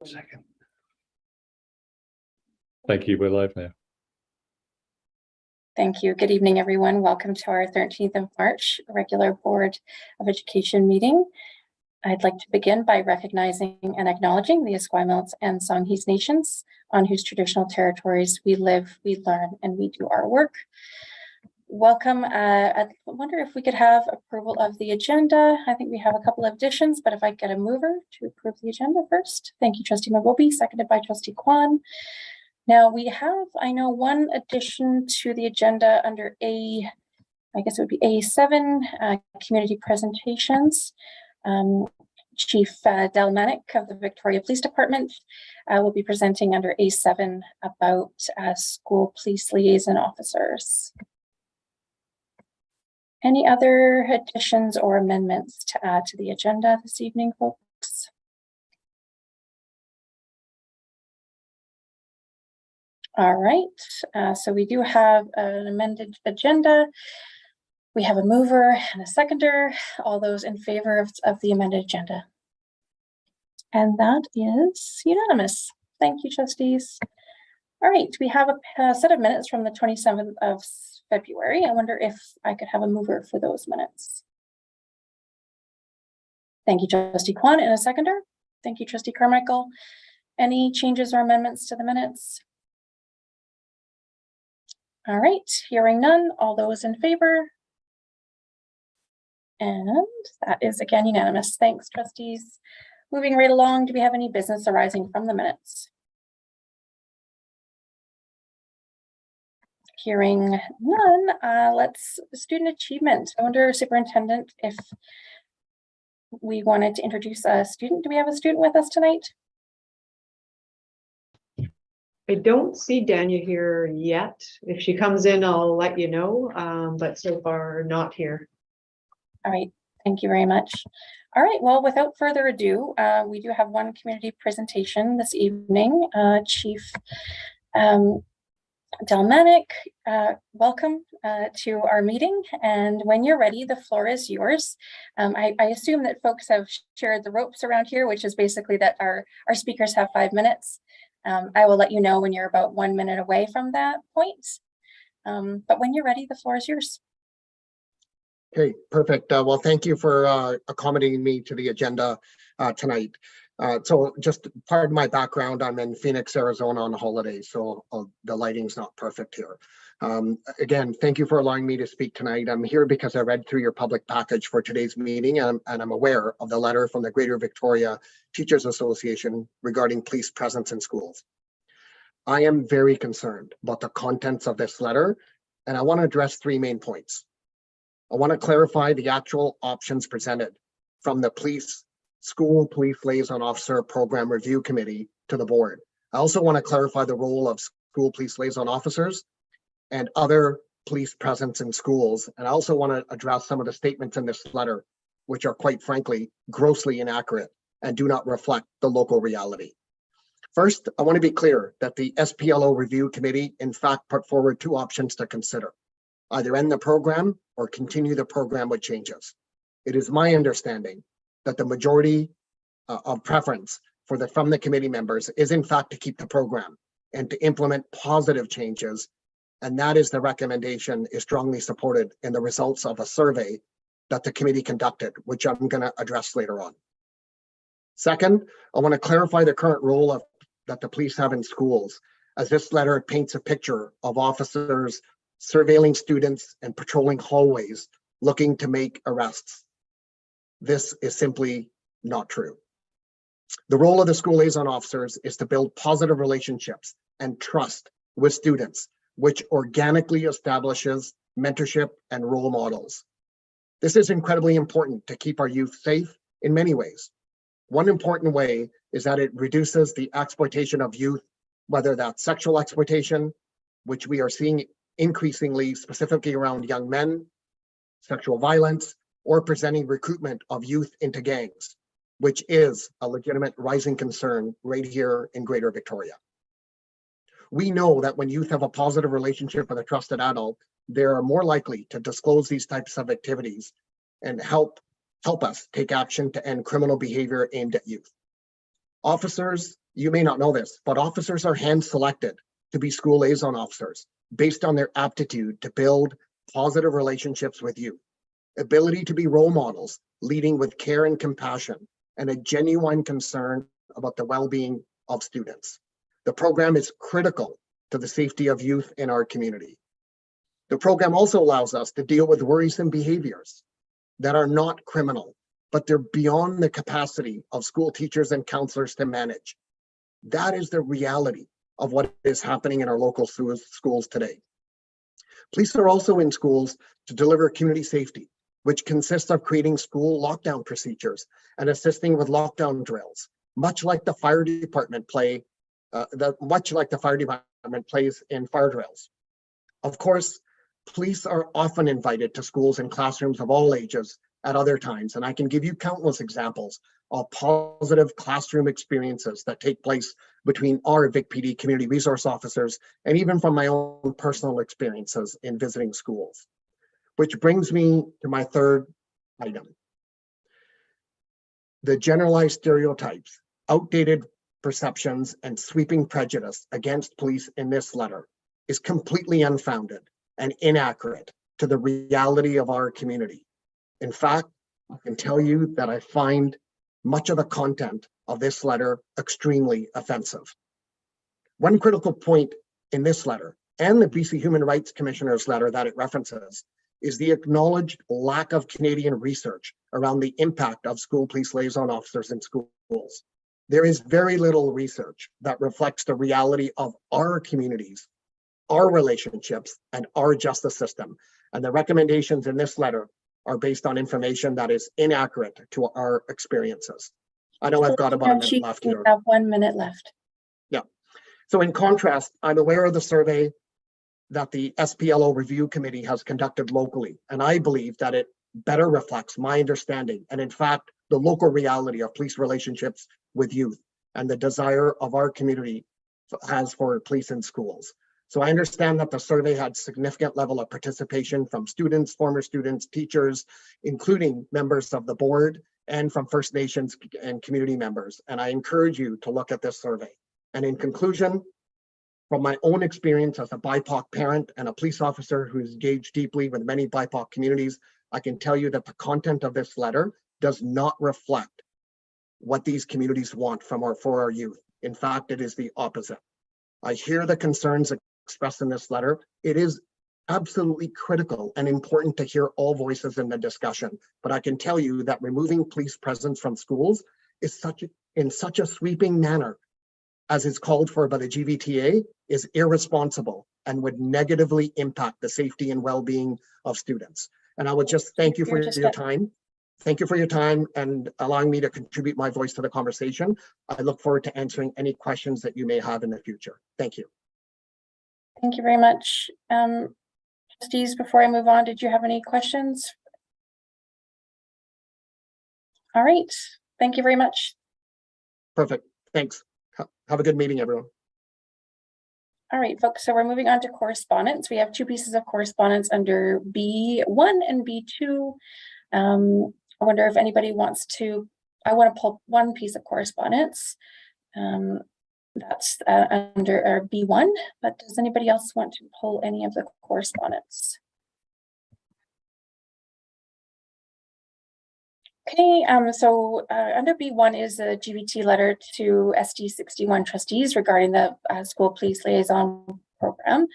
Second. Thank you. We're live now. Thank you. Good evening, everyone. Welcome to our 13th of March regular Board of Education meeting. I'd like to begin by recognizing and acknowledging the Esquimalt and Songhees nations on whose traditional territories we live, we learn, and we do our work. Welcome. I wonder if we could have approval of the agenda. I think we have a couple of additions, but if I get a mover to approve the agenda first. Thank you, Trustee Magobi, seconded by Trustee Kwan. Now we have, I know, one addition to the agenda under I guess it would be A7, community presentations. Chief Delmanic of the Victoria Police Department will be presenting under A7 about school police liaison officers. Any other additions or amendments to add to the agenda this evening, folks? All right, so we do have an amended agenda. We have a mover and a seconder. All those in favor of the amended agenda? And that is unanimous. Thank you, trustees. All right, we have a set of minutes from the 27th of February. I wonder if I could have a mover for those minutes. Thank you, Trustee Kwan, and a seconder. Thank you, Trustee Carmichael. Any changes or amendments to the minutes? All right, hearing none. All those in favor? And that is again unanimous. Thanks, trustees. Moving right along, do we have any business arising from the minutes? Hearing none, let's student achievement. I wonder, Superintendent, if we wanted to introduce a student. Do we have a student with us tonight? I don't see Dania here yet. If she comes in, I'll let you know, but so far not here. All right, thank you very much. All right, well, without further ado, we do have one community presentation this evening. Chief Delmanic, welcome to our meeting. And when you're ready, the floor is yours. I assume that folks have shared the ropes around here, which is basically that our speakers have 5 minutes. I will let you know when you're about 1 minute away from that point. But when you're ready, the floor is yours. Okay, perfect. Well, thank you for accommodating me to the agenda tonight. So just part of my background, I'm in Phoenix, Arizona on holiday, so the lighting's not perfect here. Again, thank you for allowing me to speak tonight. I'm here because I read through your public package for today's meeting, and I'm aware of the letter from the Greater Victoria Teachers Association regarding police presence in schools. I am very concerned about the contents of this letter, and I want to address 3 main points. I want to clarify the actual options presented from the School Police Liaison Officer Program Review Committee to the board. I also want to clarify the role of school police liaison officers and other police presence in schools. And I also want to address some of the statements in this letter, which are quite frankly, grossly inaccurate and do not reflect the local reality. First, I want to be clear that the SPLO Review Committee, in fact, put forward 2 options to consider. Either end the program or continue the program with changes. It is my understanding that the majority of preference from the committee members is in fact to keep the program and to implement positive changes. And that is the recommendation is strongly supported in the results of a survey that the committee conducted, which I'm going to address later on. Second, I want to clarify the current role that the police have in schools, as this letter paints a picture of officers surveilling students and patrolling hallways looking to make arrests. This is simply not true. The role of the school liaison officers is to build positive relationships and trust with students, which organically establishes mentorship and role models. This is incredibly important to keep our youth safe in many ways. One important way is that it reduces the exploitation of youth, whether that's sexual exploitation, which we are seeing increasingly specifically around young men, sexual violence, or presenting recruitment of youth into gangs, which is a legitimate rising concern right here in Greater Victoria. We know that when youth have a positive relationship with a trusted adult, they are more likely to disclose these types of activities and help us take action to end criminal behavior aimed at youth. Officers You may not know this, but officers are hand-selected to be school liaison officers based on their aptitude to build positive relationships with youth, ability to be role models, leading with care and compassion, and a genuine concern about the well-being of students. The program is critical to the safety of youth in our community. The program also allows us to deal with worrisome behaviors that are not criminal, but they're beyond the capacity of school teachers and counselors to manage. That is the reality of what is happening in our local schools today. Police are also in schools to deliver community safety, which consists of creating school lockdown procedures and assisting with lockdown drills, much like the fire department plays in fire drills. Of course, police are often invited to schools and classrooms of all ages at other times, and I can give you countless examples of positive classroom experiences that take place between our Vic PD community resource officers and even from my own personal experiences in visiting schools. Which brings me to my third item. The generalized stereotypes, outdated perceptions, and sweeping prejudice against police in this letter is completely unfounded and inaccurate to the reality of our community. In fact, I can tell you that I find much of the content of this letter extremely offensive. One critical point in this letter and the BC Human Rights Commissioner's letter that it references is the acknowledged lack of Canadian research around the impact of school police liaison officers in schools. There is very little research that reflects the reality of our communities, our relationships, and our justice system. And the recommendations in this letter are based on information that is inaccurate to our experiences. I know I've got about a minute left here. We have 1 minute left. Yeah. So in contrast, I'm aware of the survey that the SPLO Review Committee has conducted locally, and I believe that it better reflects my understanding and in fact, the local reality of police relationships with youth and the desire of our community has for police in schools. So I understand that the survey had significant level of participation from students, former students, teachers, including members of the board and from First Nations and community members. And I encourage you to look at this survey. And in conclusion, from my own experience as a BIPOC parent and a police officer who is engaged deeply with many BIPOC communities, I can tell you that the content of this letter does not reflect what these communities want for our youth. In fact, it is the opposite. I hear the concerns expressed in this letter. It is absolutely critical and important to hear all voices in the discussion, but I can tell you that removing police presence from schools is in such a sweeping manner as is called for by the GVTA is irresponsible and would negatively impact the safety and well-being of students. And I would just thank you for your time. Thank you for your time and allowing me to contribute my voice to the conversation. I look forward to answering any questions that you may have in the future. Thank you. Thank you very much. Trustees, before I move on, did you have any questions? All right. Thank you very much. Perfect. Thanks. Have a good meeting, everyone. All right, folks, so we're moving on to correspondence. We have two pieces of correspondence under B1 and B2. I wonder if anybody wants to, I want to pull one piece of correspondence. That's under our B1, but does anybody else want to pull any of the correspondence? Okay, so under B1 is a GBT letter to SD61 trustees regarding the school police liaison program.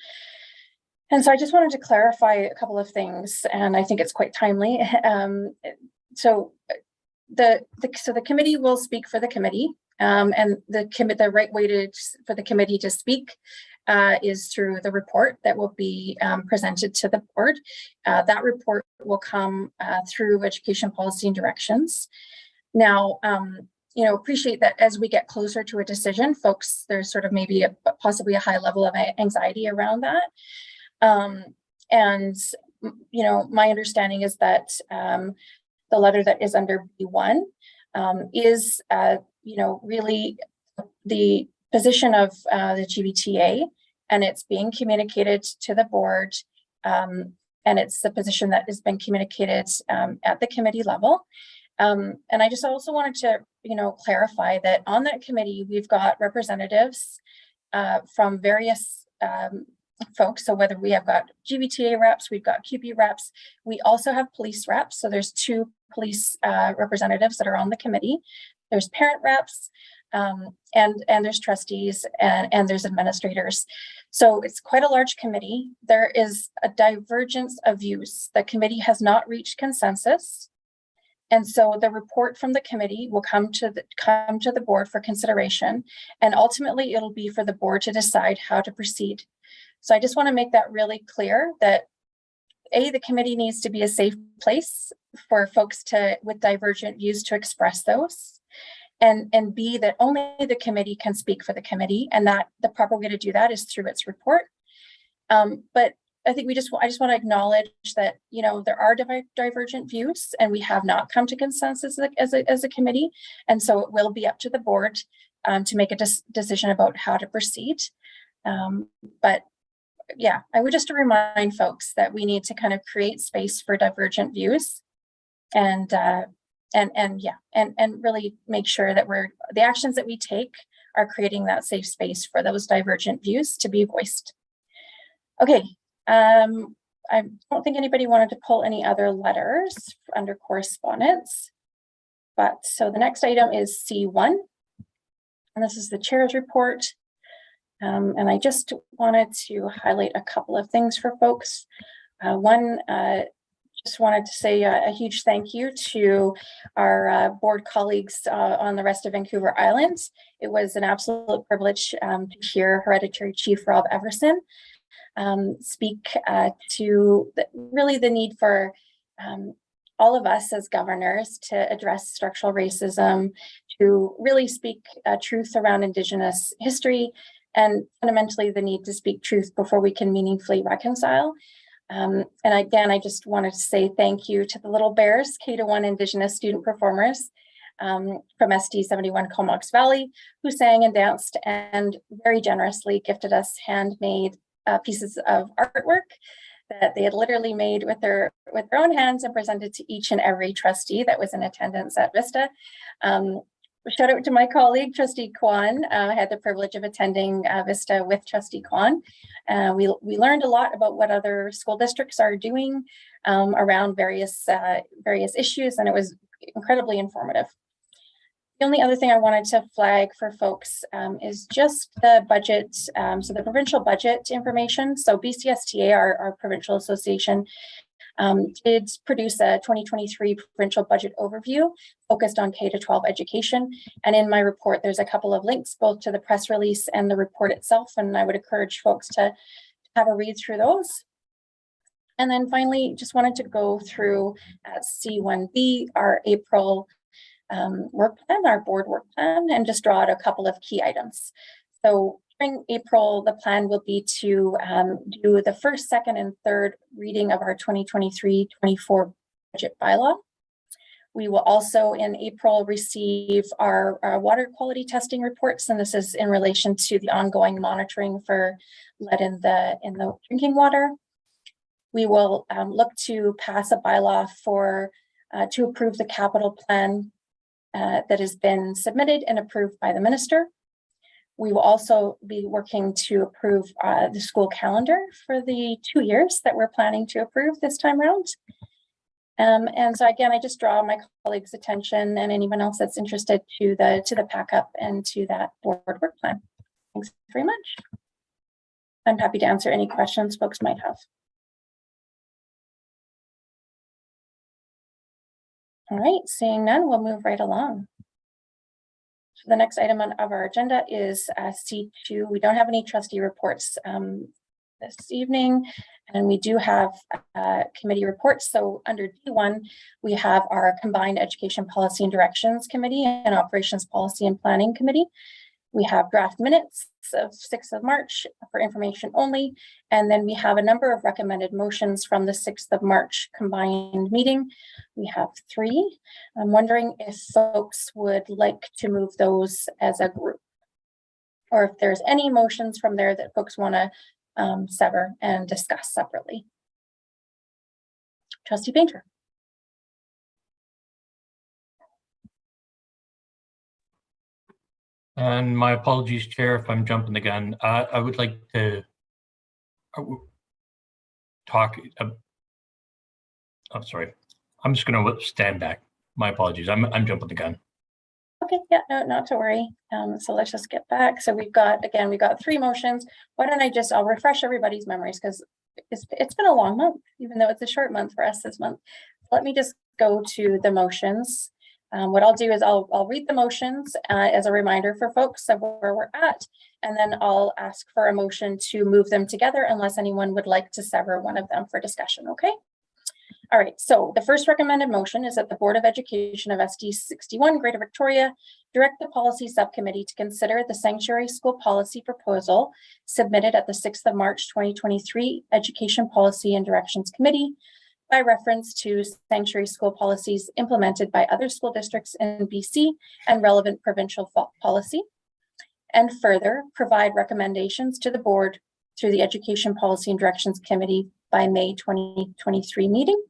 And so I just wanted to clarify a couple of things, and I think it's quite timely. So the committee will speak for the committee, and the right way for the committee to speak is through the report that will be presented to the board. That report will come through education policy and directions. Now, appreciate that as we get closer to a decision, folks, there's sort of maybe possibly a high level of anxiety around that. And my understanding is that the letter that is under B1 is, really the position of the GVTA, and it's being communicated to the board, and it's the position that has been communicated at the committee level. And I just also wanted to, clarify that on that committee, we've got representatives from various folks. So whether we have got GVTA reps, we've got QP reps, we also have police reps. So there's 2 police representatives that are on the committee. There's parent reps, and there's trustees, and there's administrators. So it's quite a large committee. There is a divergence of views. The committee has not reached consensus. And so the report from the committee will come to the board for consideration, and ultimately it'll be for the board to decide how to proceed. So I just want to make that really clear that the committee needs to be a safe place for folks with divergent views to express those, and B, that only the committee can speak for the committee, and that the proper way to do that is through its report. But I think I just want to acknowledge that, there are divergent views, and we have not come to consensus as a committee. And so it will be up to the board to make a decision about how to proceed. But yeah, I would just remind folks that we need to kind of create space for divergent views, and really make sure that the actions that we take are creating that safe space for those divergent views to be voiced. Okay. I don't think anybody wanted to pull any other letters under correspondence, but so the next item is C1, and this is the chair's report. And I just wanted to highlight a couple of things for folks. One, just wanted to say a huge thank you to our board colleagues on the rest of Vancouver Island. It was an absolute privilege to hear Hereditary Chief Rob Everson speak to really the need for all of us as governors to address structural racism, to really speak truth around Indigenous history, and fundamentally the need to speak truth before we can meaningfully reconcile. And again, I just wanted to say thank you to the Little Bears, K-1 Indigenous student performers from SD61 Comox Valley, who sang and danced and very generously gifted us handmade pieces of artwork that they had literally made with their own hands and presented to each and every trustee that was in attendance at Vista. Shout out to my colleague, Trustee Kwan. I had the privilege of attending Vista with Trustee Kwan. We learned a lot about what other school districts are doing around various issues, and it was incredibly informative. The only other thing I wanted to flag for folks is just the budget, so the provincial budget information. So BCSTA, our provincial association, did produce a 2023 provincial budget overview focused on K-12 education. And in my report, there's a couple of links both to the press release and the report itself. And I would encourage folks to have a read through those. And then finally, just wanted to go through C1B, our April work plan, our board work plan, and just draw out a couple of key items. So during April, the plan will be to do the first, second, and third reading of our 2023-24 budget bylaw. We will also in April receive our water quality testing reports, and this is in relation to the ongoing monitoring for lead in the drinking water. We will look to pass a bylaw to approve the capital plan that has been submitted and approved by the minister. We will also be working to approve the school calendar for the 2 years that we're planning to approve this time around. And so again, I just draw my colleagues' attention and anyone else that's interested to the pack up and to that board work plan. Thanks very much. I'm happy to answer any questions folks might have. All right, seeing none, we'll move right along. So the next item of our agenda is C2. We don't have any trustee reports this evening, and we do have committee reports. So under D1, we have our Combined Education Policy and Directions Committee and Operations Policy and Planning Committee. We have draft minutes of 6th of March for information only. And then we have a number of recommended motions from the 6th of March combined meeting. We have 3. I'm wondering if folks would like to move those as a group, or if there's any motions from there that folks want to sever and discuss separately. Trustee Painter. And my apologies, Chair, if I'm jumping the gun. I would like to talk. I'm sorry. I'm just going to stand back. My apologies. I'm jumping the gun. Okay, yeah, no, not to worry. So let's just get back. So we've got 3 motions. Why don't I'll refresh everybody's memories, because it's been a long month, even though it's a short month for us this month. Let me just go to the motions. What I'll do is I'll read the motions as a reminder for folks of where we're at, and then I'll ask for a motion to move them together unless anyone would like to sever one of them for discussion, okay? All right, so the first recommended motion is that the Board of Education of SD61 Greater Victoria direct the policy subcommittee to consider the sanctuary school policy proposal submitted at the 6th of March 2023 Education Policy and Directions Committee by reference to sanctuary school policies implemented by other school districts in BC and relevant provincial policy, and further provide recommendations to the board through the Education Policy and Directions Committee by May 2023 meeting.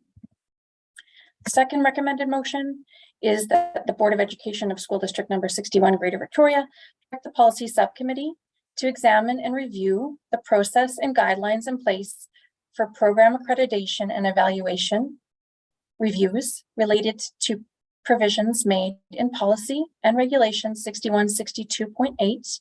The second recommended motion is that the Board of Education of School District Number 61 Greater Victoria direct the policy subcommittee to examine and review the process and guidelines in place for program accreditation and evaluation reviews related to provisions made in policy and regulation 6162.8,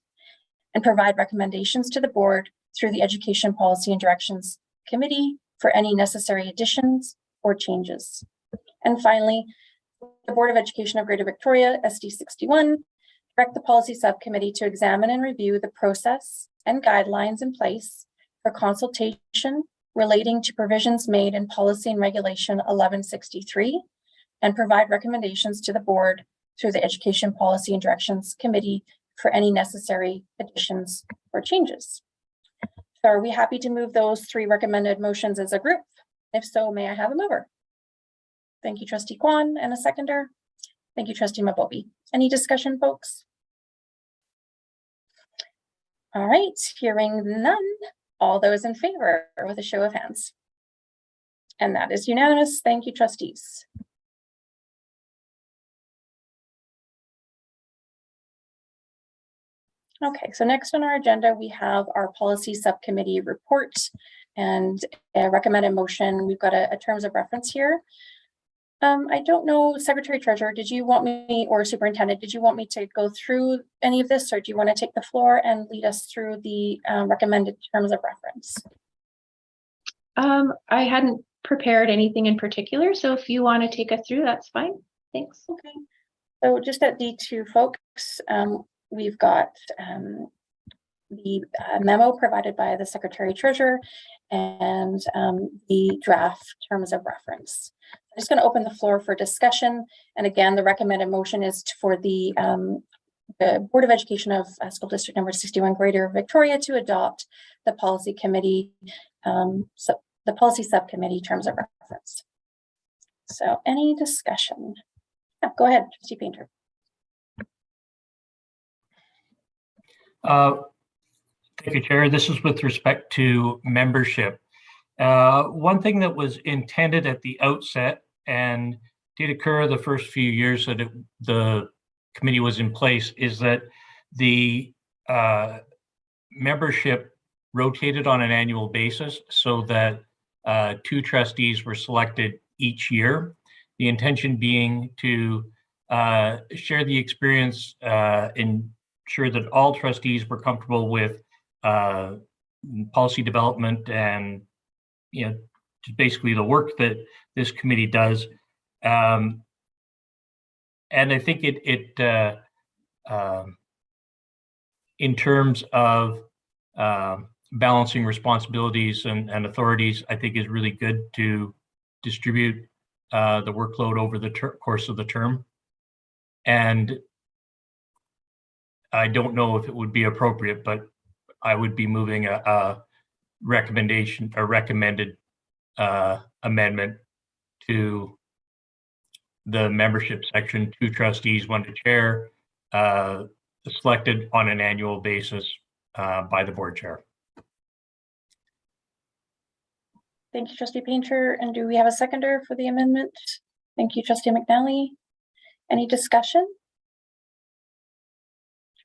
and provide recommendations to the board through the Education Policy and Directions Committee for any necessary additions or changes. And finally, the Board of Education of Greater Victoria, SD61, direct the policy subcommittee to examine and review the process and guidelines in place for consultation relating to provisions made in policy and regulation 1163, and provide recommendations to the board through the Education Policy and Directions Committee for any necessary additions or changes. So are we happy to move those 3 recommended motions as a group? If so, may I have a mover? Thank you, Trustee Kwan, and a seconder. Thank you, Trustee Mabobi. Any discussion, folks? All right, hearing none. All those in favor with a show of hands. And that is unanimous. Thank you, trustees. Okay, so next on our agenda, we have our policy subcommittee report and a recommended motion. We've got a terms of reference here. I don't know, Secretary Treasurer, did you want me, or Superintendent, did you want me to go through any of this, or do you want to take the floor and lead us through the recommended terms of reference? I hadn't prepared anything in particular, so if you want to take us through, that's fine. Thanks. Okay. So just at D2, folks, we've got the memo provided by the Secretary Treasurer and the draft terms of reference. I'm just going to open the floor for discussion. And again, the recommended motion is for the Board of Education of School District Number 61 Greater Victoria to adopt the policy committee, the policy subcommittee terms of reference. So any discussion? Yeah, go ahead, Trustee Painter. Thank you, Chair. This is with respect to membership. One thing that was intended at the outset and did occur the first few years that the committee was in place is that the membership rotated on an annual basis so that 2 trustees were selected each year. The intention being to share the experience, ensure that all trustees were comfortable with policy development and, you know, basically the work that this committee does. And I think it in terms of balancing responsibilities and authorities, I think is really good to distribute the workload over the course of the term. And I don't know if it would be appropriate, but I would be moving a recommendation, a recommended amendment to the membership section. 2 trustees, 1 to chair, selected on an annual basis by the board chair. Thank you, Trustee Painter. And do we have a seconder for the amendment? Thank you, Trustee McNally. Any discussion?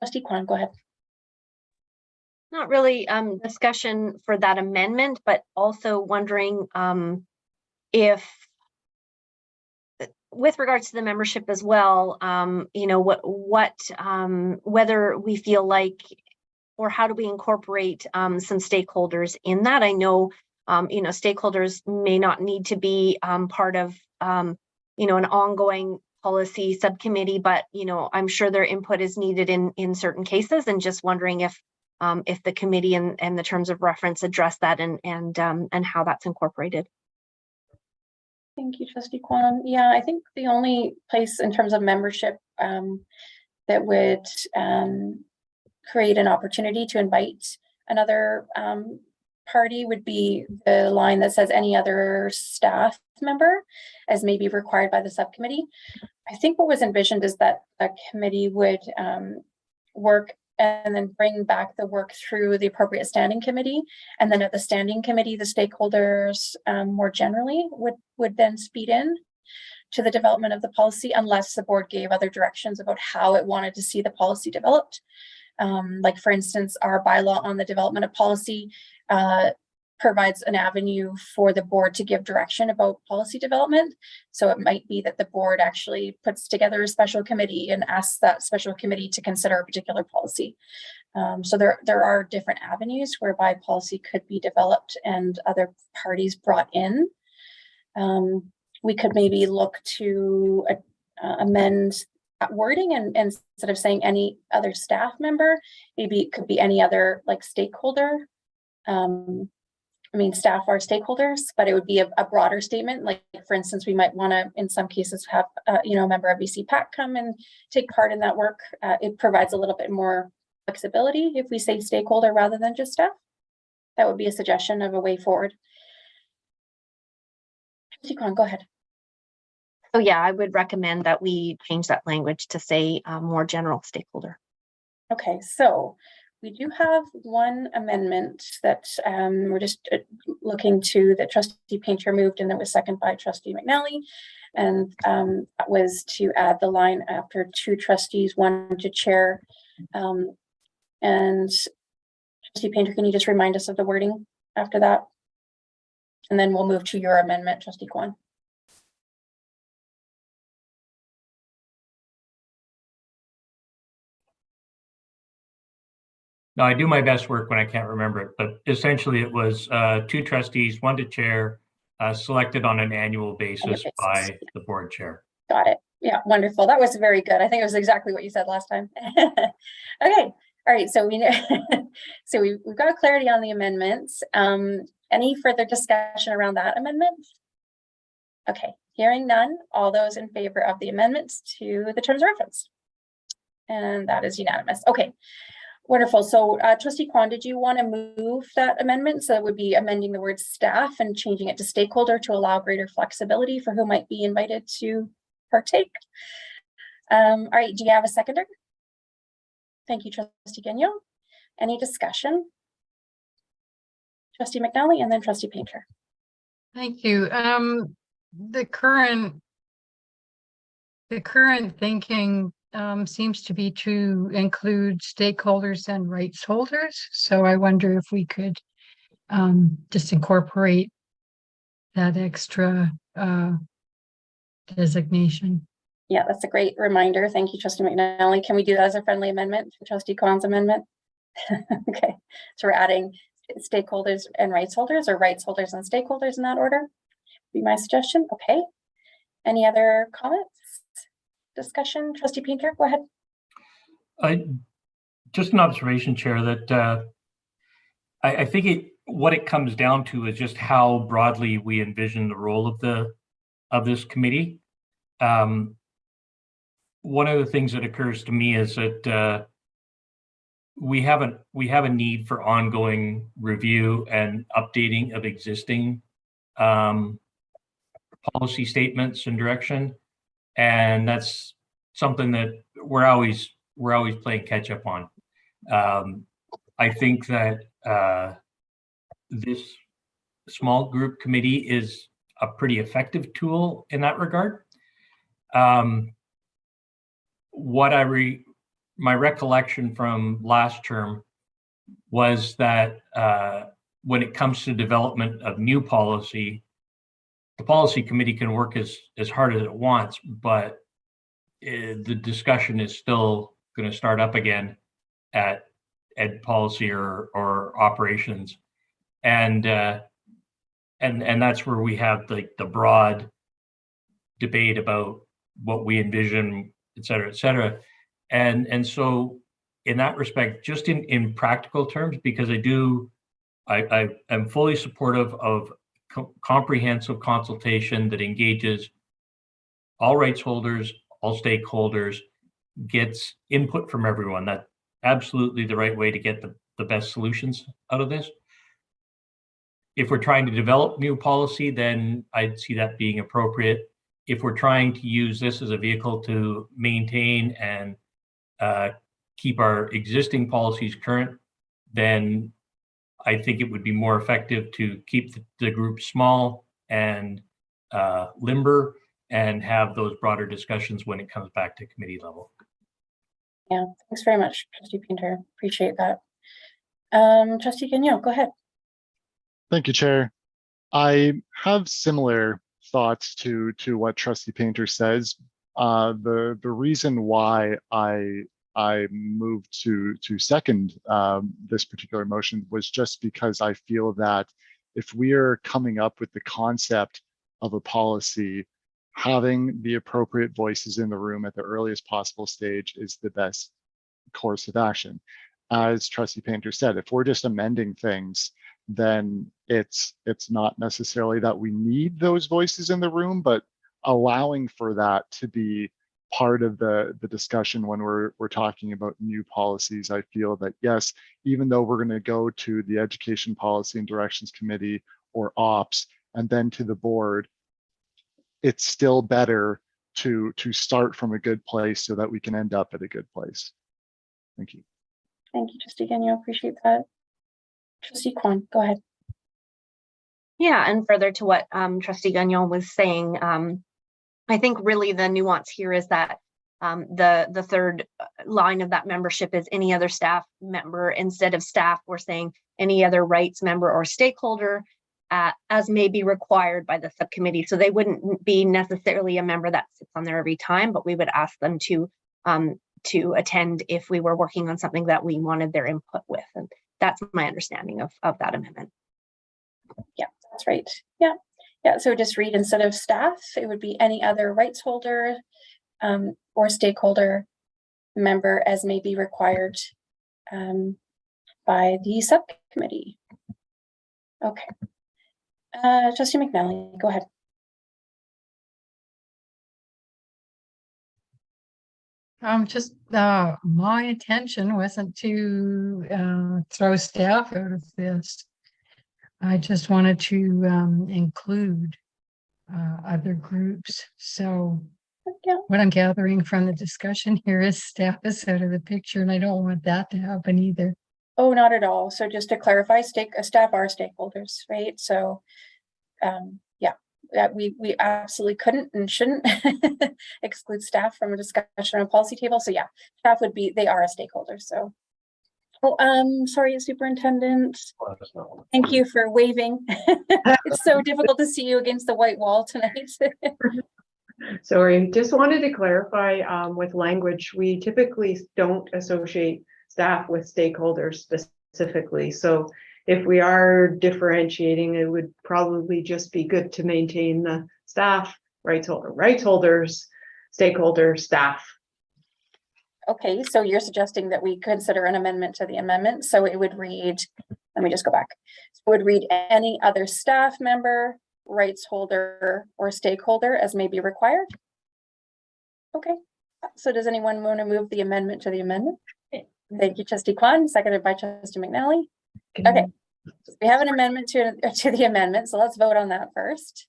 Trustee Kwan, go ahead. Not really discussion for that amendment, but also wondering if, with regards to the membership as well, you know, whether we feel like, or how do we incorporate some stakeholders in that? I know, you know, stakeholders may not need to be part of, you know, an ongoing policy subcommittee, but, you know, I'm sure their input is needed in certain cases, and just wondering if the committee and the terms of reference address that and how that's incorporated. Thank you, Trustee Kwan. Yeah, I think the only place in terms of membership that would create an opportunity to invite another party would be the line that says any other staff member as may be required by the subcommittee. I think what was envisioned is that a committee would work and then bring back the work through the appropriate standing committee. And then at the standing committee, the stakeholders more generally would then speed in to the development of the policy, unless the board gave other directions about how it wanted to see the policy developed. Like for instance, our bylaw on the development of policy provides an avenue for the board to give direction about policy development. So it might be that the board actually puts together a special committee and asks that special committee to consider a particular policy. So there are different avenues whereby policy could be developed and other parties brought in. We could maybe look to amend that wording, and instead of saying any other staff member, maybe it could be any other like stakeholder. I mean, staff are stakeholders, but it would be a broader statement. Like, for instance, we might want to, in some cases, have you know, a member of BC PAC come and take part in that work. It provides a little bit more flexibility if we say stakeholder rather than just staff. That would be a suggestion of a way forward. Trustee Kwan, go ahead. So yeah, I would recommend that we change that language to say more general stakeholder. Okay, so we do have one amendment that we're just looking to, that Trustee Painter moved, and that was seconded by Trustee McNally. And that was to add the line after two trustees, one to chair. And Trustee Painter, can you just remind us of the wording after that? And then we'll move to your amendment, Trustee Kwan. No, I do my best work when I can't remember it, but essentially it was two trustees, one to chair, selected on an annual basis by the board chair. Got it. Yeah, wonderful. That was very good. I think it was exactly what you said last time. Okay. All right. So we know, so we've got clarity on the amendments. Any further discussion around that amendment? Okay. Hearing none. All those in favor of the amendments to the terms of reference? And that is unanimous. Okay. Wonderful. So Trustee Kwan, did you want to move that amendment? So it would be amending the word staff and changing it to stakeholder to allow greater flexibility for who might be invited to partake. All right, do you have a seconder? Thank you, Trustee Gagnon. Any discussion? Trustee McNally and then Trustee Painter. Thank you. The current thinking seems to be to include stakeholders and rights holders. So I wonder if we could just incorporate that extra designation. Yeah, that's a great reminder. Thank you, Trustee McNally. Can we do that as a friendly amendment for Trustee Kwan's amendment? Okay, so we're adding stakeholders and rights holders, or rights holders and stakeholders in that order. Be my suggestion. Okay. Any other comments? Discussion? Trustee Painter, go ahead. Just an observation, Chair, that I think what it comes down to is just how broadly we envision the role of this committee. One of the things that occurs to me is that we have a need for ongoing review and updating of existing policy statements and direction. And that's something that we're always playing catch up on. I think that this small group committee is a pretty effective tool in that regard. What my recollection from last term was that when it comes to development of new policy, the policy committee can work as hard as it wants, but the discussion is still going to start up again at ed policy or operations, and that's where we have the broad debate about what we envision, et cetera, and so in that respect, just in practical terms, because I am fully supportive of comprehensive consultation that engages all rights holders, all stakeholders, gets input from everyone. That's absolutely the right way to get the best solutions out of this. If we're trying to develop new policy, then I'd see that being appropriate. If we're trying to use this as a vehicle to maintain and keep our existing policies current, then I think it would be more effective to keep the group small and limber and have those broader discussions when it comes back to committee level. Yeah, thanks very much, Trustee Painter. Appreciate that. Trustee Gagnon, go ahead. Thank you, Chair. I have similar thoughts to what Trustee Painter says. The reason why I moved to second this particular motion was just because I feel that if we are coming up with the concept of a policy, having the appropriate voices in the room at the earliest possible stage is the best course of action. As Trustee Painter said, if we're just amending things, then it's not necessarily that we need those voices in the room, but allowing for that to be part of the discussion when we're talking about new policies. I feel that, yes, even though we're going to go to the Education Policy and Directions Committee or OPS and then to the board, it's still better to start from a good place so that we can end up at a good place. Thank you. Thank you, Trustee Gagnon. Appreciate that. Trustee Kwan, go ahead. Yeah, and further to what Trustee Gagnon was saying, I think really the nuance here is that the third line of that membership is any other staff member. Instead of staff, we're saying any other rights member or stakeholder as may be required by the subcommittee. So they wouldn't be necessarily a member that sits on there every time, but we would ask them to attend if we were working on something that we wanted their input with. And that's my understanding of that amendment. Yeah, that's right. Yeah. Yeah, so just read instead of staff, it would be any other rights holder or stakeholder member as may be required by the subcommittee. Okay. Trustee McNally, go ahead. Just my intention wasn't to throw staff out of this. I just wanted to include other groups. So Yeah. what I'm gathering from the discussion here is staff is out of the picture, and I don't want that to happen either. Oh, not at all. So just to clarify, staff are stakeholders, right? So yeah, we absolutely couldn't and shouldn't exclude staff from a discussion on policy table. So yeah, staff would be, they are a stakeholder. So sorry, Superintendent. Thank you for waving. It's so difficult to see you against the white wall tonight. Sorry, just wanted to clarify with language, we typically don't associate staff with stakeholders specifically. So if we are differentiating, it would probably just be good to maintain the staff, rights holders, stakeholders, staff. Okay, so you're suggesting that we consider an amendment to the amendment. So it would read, let me just go back. So it would read any other staff member, rights holder, or stakeholder as may be required. Okay, so does anyone want to move the amendment to the amendment? Thank you, Trustee Kwan, seconded by Trustee McNally. Okay, we have an amendment to the amendment, so let's vote on that first.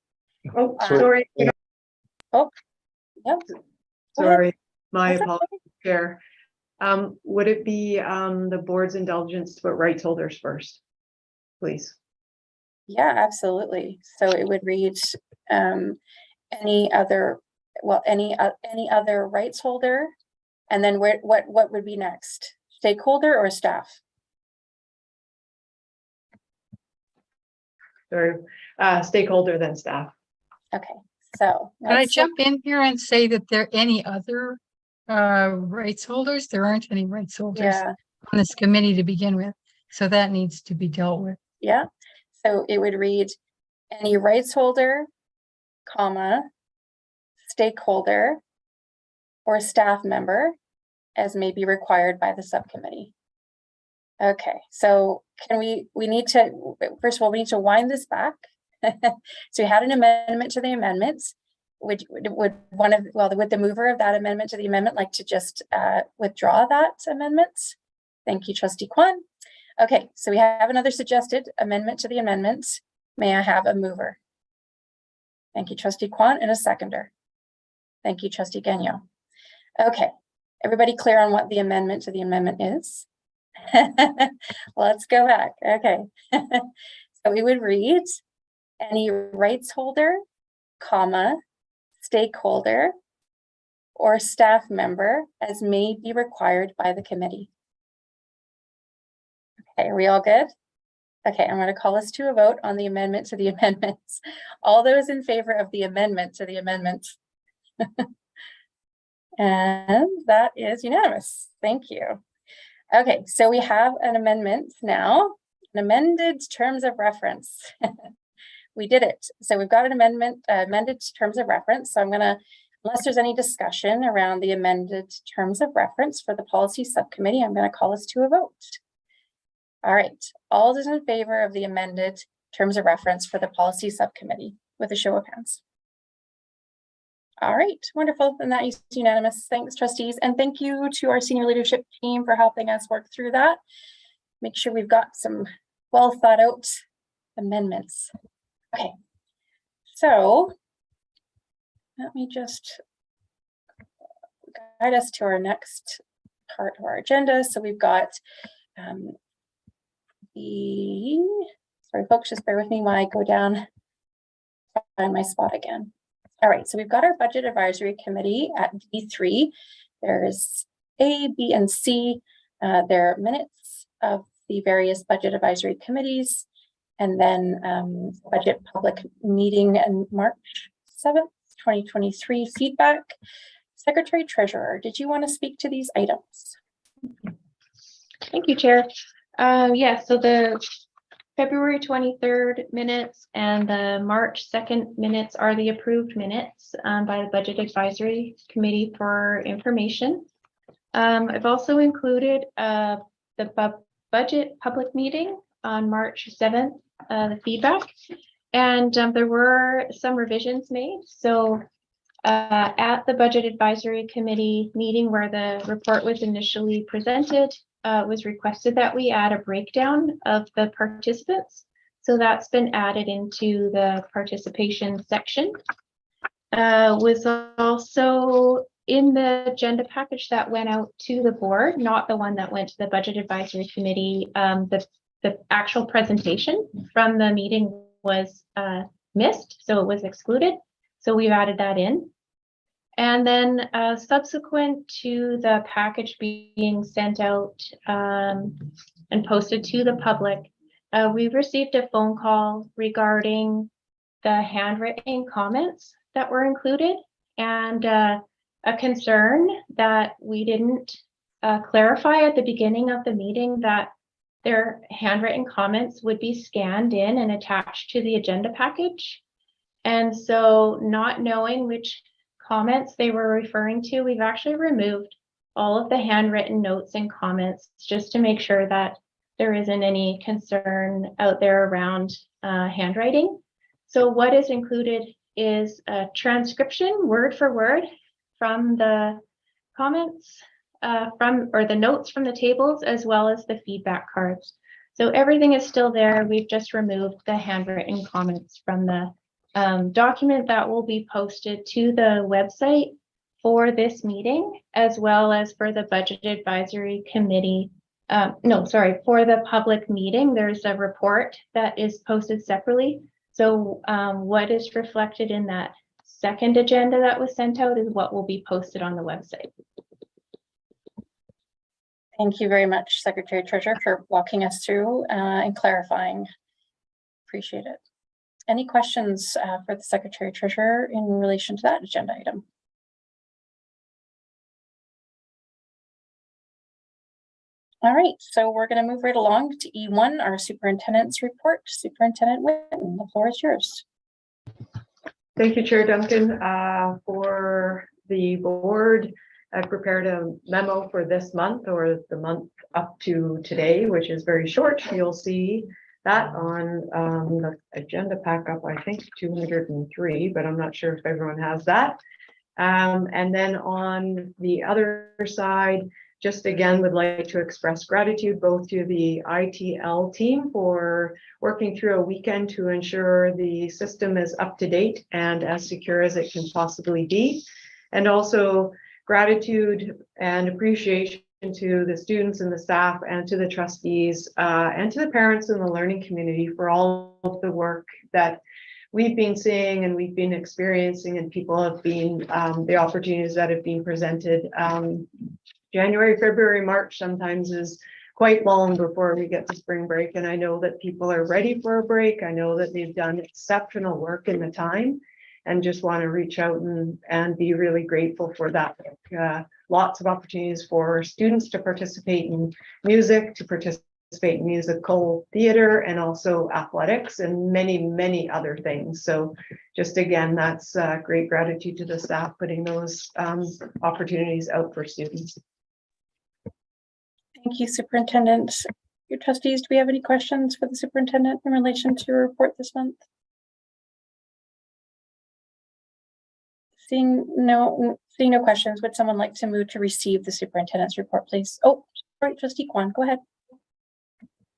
Oh, sorry. Oh, yep. Sorry, my apologies, Chair. Would it be the board's indulgence to put rights holders first, please? Yeah, absolutely. So it would read any other rights holder And then what would be next? Stakeholder or staff? Or stakeholder than staff. Okay, so. Can I let's look- jump in here and say that there are any other rights holders? There aren't any rights holders Yeah, on this committee to begin with, so that needs to be dealt with. yeah. So it would read any rights holder, comma, stakeholder, or staff member as may be required by the subcommittee. Okay, so we need to, first of all, we need to wind this back. So we had an amendment to the amendments. Would the mover of that amendment to the amendment like to just withdraw that amendment? Thank you, Trustee Kwan. Okay, so we have another suggested amendment to the amendments. May I have a mover? Thank you, Trustee Kwan, and a seconder. Thank you, Trustee Gagnon. Okay, everybody clear on what the amendment to the amendment is? Let's go back. Okay, so we would read any rights holder, comma, stakeholder, or staff member as may be required by the committee. Okay, are we all good? Okay, I'm going to call us to a vote on the amendment to the amendments. All those in favor of the amendment to the amendment. And that is unanimous. Thank you. Okay, so we have an amendment now, an amended terms of reference. We did it. So we've got an amendment, amended terms of reference. So I'm going to, unless there's any discussion around the amended terms of reference for the policy subcommittee, I'm going to call us to a vote. All right, all those in favor of the amended terms of reference for the policy subcommittee with a show of hands. All right, wonderful. And that is unanimous. Thanks, trustees. And thank you to our senior leadership team for helping us work through that. Make sure we've got some well thought out amendments. Okay, so let me just guide us to our next part of our agenda. So we've got sorry folks, just bear with me while I go down, find my spot again. All right, so we've got our budget advisory committee at D3. There's A, B, and C. There are minutes of the various budget advisory committees, and then budget public meeting on March 7th, 2023 feedback. Secretary Treasurer, did you want to speak to these items? Thank you, Chair. Yeah, so the February 23rd minutes and the March 2nd minutes are the approved minutes by the Budget Advisory Committee for information. I've also included the budget public meeting on March 7th, the feedback, and there were some revisions made. So at the Budget Advisory Committee meeting where the report was initially presented, was requested that we add a breakdown of the participants. So that's been added into the participation section. Was also in the agenda package that went out to the board, not the one that went to the Budget Advisory Committee. The actual presentation from the meeting was missed, so it was excluded. So we've added that in. And then subsequent to the package being sent out and posted to the public, we received a phone call regarding the handwritten comments that were included and a concern that we didn't clarify at the beginning of the meeting that their handwritten comments would be scanned in and attached to the agenda package. And so not knowing which comments they were referring to, we've actually removed all of the handwritten notes and comments just to make sure that there isn't any concern out there around handwriting. So what is included is a transcription word for word from the comments or the notes from the tables, as well as the feedback cards. So everything is still there. We've just removed the handwritten comments from the document that will be posted to the website for this meeting, as well as for the Budget Advisory Committee. For the public meeting, there's a report that is posted separately. So what is reflected in that second agenda that was sent out is what will be posted on the website. Thank you very much, Secretary Treasurer, for walking us through and clarifying. Appreciate it. Any questions for the Secretary Treasurer in relation to that agenda item? All right, so we're going to move right along to E1, our superintendent's report. Superintendent Witten, the floor is yours. Thank you, Chair Duncan. For the board, I prepared a memo for this month, or the month up to today, which is very short. You'll see that on the agenda pack up, I think 203, but I'm not sure if everyone has that. And then on the other side, just again, would like to express gratitude both to the ITL team for working through a weekend to ensure the system is up to date and as secure as it can possibly be. And also gratitude and appreciation to the students and the staff and to the trustees and to the parents and the learning community for all of the work that we've been seeing and we've been experiencing, and people have been, the opportunities that have been presented. January, February, March sometimes is quite long before we get to spring break. And I know that people are ready for a break. I know that they've done exceptional work in the time and just want to reach out and be really grateful for that. Lots of opportunities for students to participate in music, to participate in musical theater, and also athletics and many, many other things. So just again, that's great gratitude to the staff putting those opportunities out for students. Thank you, Superintendent. Your trustees, do we have any questions for the superintendent in relation to your report this month? Seeing no questions, would someone like to move to receive the superintendent's report, please? Oh, sorry, Trustee Kwan, go ahead.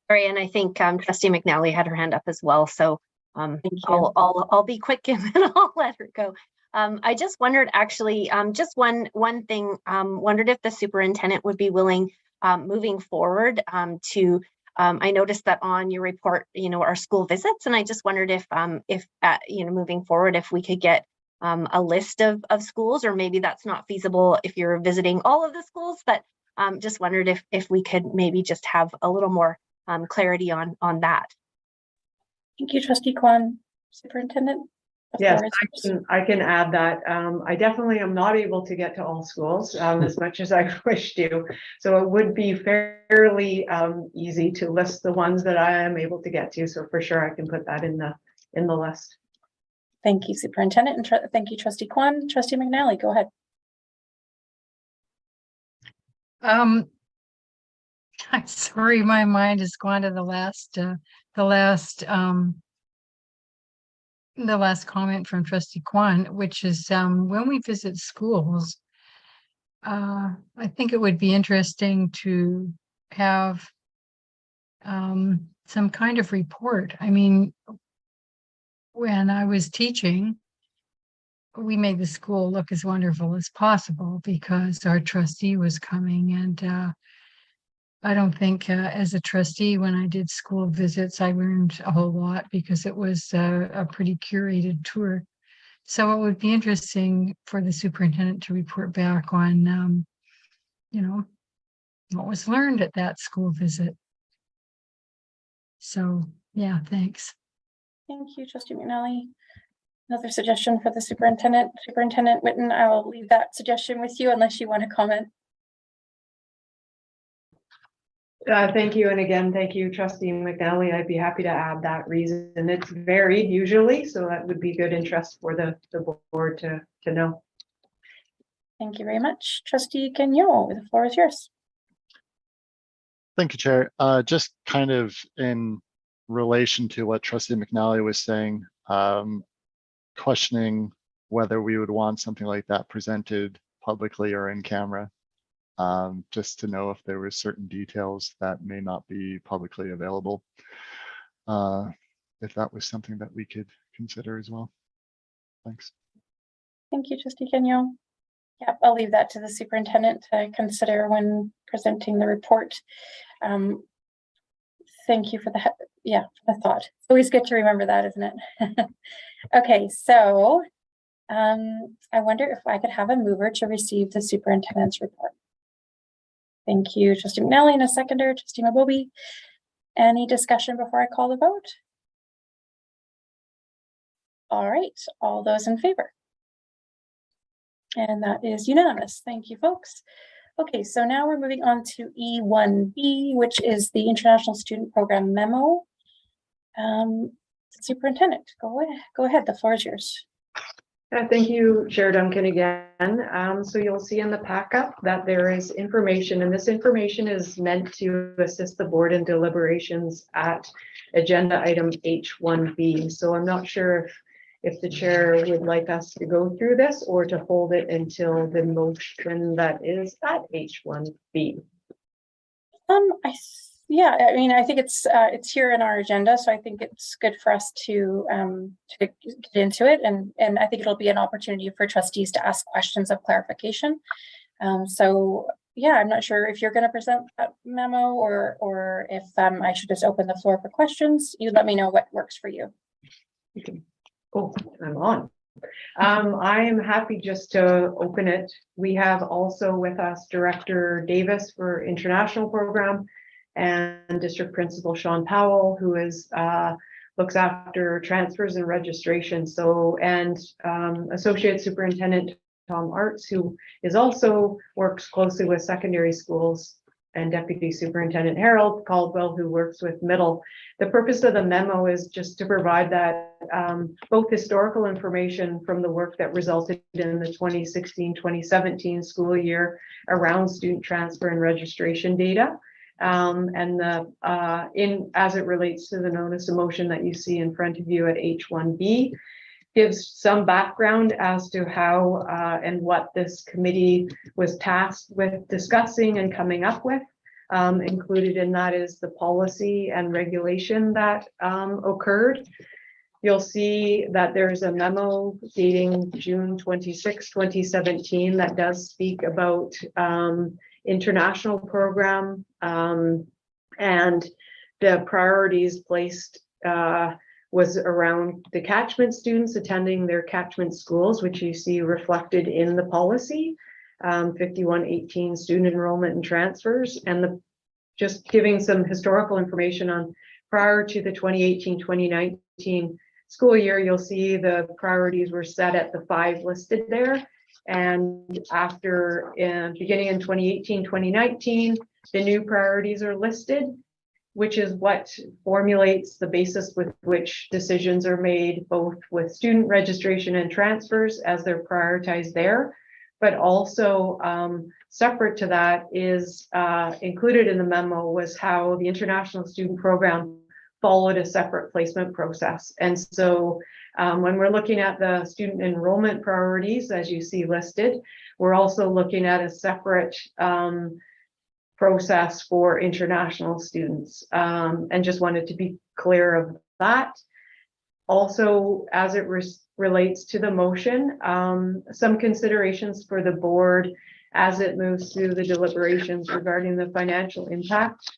Sorry, and I think Trustee McNally had her hand up as well. So I'll be quick and then I'll let her go. I just wondered, actually, just one thing. Wondered if the superintendent would be willing, moving forward, to. I noticed that on your report, our school visits, and I just wondered if moving forward, if we could get a list of schools, or maybe that's not feasible if you're visiting all of the schools, but just wondered if we could maybe just have a little more clarity on that. Thank you, Trustee Kwan. Superintendent? Yes, I can add that. I definitely am not able to get to all schools as much as I wish to. So it would be fairly easy to list the ones that I am able to get to. So for sure, I can put that in the list. Thank you, Superintendent, and thank you, Trustee Kwan. Trustee McNally, go ahead. I'm sorry, my mind has gone to the last comment from Trustee Kwan, which is when we visit schools, I think it would be interesting to have some kind of report. I mean, when I was teaching, we made the school look as wonderful as possible because our trustee was coming, and I don't think as a trustee, when I did school visits, I learned a whole lot because it was a pretty curated tour. So it would be interesting for the superintendent to report back on, what was learned at that school visit. So, yeah, thanks. Thank you, Trustee McNally. Another suggestion for the superintendent. Superintendent Witten, I'll leave that suggestion with you unless you want to comment. Thank you. And again, thank you, Trustee McNally. I'd be happy to add that reason. It's varied usually, so that would be good interest for the board to know. Thank you very much. Trustee Gagnon, the floor is yours. Thank you, Chair. Just kind of in relation to what Trustee McNally was saying, questioning whether we would want something like that presented publicly or in camera, just to know if there were certain details that may not be publicly available, if that was something that we could consider as well. Thanks. Thank you, Trustee Gagnon. Yep, I'll leave that to the superintendent to consider when presenting the report. Thank you for the thought. It's always good to remember that, isn't it? Okay, so I wonder if I could have a mover to receive the superintendent's report. Thank you, Trustee McNally, and a seconder, Trustee Mabobi. Any discussion before I call the vote? All right, all those in favor? And that is unanimous. Thank you, folks. Okay, so now we're moving on to E1B, which is the International Student Program Memo. Superintendent, go ahead. The floor is yours. Thank you, Chair Duncan, again. So you'll see in the packet that there is information, and this information is meant to assist the board in deliberations at agenda item H1B. So I'm not sure if the chair would like us to go through this or to hold it until the motion that is at H1B. I mean, I think it's here in our agenda, so I think it's good for us to get into it, and I think it'll be an opportunity for trustees to ask questions of clarification. So yeah, I'm not sure if you're going to present that memo or if I should just open the floor for questions. You let me know what works for you. Oh, I'm on. I am happy just to open it. We have also with us Director Davis for International Program and District Principal Sean Powell, who is looks after transfers and registration. So, and Associate Superintendent Tom Arts, who is also works closely with secondary schools, and Deputy Superintendent Harold Caldwell, who works with middle. The purpose of the memo is just to provide that both historical information from the work that resulted in the 2016-2017 school year around student transfer and registration data, and as it relates to the notice of motion that you see in front of you at H1B, gives some background as to how and what this committee was tasked with discussing and coming up with. Included in that is the policy and regulation that occurred. You'll see that there's a memo dating June 26, 2017 that does speak about international program and the priorities placed was around the catchment students attending their catchment schools, which you see reflected in the policy, 5118 student enrollment and transfers, and just giving some historical information on prior to the 2018-2019 school year. You'll see the priorities were set at the 5 listed there, and after beginning in 2018-2019, the new priorities are listed, which is what formulates the basis with which decisions are made, both with student registration and transfers as they're prioritized there. But also separate to that is included in the memo was how the international student program followed a separate placement process. And so when we're looking at the student enrollment priorities, as you see listed, we're also looking at a separate process for international students, and just wanted to be clear of that. Also, as it relates to the motion, some considerations for the board as it moves through the deliberations regarding the financial impact.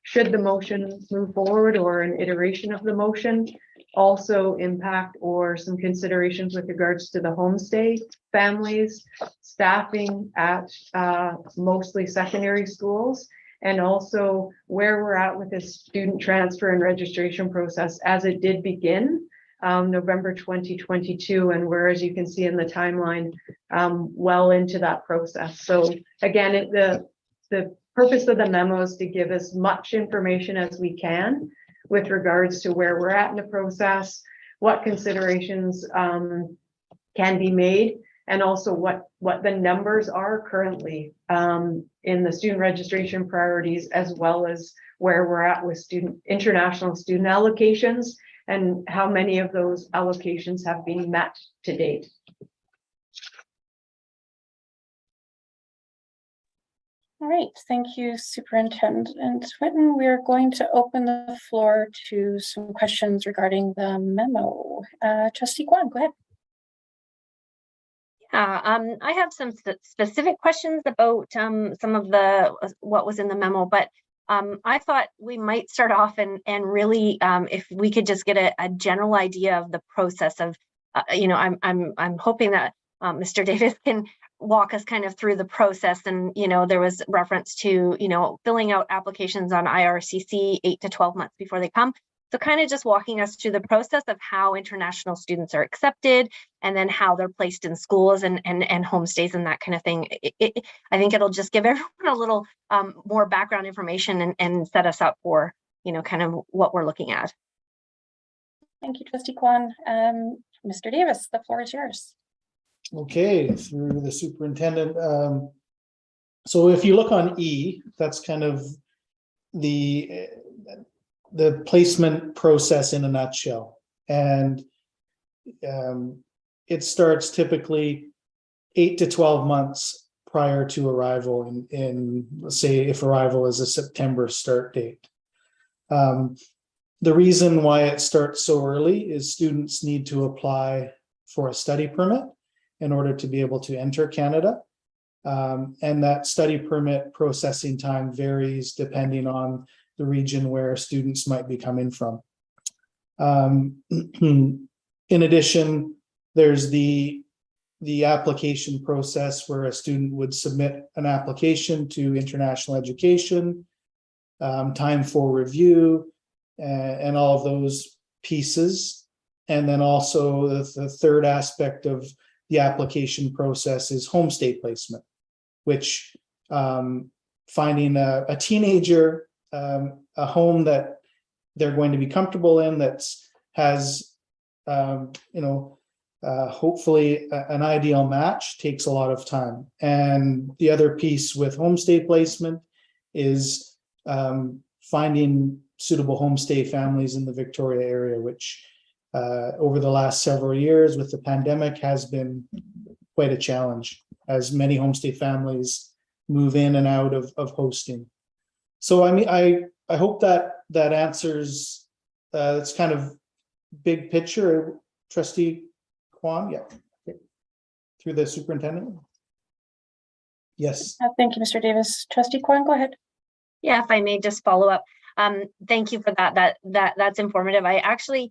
Should the motion move forward, or an iteration of the motion also impact, or some considerations with regards to the homestay families, staffing at mostly secondary schools, and also where we're at with this student transfer and registration process as it did begin November 2022, and where, as you can see in the timeline, well into that process. So again, the purpose of the memo is to give as much information as we can with regards to where we're at in the process, what considerations can be made, and also what the numbers are currently in the student registration priorities, as well as where we're at with international student allocations and how many of those allocations have been met to date. All right, thank you, Superintendent Whitten. We are going to open the floor to some questions regarding the memo. Trustee Kwan, go ahead. I have some specific questions about some of what was in the memo, but I thought we might start off and really, if we could just get a general idea of the process of, I'm hoping that Mr. Davis can walk us kind of through the process. And, there was reference to, filling out applications on IRCC 8 to 12 months before they come. So kind of just walking us through the process of how international students are accepted, and then how they're placed in schools and homestays and that kind of thing. I think it'll just give everyone a little more background information and set us up for, kind of what we're looking at. Thank you, Trustee Kwan. Mr. Davis, the floor is yours. Okay, through the superintendent. So if you look on E, that's kind of the placement process in a nutshell. And it starts typically 8 to 12 months prior to arrival in let's say if arrival is a September start date. The reason why it starts so early is students need to apply for a study permit in order to be able to enter Canada. And that study permit processing time varies depending on the region where students might be coming from. In addition, there's the application process where a student would submit an application to international education, time for review, and all of those pieces. And then also the third aspect of the application process is homestay placement, which finding a teenager a home that they're going to be comfortable in, that has hopefully an ideal match, takes a lot of time. And the other piece with homestay placement is finding suitable homestay families in the Victoria area, which over the last several years with the pandemic has been quite a challenge, as many homestay families move in and out of hosting. So I mean, I hope that answers. It's kind of big picture. Trustee Kwan, yeah, okay. Through the superintendent. Yes. Thank you, Mr. Davis. Trustee Kwan, go ahead. Yeah, if I may just follow up. Thank you for that. That's informative. I actually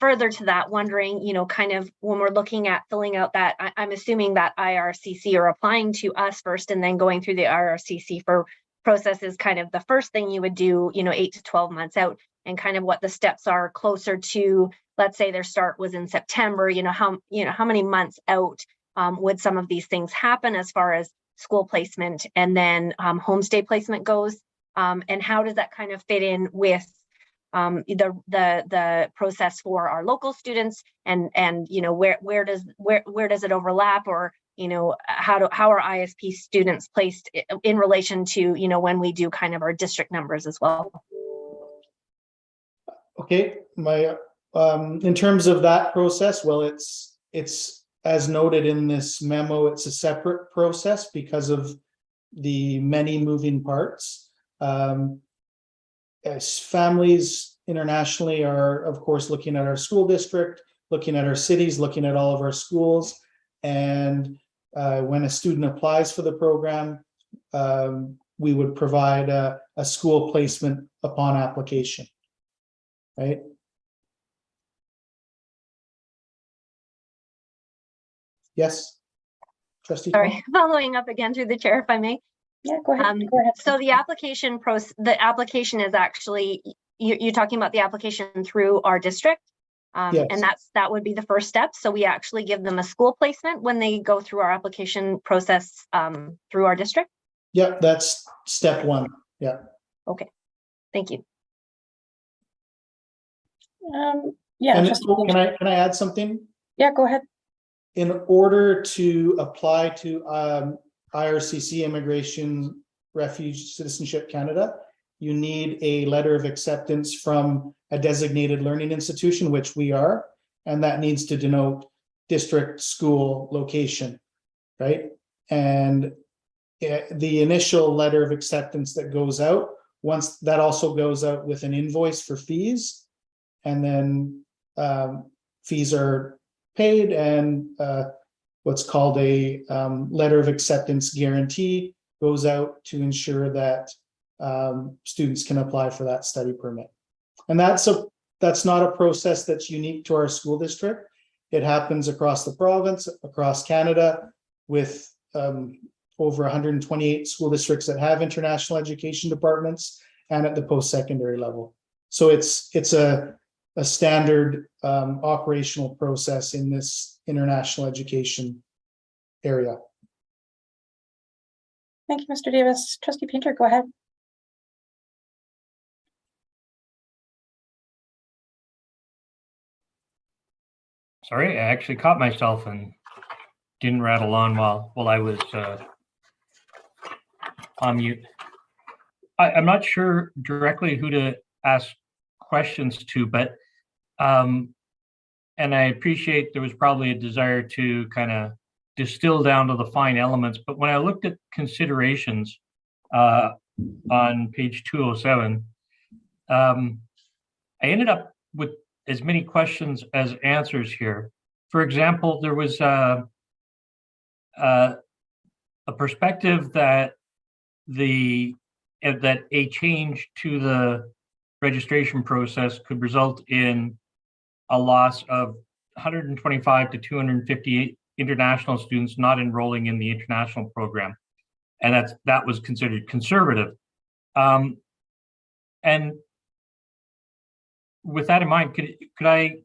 further to that, wondering, kind of when we're looking at filling out that, I'm assuming that IRCC or applying to us first and then going through the IRCC for process is kind of the first thing you would do, 8 to 12 months out, and kind of what the steps are closer to, let's say their start was in September, how many months out would some of these things happen as far as school placement and then homestay placement goes, and how does that kind of fit in with the process for our local students, and where does it overlap, or how are ISP students placed in relation to when we do kind of our district numbers as well? Okay, in terms of that process, well, it's as noted in this memo, it's a separate process because of the many moving parts. As families internationally are, of course, looking at our school district, looking at our cities, looking at all of our schools, and when a student applies for the program, we would provide a school placement upon application, right? Yes, Trustee. Sorry, following up again through the chair, if I may. Yeah, go ahead. So the application application is actually, you're talking about the application through our district. Yes. And that would be the first step. So we actually give them a school placement when they go through our application process through our district. Yep, that's step one. Yeah. Okay, thank you. Yeah. And can I add something? Yeah, go ahead. In order to apply to IRCC Immigration, Refuge, Citizenship Canada, you need a letter of acceptance from a designated learning institution, which we are, and that needs to denote district school location, right? And the initial letter of acceptance that goes out, once that also goes out with an invoice for fees, and then fees are paid, and what's called a letter of acceptance guarantee goes out to ensure that students can apply for that study permit. And that's not a process that's unique to our school district. It happens across the province, across Canada. with over 128 school districts that have international education departments and at the post-secondary level. So it's a standard operational process in this international education area. Thank you, Mr. Davis. Trustee Painter, go ahead. Sorry, I actually caught myself and didn't rattle on while I was on mute. I'm not sure directly who to ask questions to, but and I appreciate there was probably a desire to kind of distill down to the fine elements. But when I looked at considerations on page 207, I ended up with as many questions as answers here. For example, there was a perspective that that a change to the registration process could result in a loss of 125 to 258 international students not enrolling in the international program, and that was considered conservative. And with that in mind, could I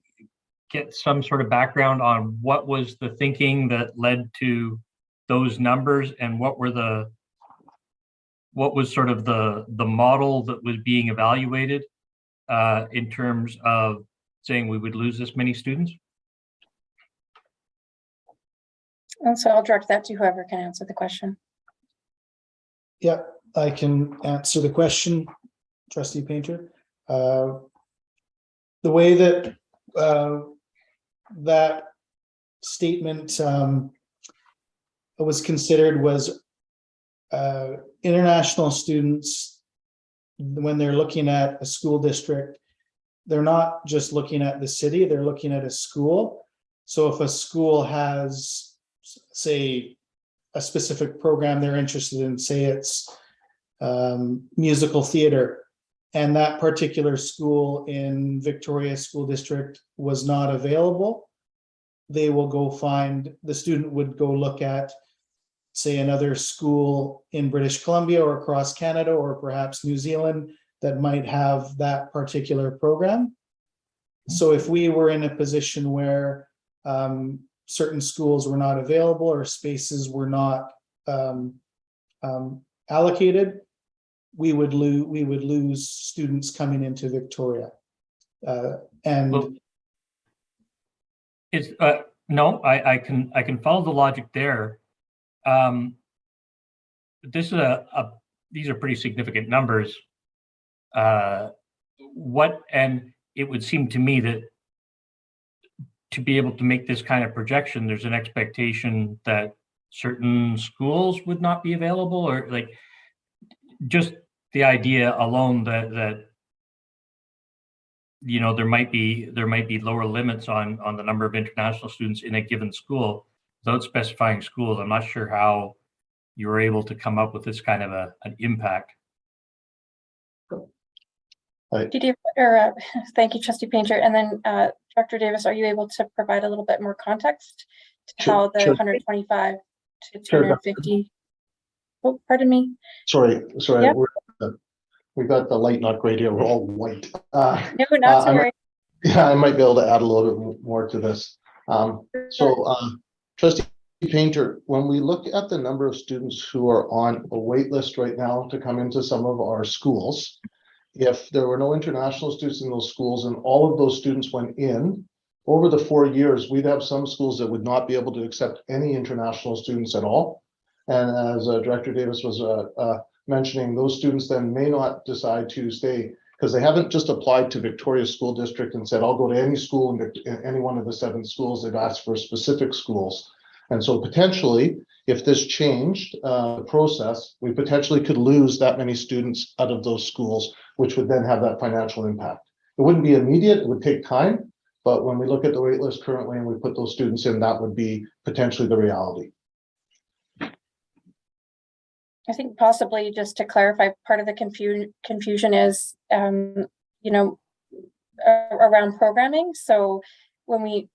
get some sort of background on what was the thinking that led to those numbers, and what was sort of the model that was being evaluated in terms of saying we would lose this many students? And so I'll direct that to whoever can answer the question. Yeah, I can answer the question, Trustee Painter. The way that that statement was considered was international students, when they're looking at a school district, they're not just looking at the city, they're looking at a school. So if a school has, say, a specific program they're interested in, say it's musical theater, and that particular school in Victoria School District was not available, they will go find, the student would go look at, say, another school in British Columbia or across Canada or perhaps New Zealand that might have that particular program. So if we were in a position where certain schools were not available or spaces were not allocated, we would lose students coming into Victoria. And it's no, I can follow the logic there. This is these are pretty significant numbers. And it would seem to me that to be able to make this kind of projection, there's an expectation that certain schools would not be available, or like just the idea alone that you know there might be lower limits on the number of international students in a given school without specifying schools. I'm not sure how you were able to come up with this kind of an impact. Thank you, Trustee Painter. And then Dr. Davis, are you able to provide a little bit more context to how the 125 to 250? Oh, pardon me. Sorry. Yep. We got the light not great here. We're all white. No, not to worry. Yeah, I might be able to add a little bit more to this. Trustee Painter, when we look at the number of students who are on a wait list right now to come into some of our schools, if there were no international students in those schools and all of those students went in, over the 4 years, we'd have some schools that would not be able to accept any international students at all. And as Director Davis was mentioning, those students then may not decide to stay because they haven't just applied to Victoria School District and said, I'll go to any school in any one of the 7 schools. They've asked for specific schools. And so potentially, if this changed the process, we potentially could lose that many students out of those schools, which would then have that financial impact. It wouldn't be immediate, it would take time, but when we look at the wait list currently and we put those students in, that would be potentially the reality. I think possibly just to clarify, part of the confusion is, around programming. So when we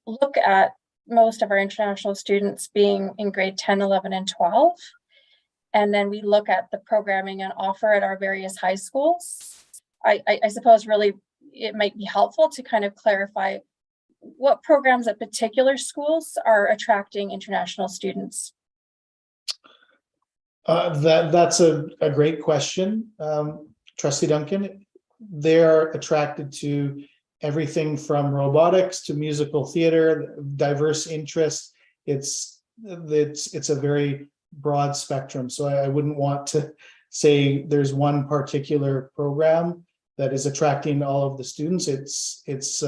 look at most of our international students being in grade 10, 11, and 12. And then we look at the programming and offer at our various high schools. I suppose really it might be helpful to kind of clarify what programs at particular schools are attracting international students. That's a great question, Trustee Duncan. They're attracted to everything from robotics to musical theater, diverse interests. It's a very broad spectrum. So I wouldn't want to say there's one particular program that is attracting all of the students. It's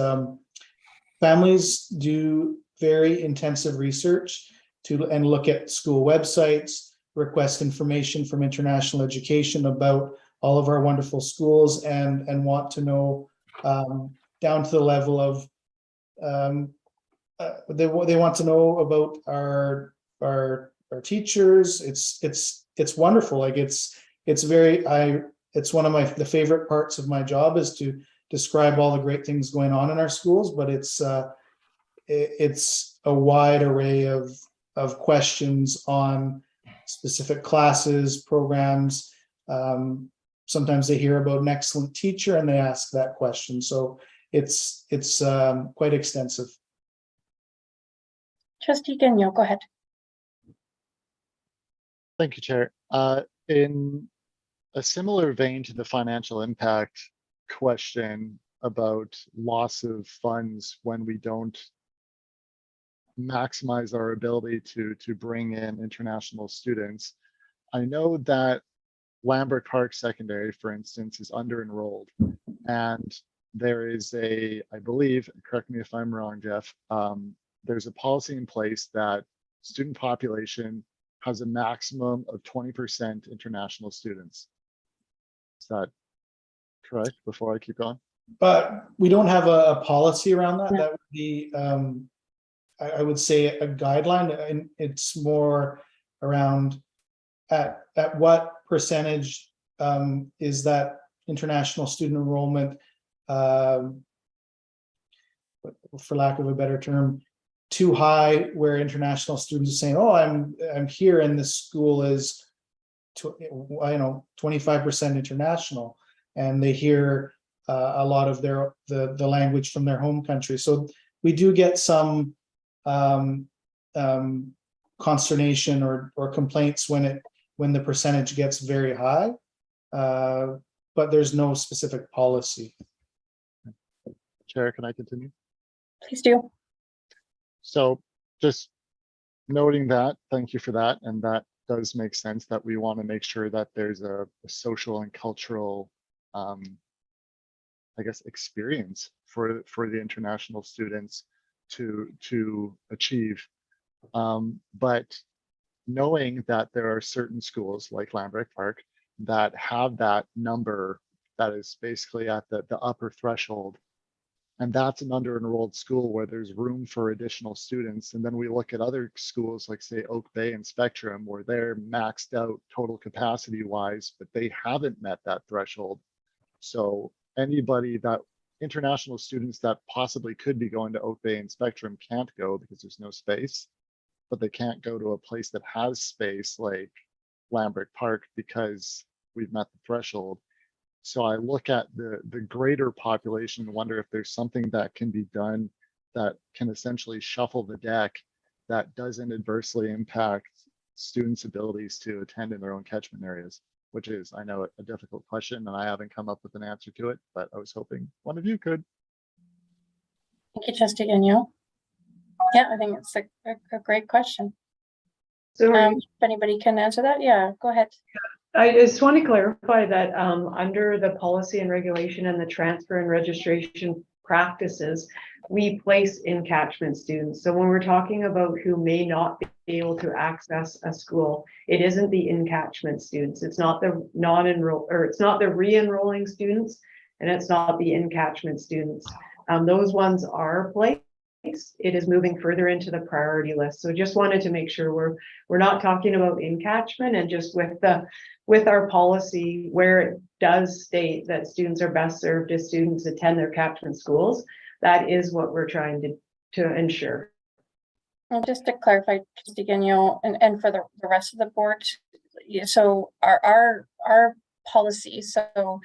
families do very intensive research and look at school websites, request information from international education about all of our wonderful schools, and want to know down to the level of they want to know about our teachers. It's wonderful. Like it's one of the favorite parts of my job is to describe all the great things going on in our schools, but it's a wide array of questions on specific classes, programs. Sometimes they hear about an excellent teacher and they ask that question. So it's quite extensive. Trustee Gagnon, go ahead. Thank you, Chair. In a similar vein to the financial impact question about loss of funds when we don't maximize our ability to bring in international students, I know that Lambert Park Secondary, for instance, is under-enrolled, and there is I believe, correct me if I'm wrong, Jeff, there's a policy in place that student population has a maximum of 20% international students. Is that correct, before I keep going? But we don't have a policy around that. No. That would be, I would say, a guideline, and it's more around at what percentage is that international student enrollment, for lack of a better term, too high, where international students are saying, "Oh, I'm here, and this school is, 25% international," and they hear a lot of the language from their home country. So we do get some consternation or complaints when the percentage gets very high, but there's no specific policy. Chair, can I continue? Please do. So just noting that, thank you for that. And that does make sense, that we want to make sure that there's a social and cultural, I guess, experience for the international students to achieve. But knowing that there are certain schools like Lambert Park that have that number that is basically at the upper threshold, and that's an under-enrolled school where there's room for additional students. And then we look at other schools like, say, Oak Bay and Spectrum, where they're maxed out total capacity wise, but they haven't met that threshold. So international students that possibly could be going to Oak Bay and Spectrum can't go because there's no space, but they can't go to a place that has space like Lambert Park because we've met the threshold. So I look at the greater population and wonder if there's something that can be done that can essentially shuffle the deck that doesn't adversely impact students' abilities to attend in their own catchment areas, which is, I know, a difficult question, and I haven't come up with an answer to it, but I was hoping one of you could. Thank you, Trustee Gagnon. Yeah, I think it's a great question. So If anybody can answer that, yeah, go ahead. I just want to clarify that under the policy and regulation and the transfer and registration practices, we place in catchment students. So when we're talking about who may not be able to access a school, it isn't the in catchment students. It's not the non-enroll, or it's not the re-enrolling students, and it's not the in catchment students. Those ones are placed. It is moving further into the priority list. So just wanted to make sure we're not talking about in catchment, and just with our policy where it does state that students are best served as students attend their catchment schools, that is what we're trying to ensure. And just to clarify, just again, and for the rest of the board, so our policy, so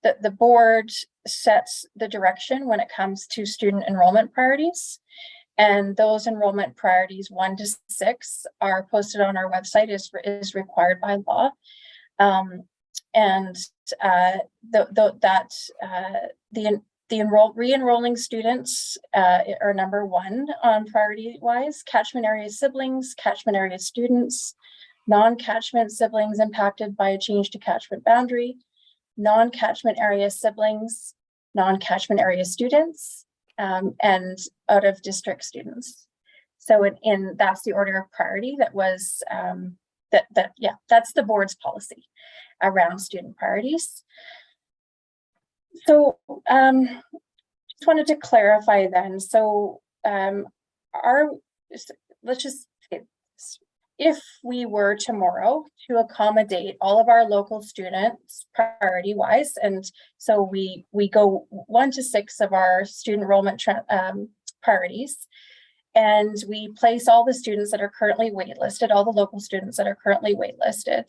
the board sets the direction when it comes to student enrollment priorities. And those enrollment priorities 1 to 6 are posted on our website is required by law. The re-enrolling students are number 1 on priority wise. Catchment area siblings, catchment area students, non-catchment siblings impacted by a change to catchment boundary, non-catchment area siblings, non-catchment area students, and out of district students. So that's the order of priority that was that's the board's policy around student priorities. So just wanted to clarify then. So let's just say this. If we were tomorrow to accommodate all of our local students priority wise, and so we go 1 to 6 of our student enrollment priorities, and we place all the students that are currently waitlisted, all the local students that are currently waitlisted,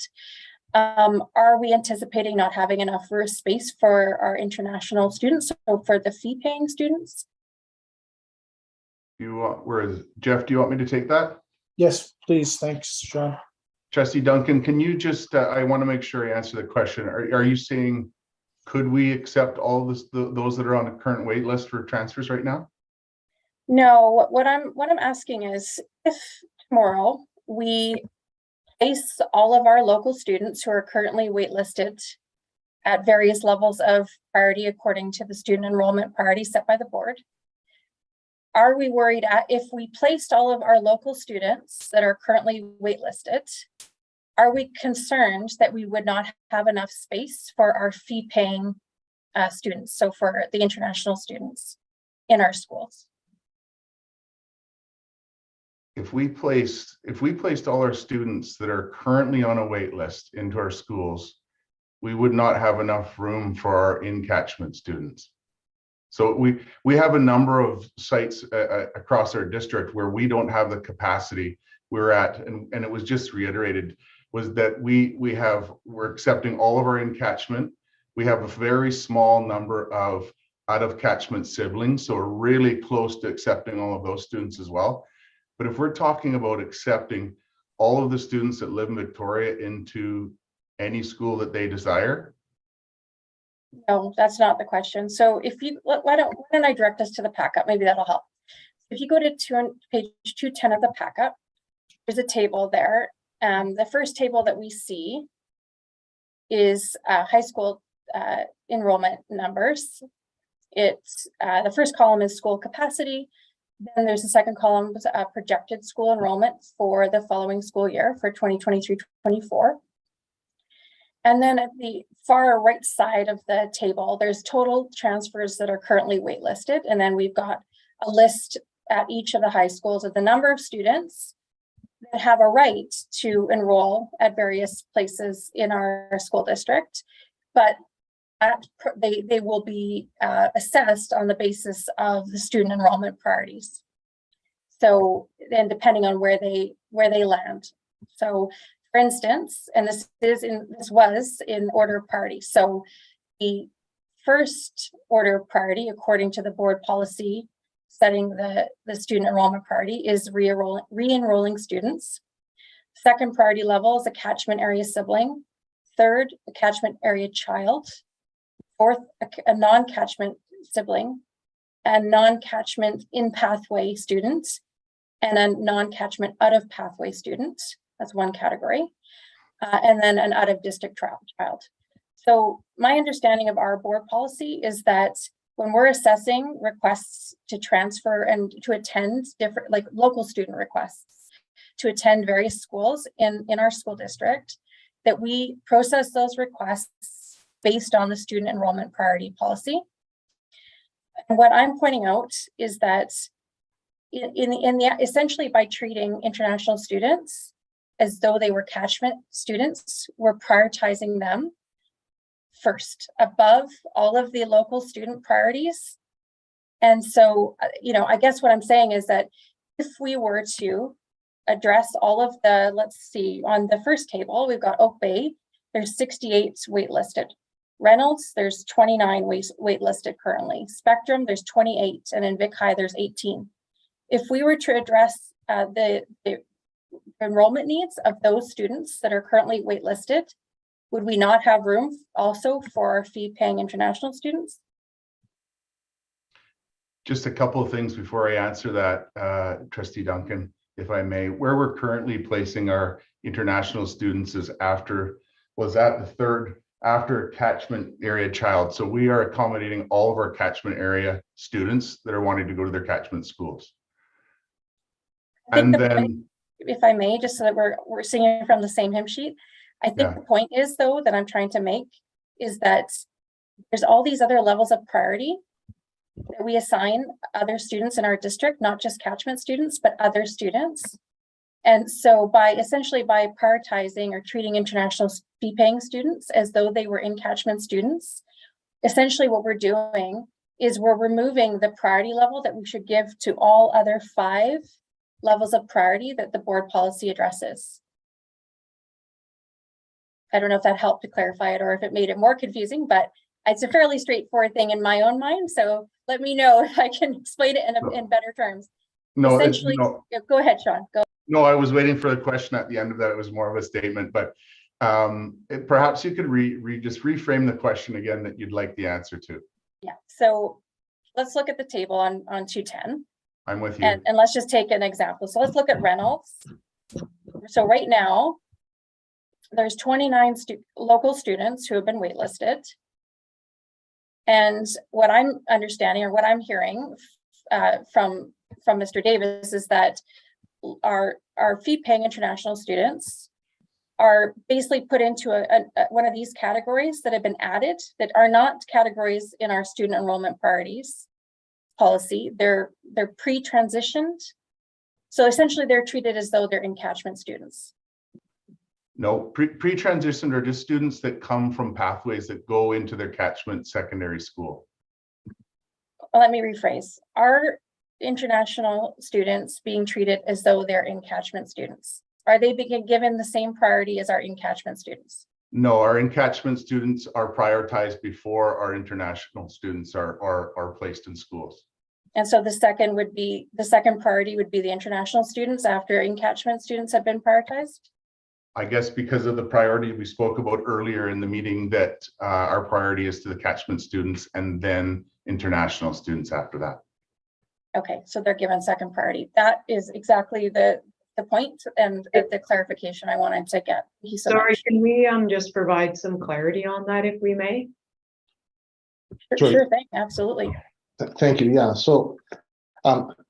are we anticipating not having enough space for our international students, so for the fee-paying students? Jeff, do you want me to take that? Yes, please. Thanks, Sean. Trustee Duncan, can you just, I want to make sure I answer the question. Are you saying, could we accept all those that are on the current wait list for transfers right now? No, what I'm asking is, if tomorrow we place all of our local students who are currently waitlisted at various levels of priority according to the student enrollment priority set by the board, are we worried if we placed all of our local students that are currently waitlisted, are we concerned that we would not have enough space for our fee-paying students, so for the international students in our schools? If we placed all our students that are currently on a wait list into our schools, we would not have enough room for our in-catchment students. So we have a number of sites across our district where we don't have the capacity we're at, and it was just reiterated, was that we're accepting all of our in-catchment. We have a very small number of out of catchment siblings, so we're really close to accepting all of those students as well. But if we're talking about accepting all of the students that live in Victoria into any school that they desire. No, that's not the question. So if you, why don't I direct us to the packet? Maybe that'll help. If you go to page 210 of the packet, there's a table there. The first table that we see is high school enrollment numbers. It's the first column is school capacity. Then there's a second column, projected school enrollment for the following school year for 2023-24. And then at the far right side of the table, there's total transfers that are currently waitlisted. And then we've got a list at each of the high schools of the number of students that have a right to enroll at various places in our school district. But they will be assessed on the basis of the student enrollment priorities. So then depending on where they land. So for instance, and this was in order of priority. So the first order of priority, according to the board policy setting the student enrollment priority, is re-enrolling students. Second priority level is a catchment area sibling. Third, a catchment area child. Fourth, a non-catchment sibling, a non-catchment in pathway student, and a non-catchment out of pathway student. That's one category. And then an out of district child. So my understanding of our board policy is that when we're assessing requests to transfer and to attend different, like local student requests to attend various schools in our school district, that we process those requests based on the student enrollment priority policy. And what I'm pointing out is that essentially by treating international students as though they were catchment students, we're prioritizing them first above all of the local student priorities. And so, I guess what I'm saying is that if we were to address all of the, let's see, on the first table, we've got Oak Bay, there's 68 waitlisted. Reynolds, there's 29 waitlisted currently. Spectrum, there's 28, and in Vic High, there's 18. If we were to address the enrollment needs of those students that are currently waitlisted, would we not have room also for our fee-paying international students? Just a couple of things before I answer that, Trustee Duncan, if I may. Where we're currently placing our international students is after, was that the third after catchment area child. So we are accommodating all of our catchment area students that are wanting to go to their catchment schools. And then, if I may, just so that we're singing from the same hymn sheet, I think the point is, though, that I'm trying to make is that there's all these other levels of priority that we assign other students in our district, not just catchment students, but other students. And so essentially by prioritizing or treating international fee-paying students as though they were in catchment students, essentially what we're doing is we're removing the priority level that we should give to all other 5 levels of priority that the board policy addresses. I don't know if that helped to clarify it or if it made it more confusing, but it's a fairly straightforward thing in my own mind. So let me know if I can explain it in better terms. no, Essentially, no. Go ahead, Sean. Go. No, I was waiting for the question at the end of that. It was more of a statement, but perhaps you could just reframe the question again that you'd like the answer to. Yeah, so let's look at the table on 210. I'm with you. And let's just take an example. So let's look at Reynolds. So right now, there's 29 local students who have been waitlisted. And what I'm understanding or what I'm hearing from Mr. Davis is that our fee-paying international students are basically put into one of these categories that have been added that are not categories in our student enrollment priorities policy. They're pre-transitioned. So essentially they're treated as though they're in catchment students. No, pre-transitioned are just students that come from pathways that go into their catchment secondary school. Well, let me rephrase. Are international students being treated as though they're in catchment students? Are they being given the same priority as our in catchment students? No, our in catchment students are prioritized before our international students are placed in schools. And so the second priority would be the international students after in catchment students have been prioritized? I guess because of the priority we spoke about earlier in the meeting that our priority is to the catchment students and then international students after that. Okay, so they're given second priority. That is exactly the point and the clarification I wanted to get. Thank you so Sorry, much. can we just provide some clarity on that if we may? Sure thing, absolutely. Thank you. Yeah. So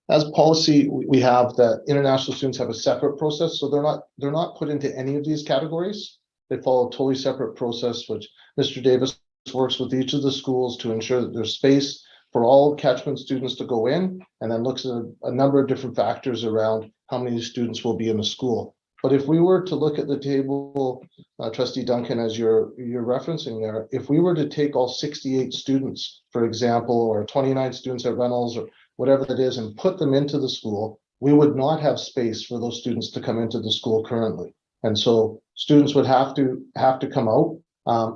as policy, we have that international students have a separate process. So they're not put into any of these categories. They follow a totally separate process, which Mr. Davis works with each of the schools to ensure that there's space for all catchment students to go in, and then looks at a number of different factors around how many students will be in the school. But if we were to look at the table, Trustee Duncan, as you're referencing there, if we were to take all 68 students, for example, or 29 students at Reynolds or whatever it is, and put them into the school, we would not have space for those students to come into the school currently. And so students would have to come out.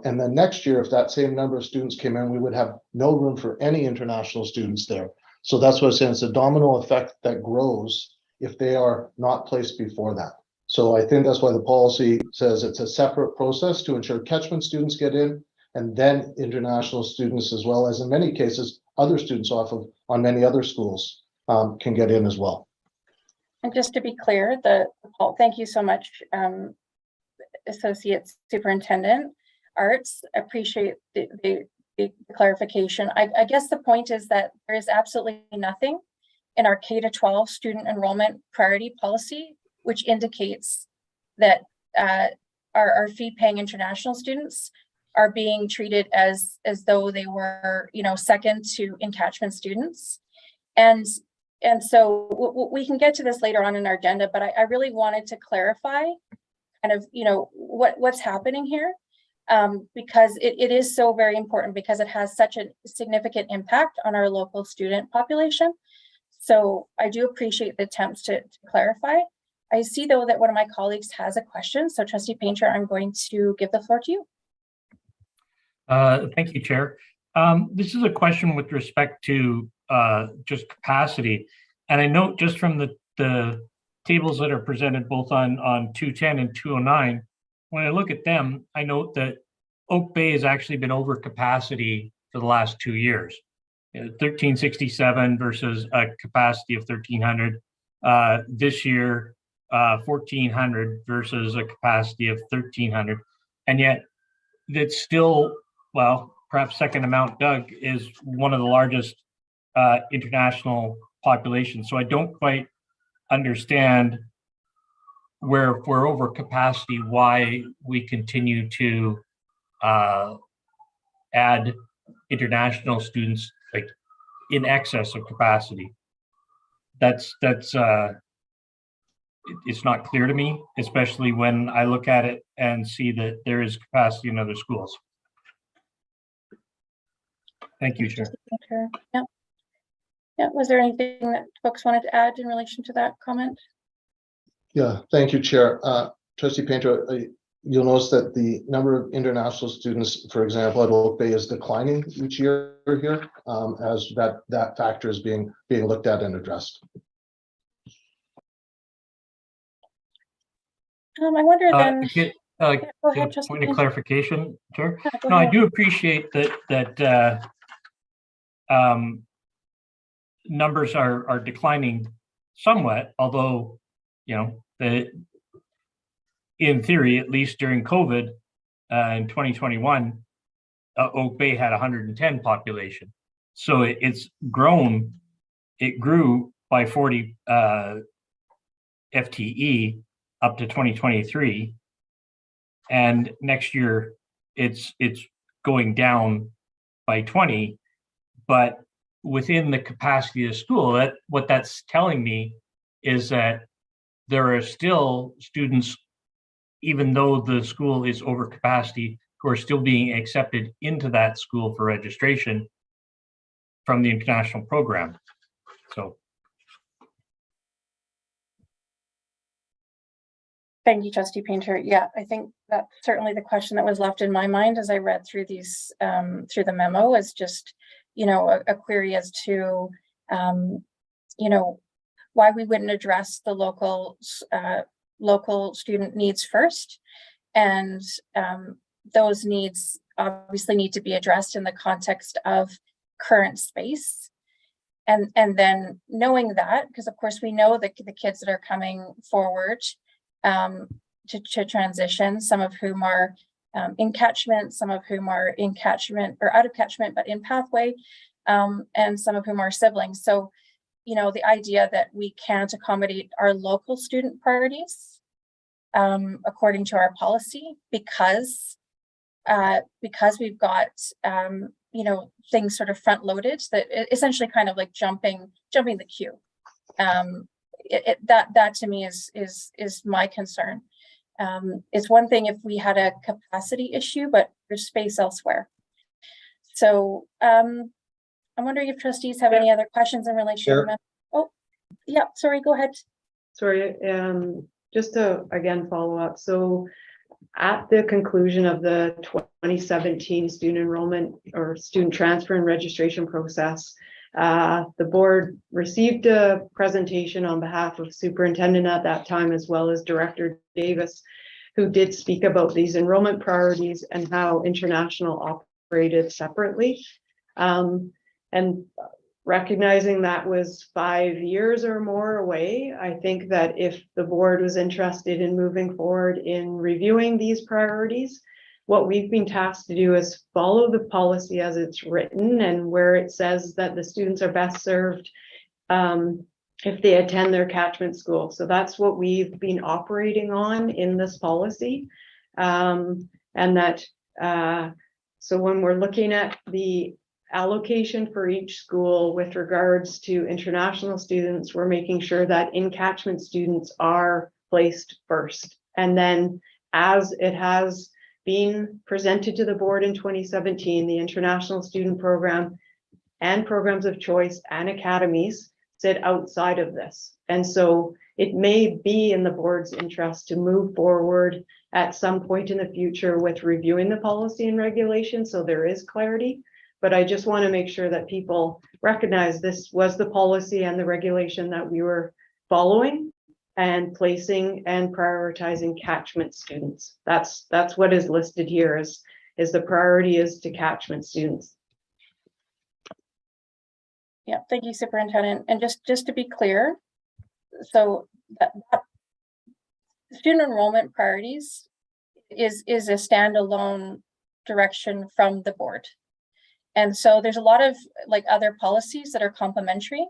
And then next year, if that same number of students came in, we would have no room for any international students there. So that's what I'm saying. It's a domino effect that grows if they are not placed before that. So I think that's why the policy says it's a separate process to ensure catchment students get in, and then international students, as well as in many cases, other students on many other schools can get in as well. And just to be clear, thank you so much, Associate Superintendent Arts. Appreciate the clarification. I guess the point is that there is absolutely nothing in our K-12 student enrollment priority policy which indicates that our fee-paying international students are being treated as though they were, second to in-catchment students. And so we can get to this later on in our agenda, but I really wanted to clarify kind of, what's happening here, because it is so very important, because it has such a significant impact on our local student population. So I do appreciate the attempts to clarify. I see though that one of my colleagues has a question. So Trustee Painter, I'm going to give the floor to you. Thank you, Chair. This is a question with respect to just capacity. And I note just from the tables that are presented both on 210 and 209, when I look at them, I note that Oak Bay has actually been over capacity for the last 2 years. 1367 versus a capacity of 1300. This year, 1400 versus a capacity of 1300. And yet it's still, well, perhaps second to Mount Doug is one of the largest international populations. So I don't quite understand where if we're over capacity, why we continue to add international students like in excess of capacity. That's it's not clear to me, especially when I look at it and see that there is capacity in other schools. Thank you, Chair. Yeah. Yeah. Was there anything that folks wanted to add in relation to that comment? Yeah, thank you, Chair. Trustee Painter, you'll notice that the number of international students, for example, at Oak Bay is declining each year here, as that factor is being looked at and addressed. I wonder then. Go ahead, Trustee point of Painter. clarification, Chair. Yeah, go No, ahead. I do appreciate that numbers are declining somewhat, although, you know, in theory, at least during COVID in 2021, Oak Bay had 110 population. So it's grown, it grew by 40 FTE up to 2023. And next year it's going down by 20, but within the capacity of the school, what that's telling me is that there are still students, even though the school is over capacity, who are still being accepted into that school for registration from the international program. So. Thank you, Trustee Painter. Yeah, I think that's certainly the question that was left in my mind as I read through these, through the memo, is just, you know, a query as to, you know, why we wouldn't address the local student needs first. And those needs obviously need to be addressed in the context of current space. And then knowing that, because of course we know that the kids that are coming forward to transition, some of whom are in catchment, some of whom are in catchment or out of catchment, but in pathway, and some of whom are siblings. So, you know, the idea that we can't accommodate our local student priorities according to our policy because we've got you know, things sort of front loaded, that essentially kind of like jumping the queue. That to me is my concern. It's one thing if we had a capacity issue, but there's space elsewhere. So I'm wondering if trustees have any other questions in relation to that. Oh, yeah, sorry, go ahead. Sorry, just to again follow up. So at the conclusion of the 2017 student enrollment or student transfer and registration process, the board received a presentation on behalf of Superintendent at that time, as well as Director Davis, who did speak about these enrollment priorities and how international operated separately. And recognizing that was 5 years or more away, I think that if the board was interested in moving forward in reviewing these priorities, what we've been tasked to do is follow the policy as it's written and where it says that the students are best served if they attend their catchment school. So that's what we've been operating on in this policy. And that, so when we're looking at the allocation for each school with regards to international students, we're making sure that in catchment students are placed first. And then as it has been presented to the board in 2017, the international student program and programs of choice and academies sit outside of this. And so it may be in the board's interest to move forward at some point in the future with reviewing the policy and regulation, so there is clarity. But I just want to make sure that people recognize this was the policy and the regulation that we were following and placing and prioritizing catchment students. That's what is listed here is the priority is to catchment students. Yeah, thank you, Superintendent. And just to be clear, so that student enrollment priorities is a standalone direction from the board. And so there's a lot of like other policies that are complementary,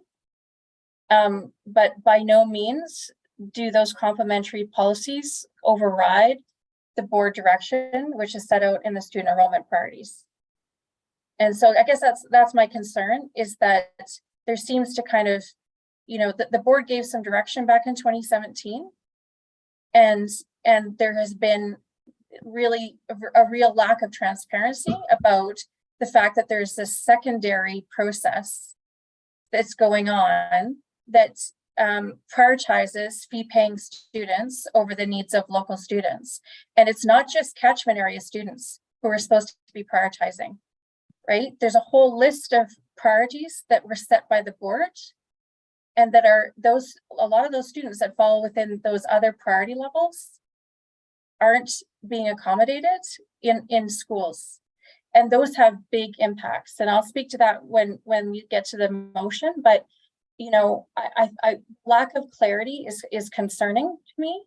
but by no means do those complementary policies override the board direction, which is set out in the student enrollment priorities. And so I guess that's my concern, is that there seems to kind of, you know, the board gave some direction back in 2017, and there has been really a real lack of transparency about the fact that there's this secondary process that's going on that prioritizes fee-paying students over the needs of local students. And it's not just catchment area students who are supposed to be prioritizing, right? There's a whole list of priorities that were set by the board, and that are a lot of those students that fall within those other priority levels aren't being accommodated in schools. And those have big impacts. And I'll speak to that when we get to the motion, but you know, I lack of clarity is concerning to me,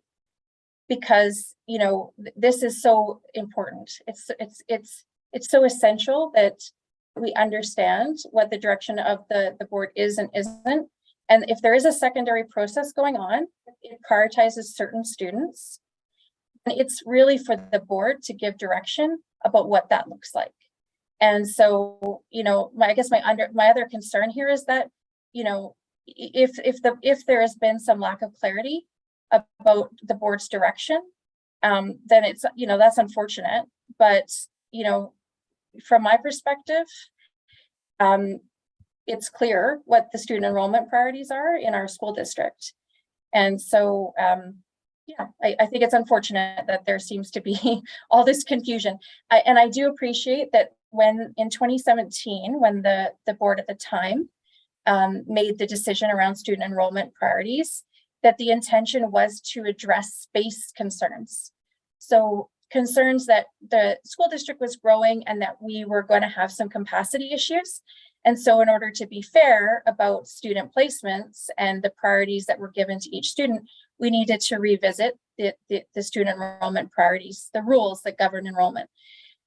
because you know this is so important. It's so essential that we understand what the direction of the board is and isn't. And if there is a secondary process going on, it prioritizes certain students. And it's really for the board to give direction about what that looks like. And so, you know, I guess my other concern here is that, you know, if there has been some lack of clarity about the board's direction, then it's, you know, that's unfortunate. But, you know, from my perspective, it's clear what the student enrollment priorities are in our school district. And so, yeah, I think it's unfortunate that there seems to be all this confusion. And I do appreciate that when in 2017, when the board at the time made the decision around student enrollment priorities, that the intention was to address space concerns. So concerns that the school district was growing and that we were going to have some capacity issues. And so in order to be fair about student placements and the priorities that were given to each student, we needed to revisit the student enrollment priorities, the rules that govern enrollment.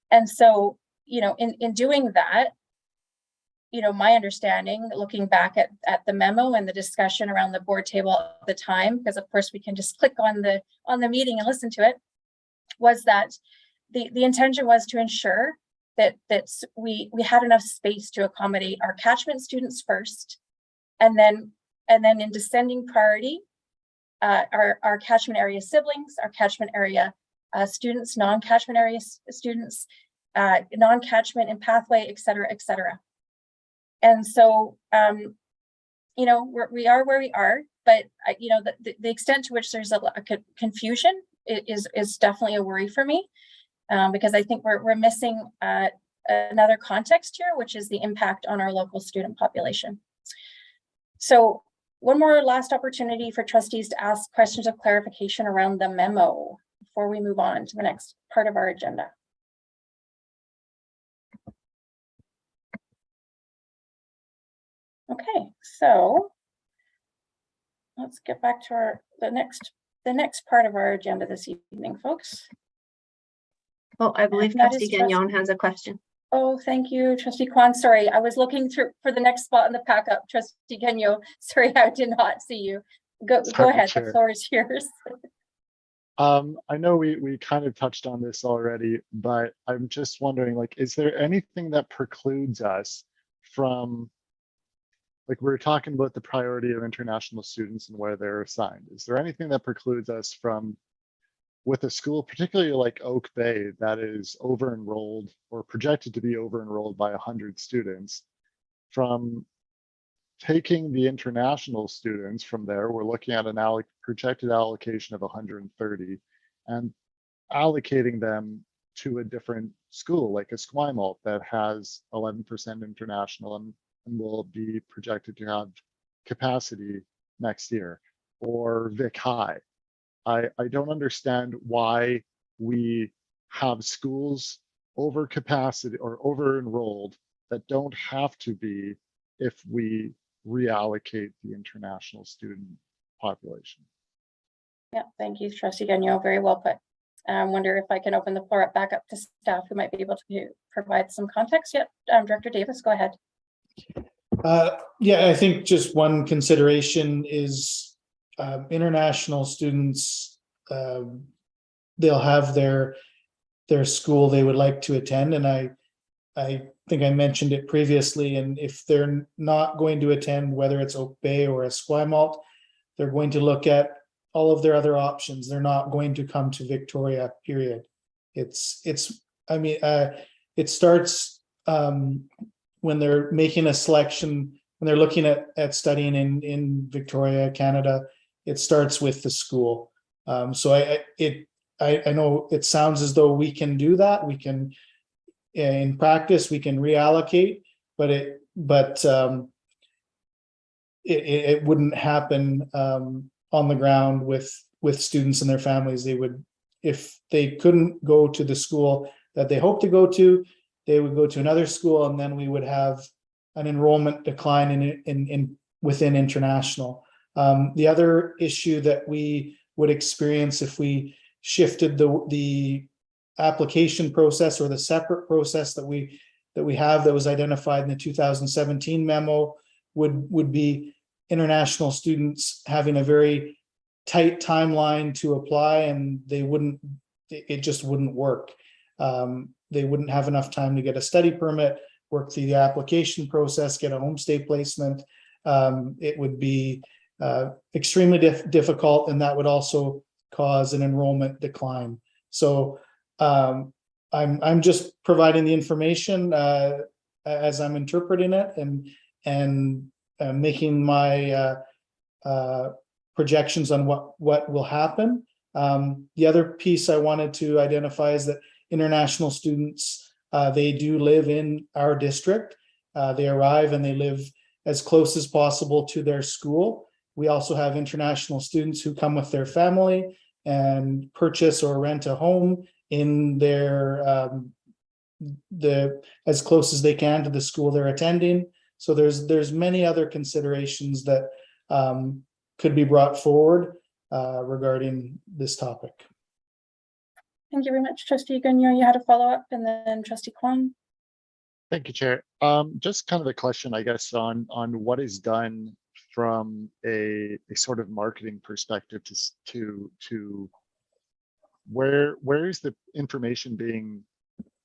And so, you know, in doing that, you know, my understanding, looking back at the memo and the discussion around the board table at the time, because of course we can just click on the meeting and listen to it, was that the intention was to ensure that we had enough space to accommodate our catchment students first, and then in descending priority, our catchment area siblings, our catchment area students, non-catchment area students, non-catchment and pathway, et cetera, et cetera. And so, you know, we are where we are, but you know, the extent to which there's a confusion is definitely a worry for me, because I think we're missing another context here, which is the impact on our local student population. So one more last opportunity for trustees to ask questions of clarification around the memo before we move on to the next part of our agenda. Okay, so let's get back to the next part of our agenda this evening, folks. Oh, I believe That Trustee is Gagnon has a question. Oh, thank you, Trustee Kwan. Sorry, I was looking through for the next spot in the pack up. Trustee Gagnon, sorry, I did not see you. Go ahead, the floor is yours. I know we kind of touched on this already, but I'm just wondering, like, is there anything that precludes us from, like, we're talking about the priority of international students and where they're assigned. Is there anything that precludes us from, with a school, particularly like Oak Bay, that is over-enrolled or projected to be over-enrolled by 100 students, from taking the international students from there, we're looking at an projected allocation of 130 and allocating them to a different school, like a Esquimalt that has 11% international and will be projected to have capacity next year, or Vic High. I don't understand why we have schools over capacity or over enrolled that don't have to be if we reallocate the international student population. Yeah, thank you, Trustee Gagnon. Very well put. I wonder if I can open the floor back up to staff who might be able to provide some context. Yep, Director Davis, go ahead. Yeah, I think just one consideration is international students. They'll have their school they would like to attend, and I think I mentioned it previously. And if they're not going to attend, whether it's Oak Bay or Esquimalt, they're going to look at all of their other options. They're not going to come to Victoria, period. It starts when they're making a selection, when they're looking at studying in Victoria, Canada. It starts with the school. So I know it sounds as though we can do that. We can, in practice, we can reallocate, but it wouldn't happen on the ground with students and their families. They would, if they couldn't go to the school that they hope to go to, they would go to another school, and then we would have an enrollment decline within international. The other issue that we would experience if we shifted the application process, or the separate process that we have that was identified in the 2017 memo, would be international students having a very tight timeline to apply, and it just wouldn't work. They wouldn't have enough time to get a study permit, work through the application process, get a homestay placement. It would be extremely difficult, and that would also cause an enrollment decline. So I'm just providing the information as I'm interpreting it, and making my projections on what will happen. The other piece I wanted to identify is that international students, they do live in our district. They arrive and they live as close as possible to their school. We also have international students who come with their family and purchase or rent a home in their as close as they can to the school they're attending. So there's many other considerations that could be brought forward regarding this topic. Thank you very much, Trustee Gagnon. You had a follow-up, and then Trustee Kwan. Thank you, Chair. Just kind of a question, I guess, on what is done from a sort of marketing perspective to where is the information being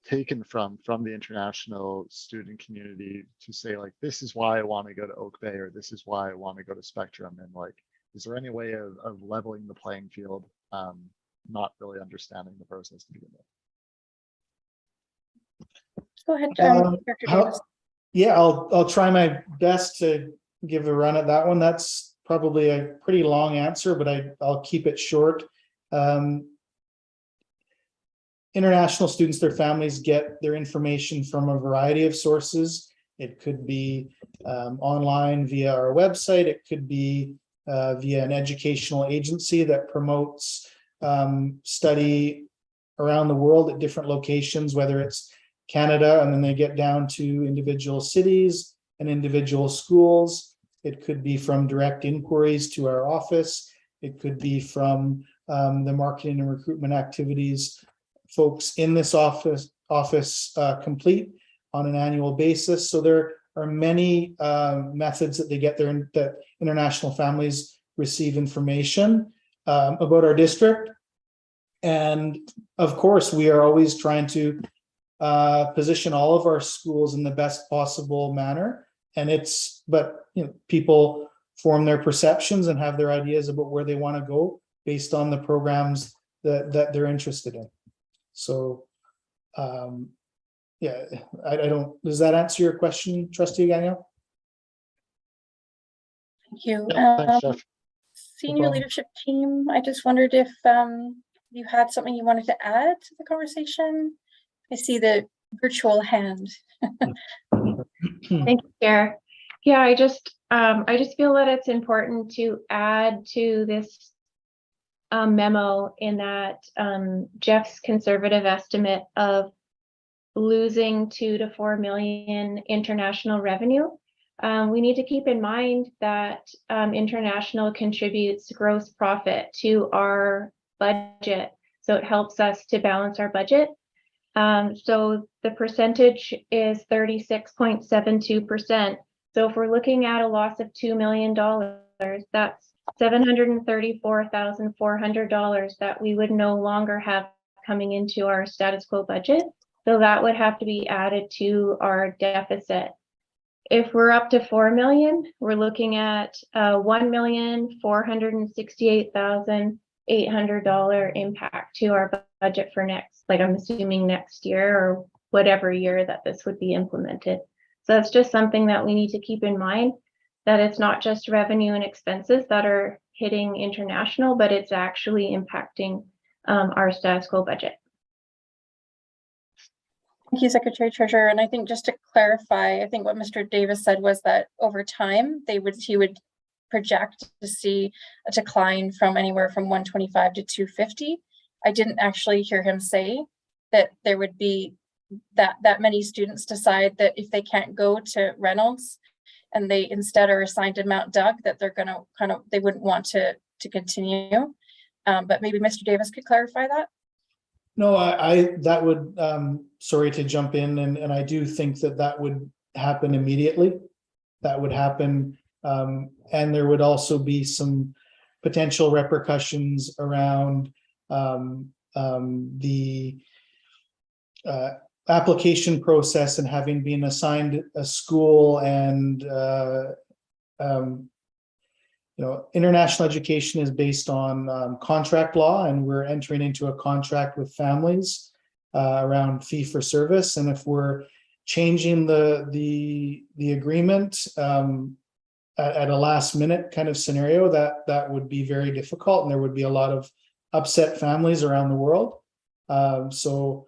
taken from the international student community to say, like, this is why I want to go to Oak Bay, or this is why I want to go to Spectrum, and like, is there any way of leveling the playing field? Not really understanding the process to begin with. Go ahead, Director Davis. Yeah, I'll try my best to give a run at that one. That's probably a pretty long answer, but I'll keep it short. International students, their families get their information from a variety of sources. It could be online via our website. It could be via an educational agency that promotes study around the world at different locations, whether it's Canada, and then they get down to individual cities and individual schools. It could be from direct inquiries to our office. It could be from the marketing and recruitment activities folks in this office complete on an annual basis. So there are many methods that they get there, that international families receive information about our district. And of course, we are always trying to position all of our schools in the best possible manner. And but people form their perceptions and have their ideas about where they want to go based on the programs that they're interested in. So yeah, I don't, does that answer your question, Trustee Gagnon? Thank you. Yeah, thanks, Jeff. Senior problem. leadership team, I just wondered if you had something you wanted to add to the conversation. I see the virtual hand. Thank you, Chair. Yeah, I just feel that it's important to add to this memo in that Jeff's conservative estimate of losing 2 to 4 million international revenue. We need to keep in mind that international contributes gross profit to our budget, so it helps us to balance our budget. So the percentage is 36.72%. So if we're looking at a loss of $2 million, that's $734,400 that we would no longer have coming into our status quo budget. So that would have to be added to our deficit. If we're up to 4 million, we're looking at $1,468,800 impact to our budget for next, like I'm assuming next year or whatever year that this would be implemented. So that's just something that we need to keep in mind, that it's not just revenue and expenses that are hitting international, but it's actually impacting our status quo budget. Thank you, Secretary Treasurer. And I think just to clarify, I think what Mr. Davis said was that over time, he would project to see a decline from anywhere from 125 to 250. I didn't actually hear him say that there would be that many students decide that if they can't go to Reynolds and they instead are assigned to Mount Doug, that they're going to they wouldn't want to continue. But maybe Mr. Davis could clarify that. No, that would, sorry to jump in, and I do think that would happen immediately. That would happen, and there would also be some potential repercussions around the application process and having been assigned a school, and international education is based on contract law, and we're entering into a contract with families around fee for service. And if we're changing the agreement at a last minute kind of scenario, that would be very difficult, and there would be a lot of upset families around the world. So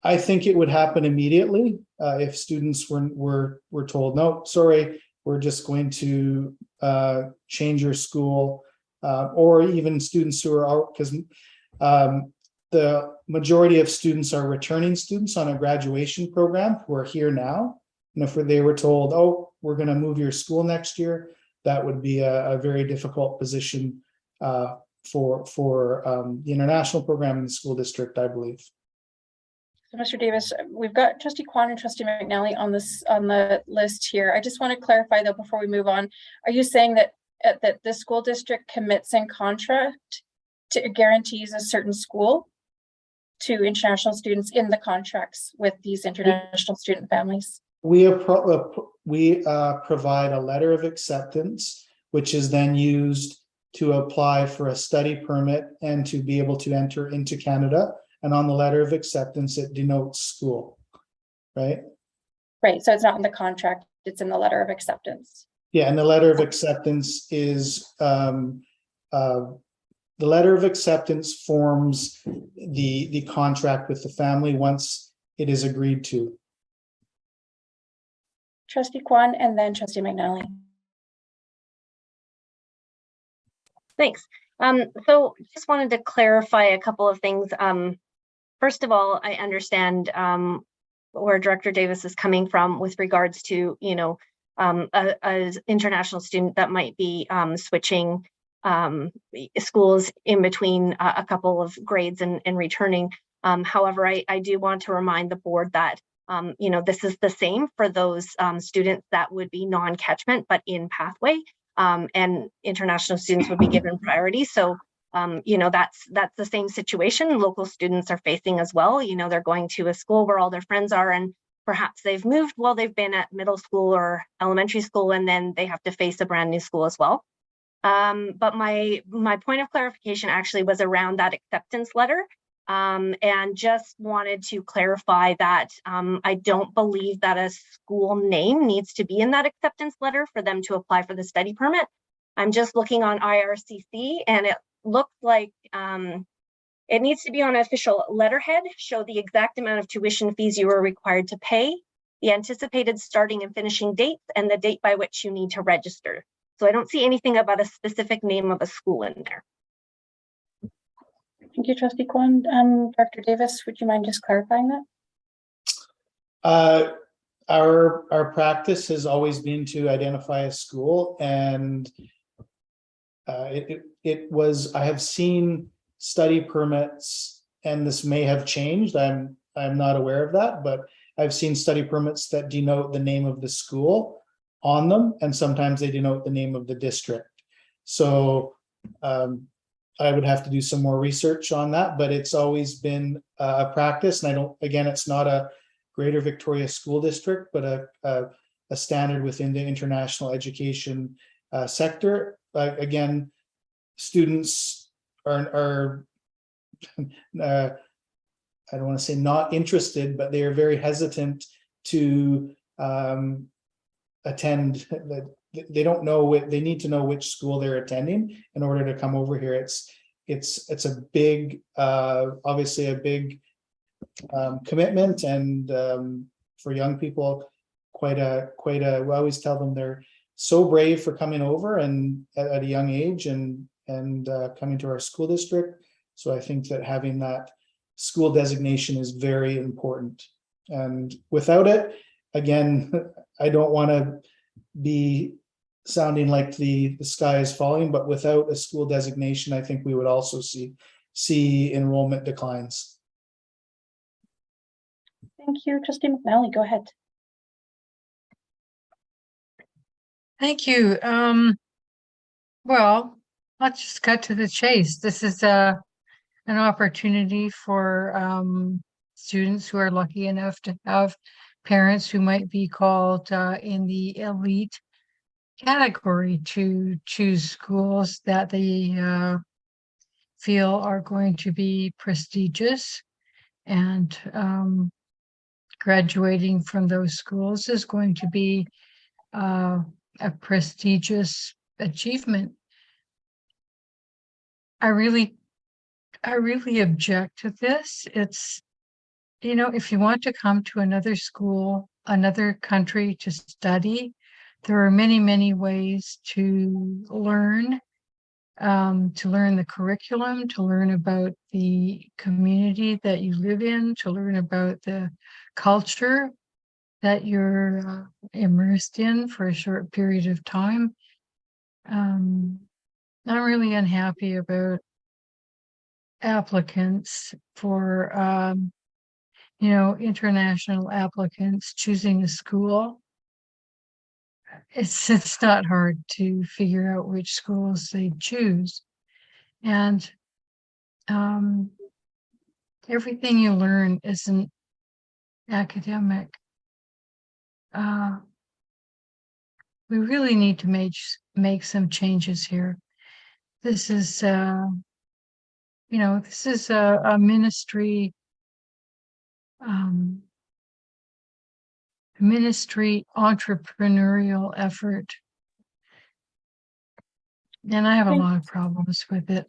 I think it would happen immediately if students were told, no, sorry, we're just going to change your school, or even students who are out, because the majority of students are returning students on a graduation program who are here now. And if they were told, oh, we're going to move your school next year, that would be a very difficult position for the international program in the school district, I believe. So, Mr. Davis, we've got Trustee Kwan and Trustee McNally on the list here. I just want to clarify though before we move on. Are you saying that the school district commits in contract to guarantees a certain school to international students in the contracts with these international student families? We provide a letter of acceptance, which is then used to apply for a study permit and to be able to enter into Canada. And on the letter of acceptance, it denotes school, right? Right, so it's not in the contract, it's in the letter of acceptance. Yeah, and the letter of acceptance is, the letter of acceptance forms the contract with the family once it is agreed to. Trustee Kwan and then Trustee McNally. Thanks. So just wanted to clarify a couple of things. First of all, I understand where Director Davis is coming from with regards to, an international student that might be switching schools in between a couple of grades and returning. However, I do want to remind the board that, this is the same for those students that would be non-catchment but in pathway, and international students would be given priority. So that's the same situation local students are facing as well. They're going to a school where all their friends are, and perhaps they've moved while they've been at middle school or elementary school, and then they have to face a brand new school as well. But my point of clarification actually was around that acceptance letter, and just wanted to clarify that I don't believe that a school name needs to be in that acceptance letter for them to apply for the study permit. I'm just looking on IRCC, and it looks like it needs to be on an official letterhead, show the exact amount of tuition fees you are required to pay, the anticipated starting and finishing dates, and the date by which you need to register. So I don't see anything about a specific name of a school in there. Thank you, Trustee Kwan. Dr. Davis, would you mind just clarifying that? Our practice has always been to identify a school, and I have seen study permits, and this may have changed. I'm not aware of that, but I've seen study permits that denote the name of the school on them, and sometimes they denote the name of the district. So I would have to do some more research on that, but it's always been a practice, and again, it's not a Greater Victoria School District, but a standard within the international education sector. Again, students are I don't want to say not interested, but they are very hesitant to attend. They don't know, they need to know which school they're attending in order to come over here. It's a big, obviously a big commitment, and for young people, quite a, we always tell them they're so brave for coming over and at a young age and coming to our school district. So I think that having that school designation is very important. And without it, again, I don't want to be sounding like the sky is falling, but without a school designation, I think we would also see enrollment declines. Thank you, Trustee McNally. Go ahead. Thank you. Well, let's just cut to the chase. This is an opportunity for students who are lucky enough to have parents who might be called in the elite category to choose schools that they feel are going to be prestigious, and graduating from those schools is going to be a prestigious achievement. I really object to this. It's, you know, if you want to come to another school, another country to study, there are many, many ways to learn the curriculum, to learn about the community that you live in, to learn about the culture that you're immersed in for a short period of time. I'm really unhappy about applicants for, international applicants choosing a school. It's not hard to figure out which schools they choose. And everything you learn isn't academic. We really need to make some changes here. This is, this is a ministry entrepreneurial effort. And I have a lot of problems with it.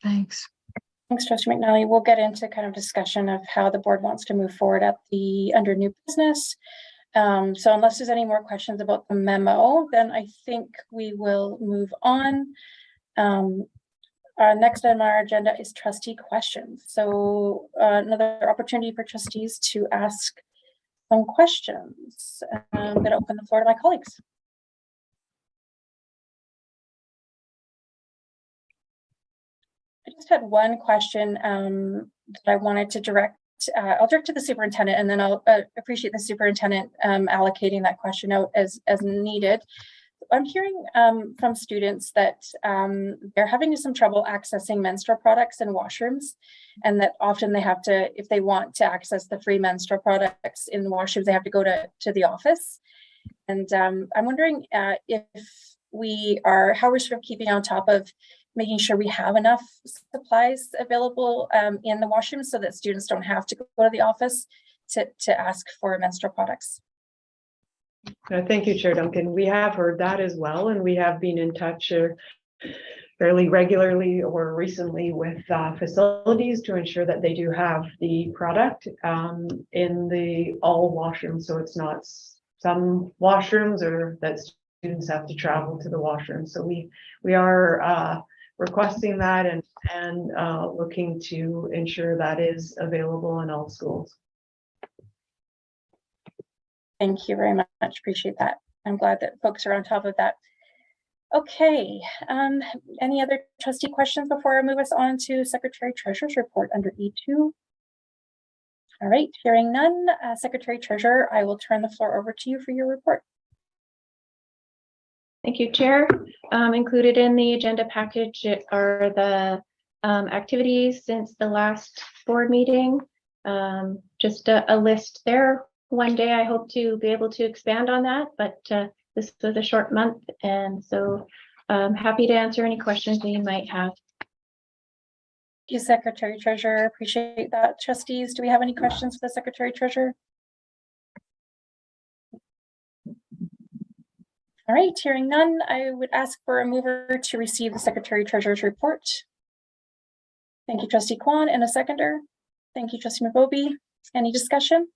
Thanks. Thanks, Trustee McNally. We'll get into kind of discussion of how the board wants to move forward under new business. So unless there's any more questions about the memo, then I think we will move on. Our next on our agenda is trustee questions. So another opportunity for trustees to ask some questions. I'm going to open the floor to my colleagues. I just had one question that I wanted to direct. I'll direct to the superintendent, and then I'll appreciate the superintendent allocating that question out as needed. I'm hearing from students that they're having some trouble accessing menstrual products in washrooms, and that often they have to, if they want to access the free menstrual products in the washrooms, they have to go to the office. And I'm wondering if how we're sort of keeping on top of making sure we have enough supplies available in the washrooms so that students don't have to go to the office to ask for menstrual products. Thank you, Chair Duncan. We have heard that as well, and we have been in touch fairly regularly or recently with facilities to ensure that they do have the product in the all washrooms. So it's not some washrooms or that students have to travel to the washroom. So we are requesting that and looking to ensure that is available in all schools. Thank you very much. Appreciate that. I'm glad that folks are on top of that. Okay, any other trustee questions before I move us on to Secretary Treasurer's report under E2? All right, hearing none, Secretary Treasurer, I will turn the floor over to you for your report. Thank you, Chair. Included in the agenda package are the activities since the last board meeting. Just a list there. One day I hope to be able to expand on that, but this was a short month, and so I'm happy to answer any questions that you might have. Thank you, Secretary Treasurer. Appreciate that. Trustees, do we have any questions for the Secretary Treasurer? All right, hearing none, I would ask for a mover to receive the Secretary Treasurer's report. Thank you, Trustee Kwan, and a seconder. Thank you, Trustee Mabobi. Any discussion?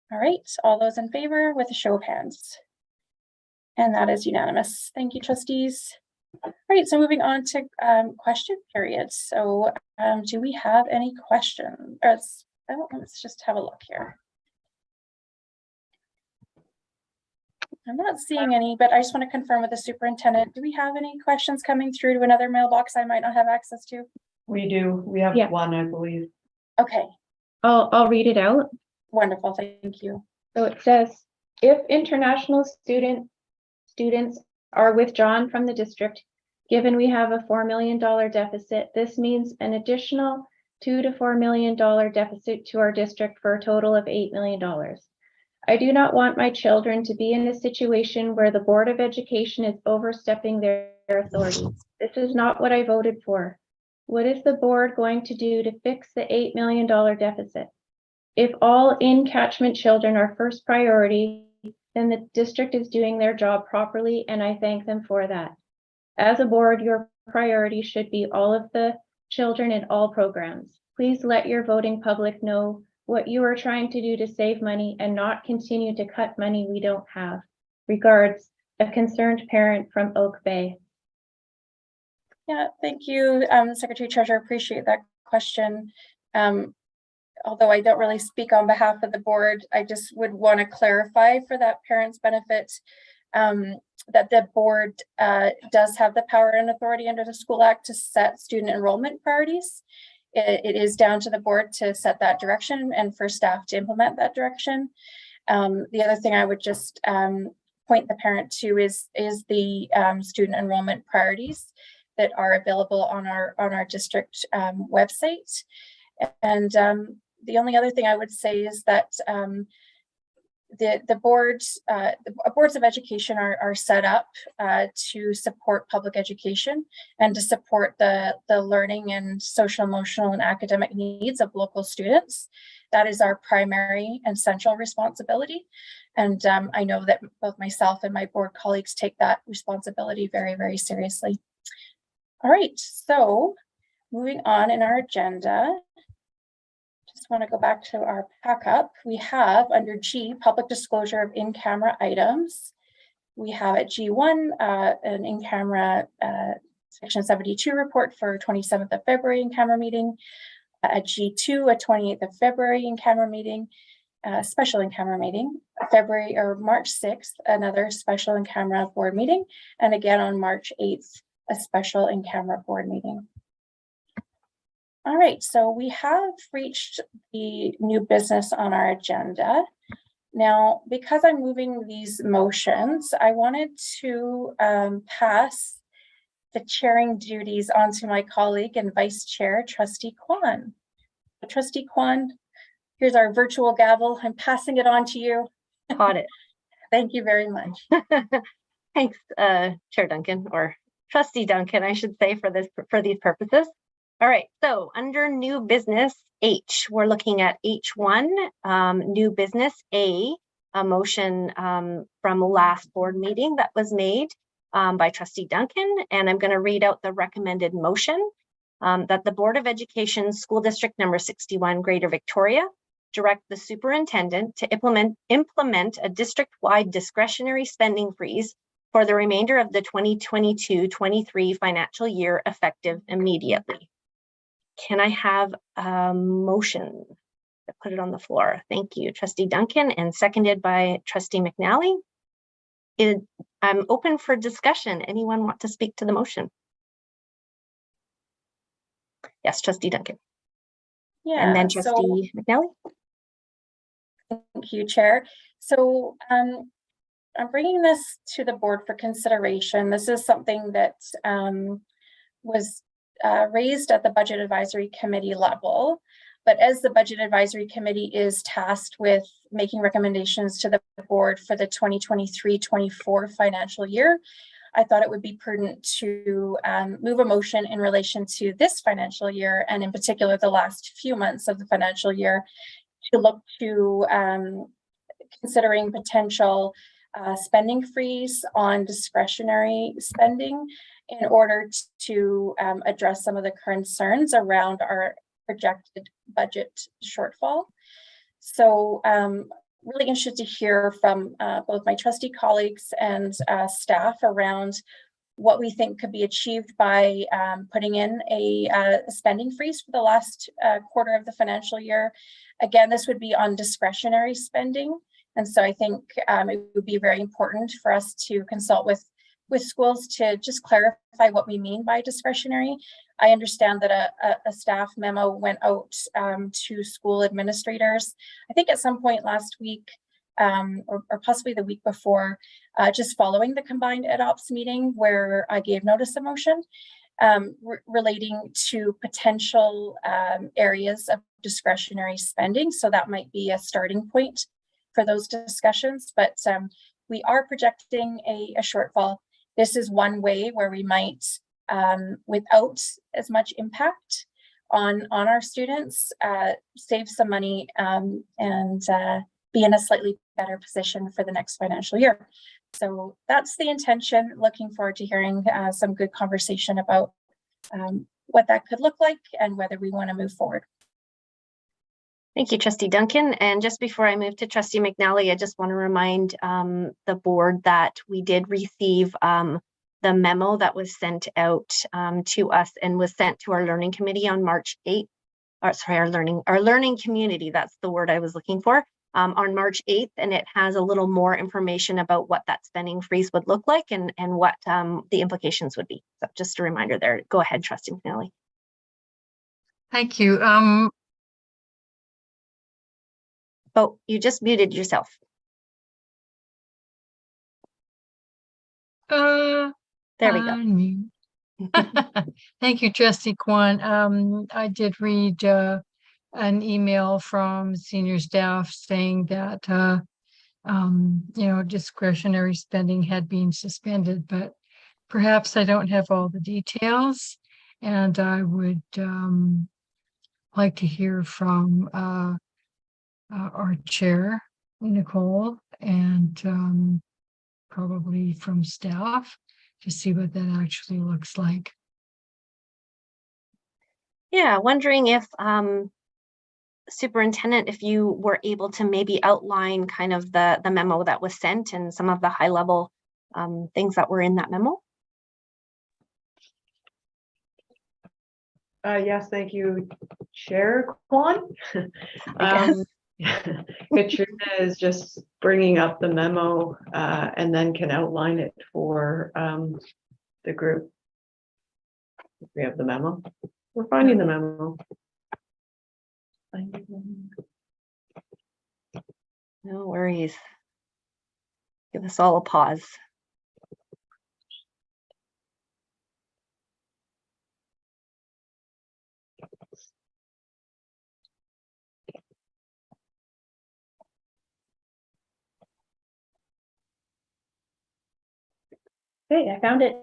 All right, all those in favor with a show of hands. And that is unanimous. Thank you, trustees. All right, so moving on to question period. So do we have any questions? Let's just have a look here. I'm not seeing any, but I just want to confirm with the superintendent. Do we have any questions coming through to another mailbox I might not have access to? We do. We have one, I believe. Okay. I'll read it out. Wonderful, thank you. So it says, if international students are withdrawn from the district, given we have a $4 million deficit, this means an additional $2 to $4 million deficit to our district for a total of $8 million. I do not want my children to be in a situation where the Board of Education is overstepping their authority. This is not what I voted for. What is the board going to do to fix the $8 million deficit? If all in-catchment children are first priority, then the district is doing their job properly, and I thank them for that. As a board, your priority should be all of the children in all programs. Please let your voting public know what you are trying to do to save money and not continue to cut money we don't have. Regards, a concerned parent from Oak Bay. Yeah, thank you, Secretary Treasurer. Appreciate that question. Although I don't really speak on behalf of the board, I just would want to clarify for that parent's benefit that the board does have the power and authority under the School Act to set student enrollment priorities. It is down to the board to set that direction and for staff to implement that direction. The other thing I would just point the parent to is the student enrollment priorities that are available on our district website. And the only other thing I would say is that the boards of education are set up to support public education and to support the learning and social, emotional, and academic needs of local students. That is our primary and central responsibility. And I know that both myself and my board colleagues take that responsibility very, very seriously. All right, so moving on in our agenda, just want to go back to our backup. We have under G, public disclosure of in-camera items. We have at G1, an in-camera section 72 report for 27th of February in-camera meeting. At G2, a 28th of February in-camera meeting, special in-camera meeting. February or March 6th, another special in-camera board meeting. And again on March 8th, a special in-camera board meeting. All right, so we have reached the new business on our agenda. Now, because I'm moving these motions, I wanted to pass the chairing duties onto my colleague and vice chair, Trustee Kwan. Trustee Kwan, here's our virtual gavel. I'm passing it on to you. Got it. Thank you very much. Thanks, Chair Duncan, or Trustee Duncan, I should say, for these purposes. All right, so under new business H, we're looking at H1, new business A, a motion from last board meeting that was made by Trustee Duncan, and I'm going to read out the recommended motion that the Board of Education School District number 61, Greater Victoria, direct the superintendent to implement a district-wide discretionary spending freeze for the remainder of the 2022-23 financial year, effective immediately. Can I have a motion to put it on the floor? Thank you, Trustee Duncan, and seconded by Trustee McNally. I'm open for discussion. Anyone want to speak to the motion? Yes, Trustee Duncan. Yeah. And then Trustee McNally. Thank you, Chair. So I'm bringing this to the board for consideration. This is something that was raised at the Budget Advisory Committee level, but as the Budget Advisory Committee is tasked with making recommendations to the board for the 2023-24 financial year, I thought it would be prudent to move a motion in relation to this financial year, and in particular the last few months of the financial year, to look to considering potential spending freeze on discretionary spending in order to address some of the concerns around our projected budget shortfall. So really interested to hear from both my trustee colleagues and staff around what we think could be achieved by putting in a spending freeze for the last quarter of the financial year. Again, this would be on discretionary spending. And so I think it would be very important for us to consult with schools to just clarify what we mean by discretionary. I understand that a staff memo went out to school administrators, I think at some point last week, or possibly the week before, just following the combined EdOps meeting where I gave notice of motion relating to potential areas of discretionary spending. So that might be a starting point for those discussions, but we are projecting a shortfall. This is one way where we might, without as much impact on our students, save some money and be in a slightly better position for the next financial year. So that's the intention. Looking forward to hearing some good conversation about what that could look like and whether we want to move forward. Thank you, Trustee Duncan. And just before I move to Trustee McNally, I just want to remind the board that we did receive the memo that was sent out to us and was sent to our learning committee on March 8th. Or sorry, our learning community, that's the word I was looking for, on March 8th. And it has a little more information about what that spending freeze would look like and what the implications would be. So just a reminder there. Go ahead, Trustee McNally. Thank you. Oh, you just muted yourself. There we go. Thank you, Trustee Kwan. I did read an email from senior staff saying that discretionary spending had been suspended, but perhaps I don't have all the details, and I would like to hear from our chair, Nicole, and probably from staff to see what that actually looks like. Yeah, wondering if Superintendent, if you were able to maybe outline kind of the memo that was sent and some of the high level things that were in that memo. Yes, thank you, Chair Kwan. Katrina is just bringing up the memo and then can outline it for the group. If we have the memo. We're finding the memo. No worries. Give us all a pause. Okay, I found it.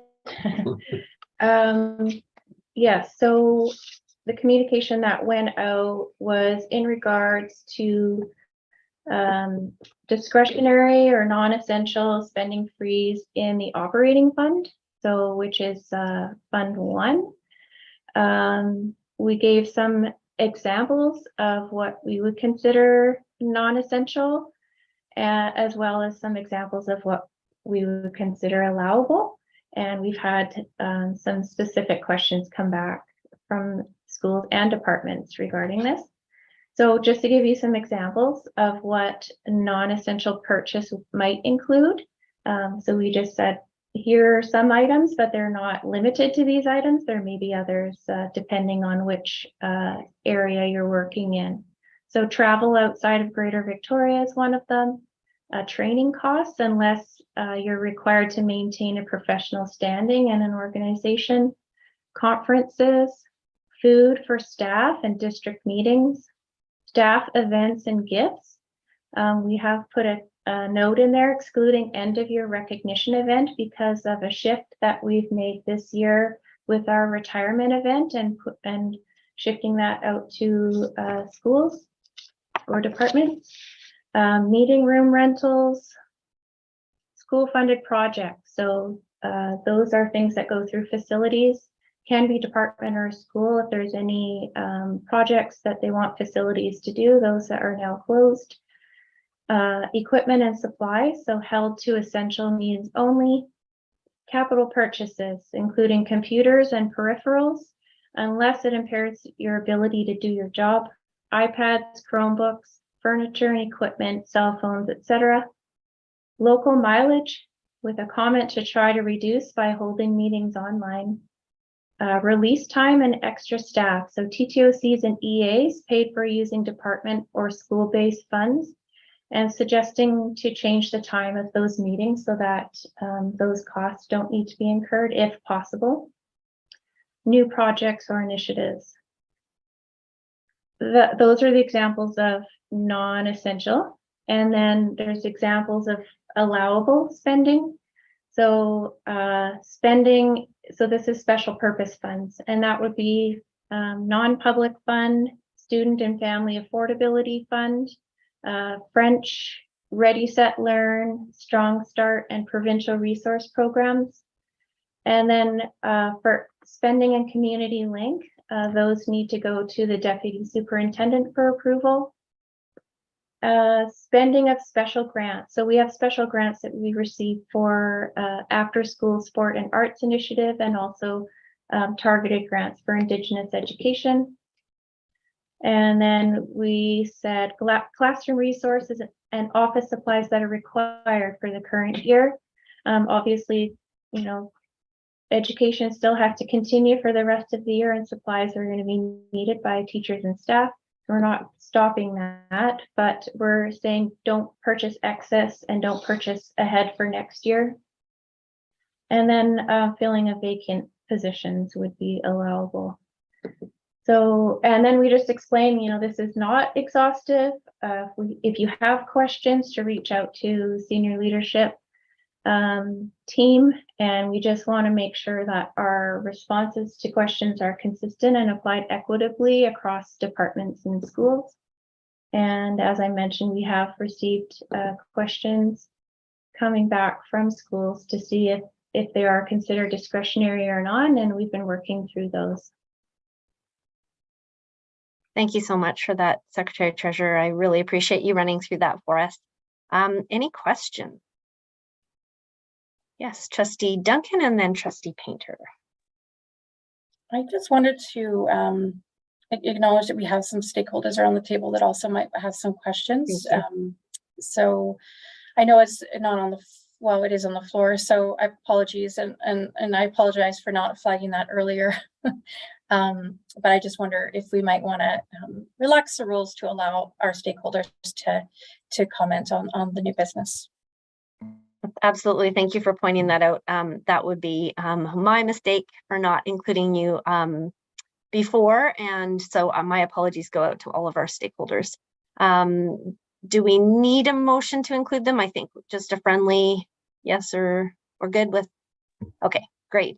Yeah, so the communication that went out was in regards to Discretionary or non-essential spending freeze in the operating fund, so which is Fund 1. We gave some examples of what we would consider non-essential, as well as some examples of what we would consider allowable. And we've had some specific questions come back from schools and departments regarding this. So just to give you some examples of what non-essential purchase might include. So we just said, here are some items, but they're not limited to these items. There may be others depending on which area you're working in. So travel outside of Greater Victoria is one of them. Training costs, unless you're required to maintain a professional standing in an organization. Conferences, food for staff and district meetings, staff events and gifts. We have put a note in there excluding end of year recognition event because of a shift that we've made this year with our retirement event and shifting that out to schools or departments. Meeting room rentals, school funded projects. So those are things that go through facilities, can be department or school. If there's any projects that they want facilities to do, those that are now closed. Equipment and supplies, so held to essential needs only. Capital purchases, including computers and peripherals, unless it impairs your ability to do your job. iPads, Chromebooks, furniture and equipment, cell phones, etc. Local mileage, with a comment to try to reduce by holding meetings online. Release time and extra staff, so TTOCs and EAs paid for using department or school-based funds, and suggesting to change the time of those meetings so that those costs don't need to be incurred if possible. New projects or initiatives. Those are the examples of non-essential. And then there's examples of allowable spending. So spending, so this is special purpose funds, and that would be non-public fund, student and family affordability fund, French, Ready, Set, Learn, Strong Start, and provincial resource programs. And then for spending and community link, those need to go to the deputy superintendent for approval. Spending of special grants. So we have special grants that we receive for after school sport and arts initiative, and also targeted grants for Indigenous education. And then we said classroom resources and office supplies that are required for the current year. Obviously, you know, education still has to continue for the rest of the year, and supplies are going to be needed by teachers and staff. We're not stopping that, but we're saying don't purchase excess and don't purchase ahead for next year. And then filling of vacant positions would be allowable. So, and then we just explain, you know, this is not exhaustive. If you have questions, to reach out to senior leadership team, and we just want to make sure that our responses to questions are consistent and applied equitably across departments and schools. And as I mentioned, we have received questions coming back from schools to see if they are considered discretionary or not, and we've been working through those. Thank you so much for that, Secretary Treasurer. I really appreciate you running through that for us. Any questions? Yes, Trustee Duncan and then Trustee Painter. I just wanted to acknowledge that we have some stakeholders around the table that also might have some questions. So I know it's not on the, well, it is on the floor, so apologies, and I apologize for not flagging that earlier. But I just wonder if we might want to relax the rules to allow our stakeholders to comment on the new business. Absolutely. Thank you for pointing that out. That would be my mistake for not including you before. And so my apologies go out to all of our stakeholders. Do we need a motion to include them? I think just a friendly yes, or we're good with. Okay, great.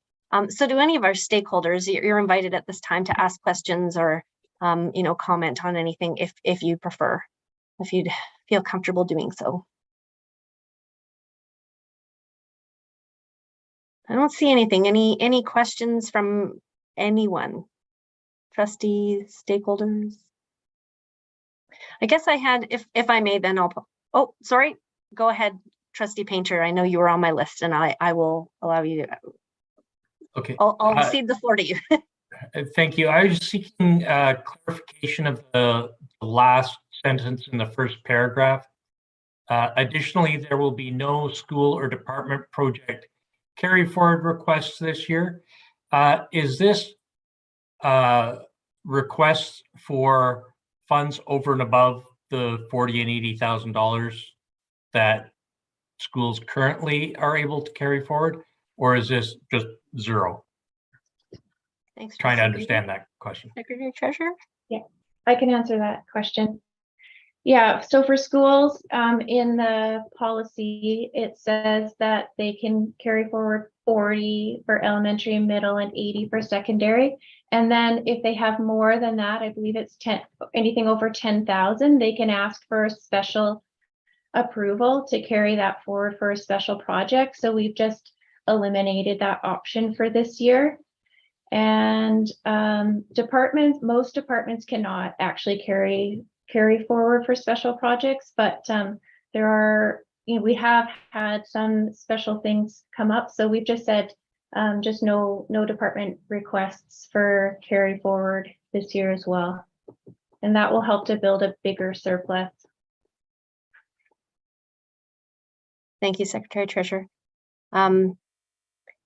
So do any of our stakeholders, you're invited at this time to ask questions or, you know, comment on anything if you prefer. If you'd feel comfortable doing so. I don't see anything. Any questions from anyone? Trustees, stakeholders? I guess I had, if I may, then oh, sorry. Go ahead, Trustee Painter. I know you were on my list, and I will allow you to. Okay. I'll cede the floor to you. Thank you. I was seeking clarification of the last sentence in the first paragraph. Additionally, there will be no school or department project carry forward requests this year. Is this requests for funds over and above the $40,000 and $80,000 that schools currently are able to carry forward, or is this just zero? Thanks. Trying to understand that question. Secretary Treasurer? Yeah, I can answer that question. Yeah, so for schools, in the policy, it says that they can carry forward 40 for elementary and middle and 80 for secondary. And then if they have more than that, I believe it's 10, anything over 10,000, they can ask for a special approval to carry that forward for a special project. So we've just eliminated that option for this year. And most departments cannot actually carry forward for special projects, but there are, we have had some special things come up. So we've just said just no department requests for carry forward this year as well. And that will help to build a bigger surplus. Thank you, Secretary Treasurer.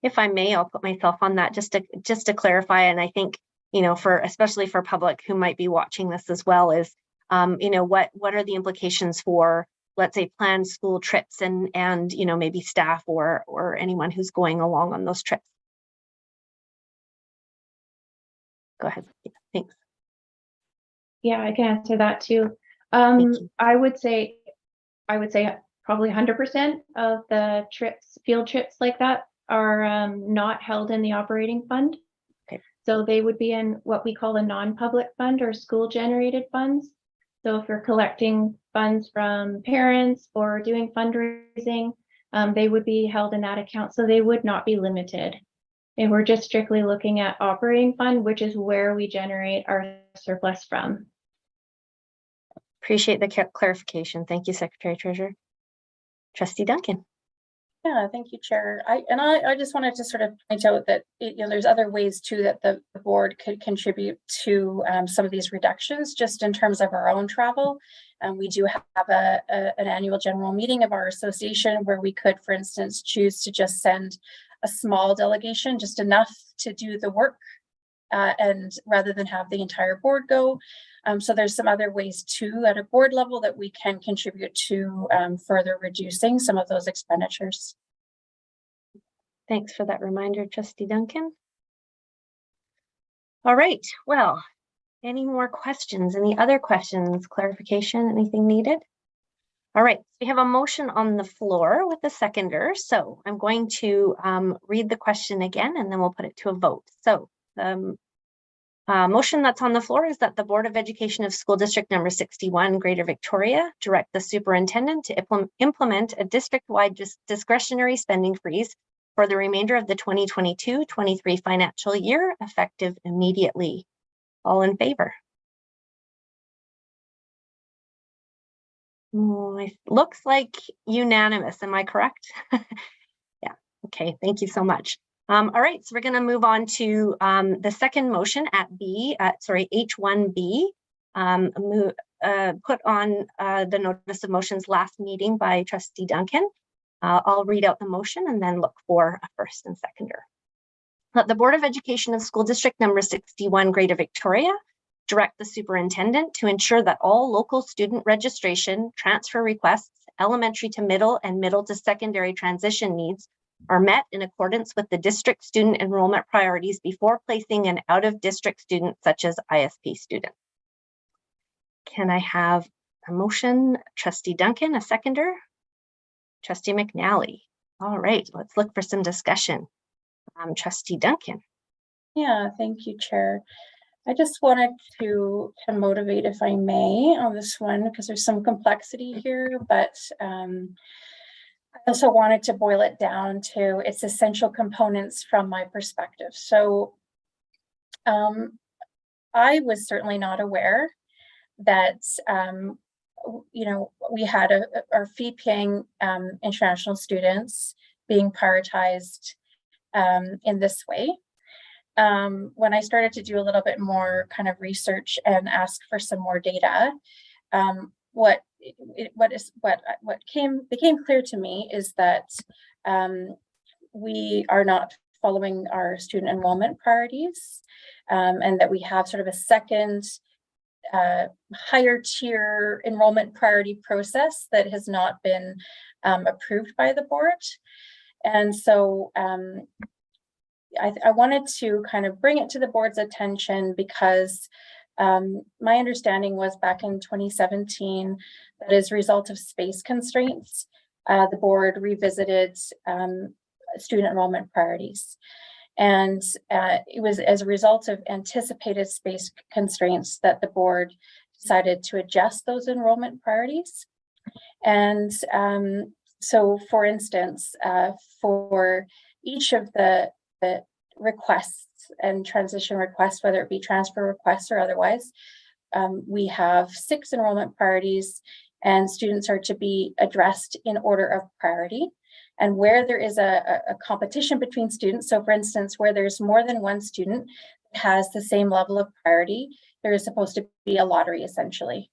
If I may, I'll put myself on that just to clarify. And I think, especially for public who might be watching this as well, is, what are the implications for, let's say, planned school trips and maybe staff or anyone who's going along on those trips. Go ahead. Yeah, thanks. Yeah, I can answer that too. I would say probably 100% of the trips, field trips like that, are not held in the operating fund. Okay. So they would be in what we call a non-public fund or school generated funds. So if you're collecting funds from parents or doing fundraising, they would be held in that account. So they would not be limited. And we're just strictly looking at operating fund, which is where we generate our surplus from. Appreciate the clarification. Thank you, Secretary Treasurer. Trustee Duncan. Yeah, thank you, Chair. I just wanted to sort of point out that there's other ways too that the board could contribute to some of these reductions, just in terms of our own travel. We do have an annual general meeting of our association where we could, for instance, choose to just send a small delegation, just enough to do the work, and rather than have the entire board go. So there's some other ways too at a board level that we can contribute to further reducing some of those expenditures. Thanks for that reminder, Trustee Duncan. All right, well, any more questions? Any other questions, clarification, anything needed? All right, we have a motion on the floor with a seconder. So I'm going to read the question again, and then we'll put it to a vote. So motion that's on the floor is that the Board of Education of School District number 61, Greater Victoria, direct the superintendent to implement a district-wide discretionary spending freeze for the remainder of the 2022-23 financial year, effective immediately. All in favor? Looks like unanimous. Am I correct? Yeah. Okay. Thank you so much. All right, so we're going to move on to the second motion at H1B, put on the notice of motions last meeting by Trustee Duncan. I'll read out the motion and then look for a first and seconder. That the Board of Education of School District number 61, Greater Victoria, direct the superintendent to ensure that all local student registration, transfer requests, elementary to middle and middle to secondary transition needs are met in accordance with the district student enrollment priorities before placing an out-of-district student such as ISP student. Can I have a motion? Trustee Duncan, a seconder? Trustee McNally. All right, let's look for some discussion. Trustee Duncan. Yeah, thank you, Chair. I just wanted to motivate, if I may, on this one, because there's some complexity here, but I also wanted to boil it down to its essential components from my perspective. So I was certainly not aware that, we had our fee-paying international students being prioritized in this way. When I started to do a little bit more kind of research and ask for some more data, what became clear to me is that we are not following our student enrollment priorities, and that we have sort of a second higher tier enrollment priority process that has not been approved by the board. And so I wanted to kind of bring it to the board's attention because my understanding was back in 2017 that as a result of space constraints, the board revisited student enrollment priorities. And it was as a result of anticipated space constraints that the board decided to adjust those enrollment priorities. And so, for instance, for each of the requests and transition requests, whether it be transfer requests or otherwise, we have 6 enrollment priorities, and students are to be addressed in order of priority. And where there is a competition between students, so for instance, where there's more than one student that has the same level of priority, there is supposed to be a lottery essentially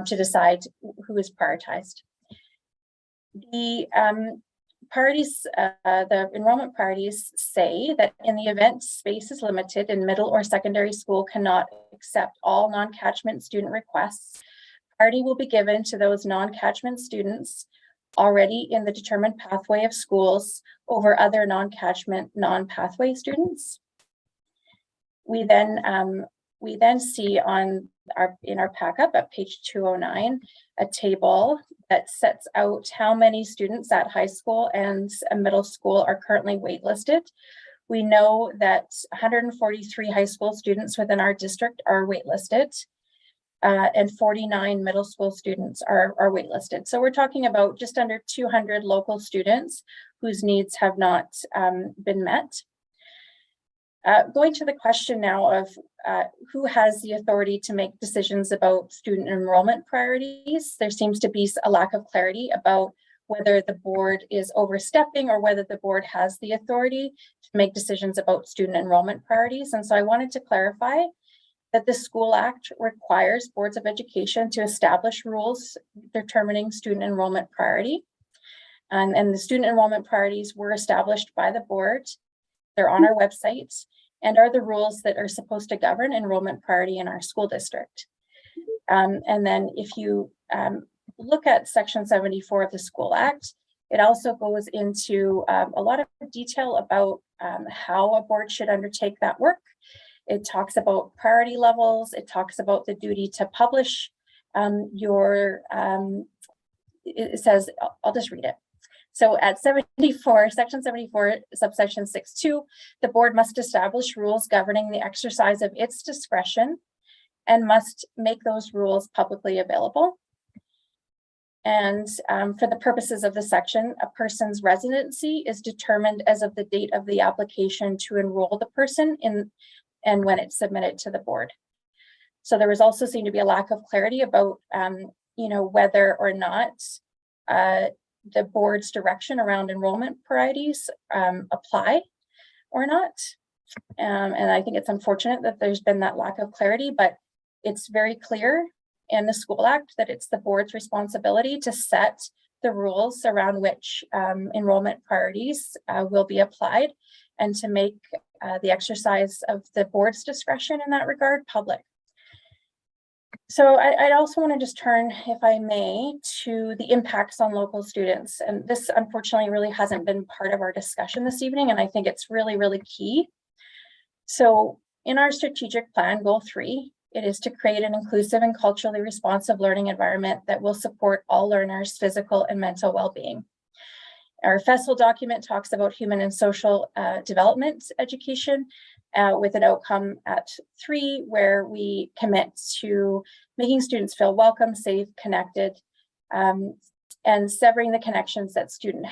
to decide who is prioritized. The priorities, the enrollment priorities say that in the event space is limited and middle or secondary school cannot accept all non-catchment student requests, priority will be given to those non-catchment students already in the determined pathway of schools over other non-catchment, non-pathway students. We then see in our packet at page 209 a table that sets out how many students at high school and middle school are currently waitlisted. We know that 143 high school students within our district are waitlisted. And 49 middle school students are waitlisted. So we're talking about just under 200 local students whose needs have not been met. Going to the question now of who has the authority to make decisions about student enrollment priorities, there seems to be a lack of clarity about whether the board is overstepping or whether the board has the authority to make decisions about student enrollment priorities. And so I wanted to clarify that the School Act requires boards of education to establish rules determining student enrollment priority. And the student enrollment priorities were established by the board. They're on our website and are the rules that are supposed to govern enrollment priority in our school district. And then if you look at Section 74 of the School Act, it also goes into a lot of detail about how a board should undertake that work. It talks about priority levels. It talks about the duty to publish it says, I'll just read it. So at 74, section 74, subsection 6.2, the board must establish rules governing the exercise of its discretion and must make those rules publicly available. And for the purposes of the section, a person's residency is determined as of the date of the application to enroll the person in and when it's submitted to the board. So there was also seemed to be a lack of clarity about, whether or not the board's direction around enrollment priorities apply or not. And I think it's unfortunate that there's been that lack of clarity, but it's very clear in the School Act that it's the board's responsibility to set the rules around which enrollment priorities will be applied and to make the exercise of the board's discretion in that regard public. So I'd also want to just turn, if I may, to the impacts on local students. And this unfortunately really hasn't been part of our discussion this evening, and I think it's really, really key. So in our strategic plan, goal 3, it is to create an inclusive and culturally responsive learning environment that will support all learners' physical and mental well-being. Our FESL document talks about human and social development education, with an outcome at 3, where we commit to making students feel welcome, safe, connected, and severing the connections that students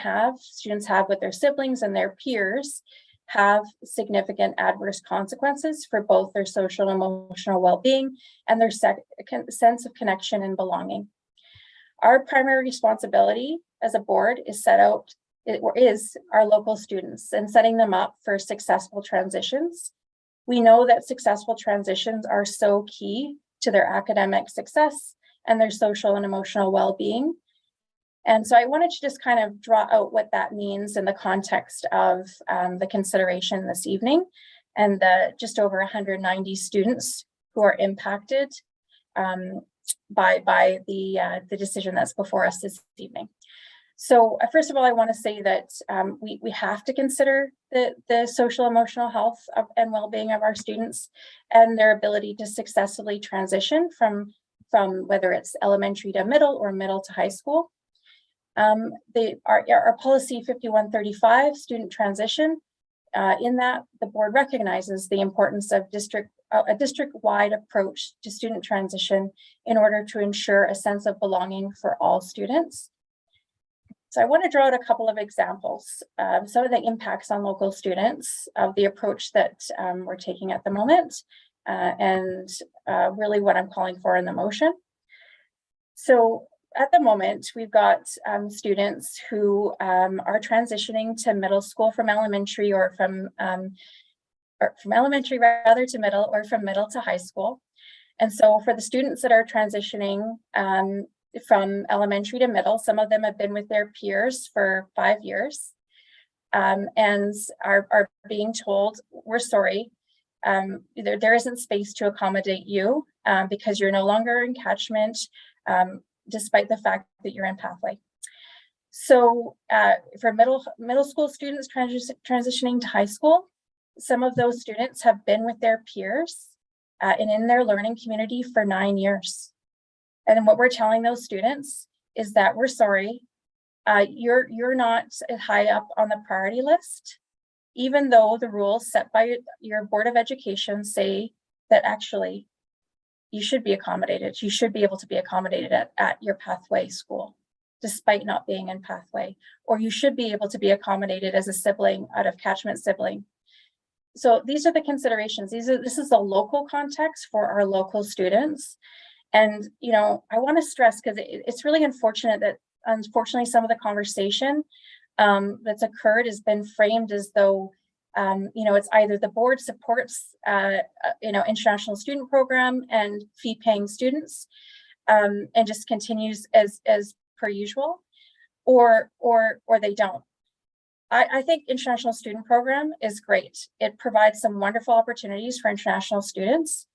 have with their siblings and their peers have significant adverse consequences for both their social and emotional well-being and their sense of connection and belonging. Our primary responsibility as a board is our local students and setting them up for successful transitions. We know that successful transitions are so key to their academic success and their social and emotional well-being. And so I wanted to just kind of draw out what that means in the context of the consideration this evening and the just over 190 students who are impacted by the decision that's before us this evening. So first of all, I want to say that we have to consider the social emotional health and well-being of our students and their ability to successfully transition from whether it's elementary to middle or middle to high school. Our policy 5135 student transition, in that the board recognizes the importance of a district-wide approach to student transition in order to ensure a sense of belonging for all students. So I want to draw out a couple of examples, some of the impacts on local students of the approach that we're taking at the moment, and really what I'm calling for in the motion. So at the moment, we've got students who are transitioning to middle school from elementary or from elementary rather to middle, or from middle to high school. And so for the students that are transitioning from elementary to middle, some of them have been with their peers for 5 years and are being told, we're sorry, there isn't space to accommodate you because you're no longer in catchment, despite the fact that you're in pathway. So for middle school students transitioning to high school, some of those students have been with their peers and in their learning community for 9 years. And what we're telling those students is that we're sorry, you're not high up on the priority list, even though the rules set by your Board of Education say that actually you should be accommodated. You should be able to be accommodated at your pathway school, despite not being in pathway, or you should be able to be accommodated as a sibling out of catchment sibling. So these are the considerations. This is the local context for our local students. And, you know, I want to stress, because it's really unfortunate that unfortunately some of the conversation that's occurred has been framed as though you know, it's either the board supports, you know, international student program and fee paying students and just continues as per usual, or they don't. I think international student program is great. It provides some wonderful opportunities for international students.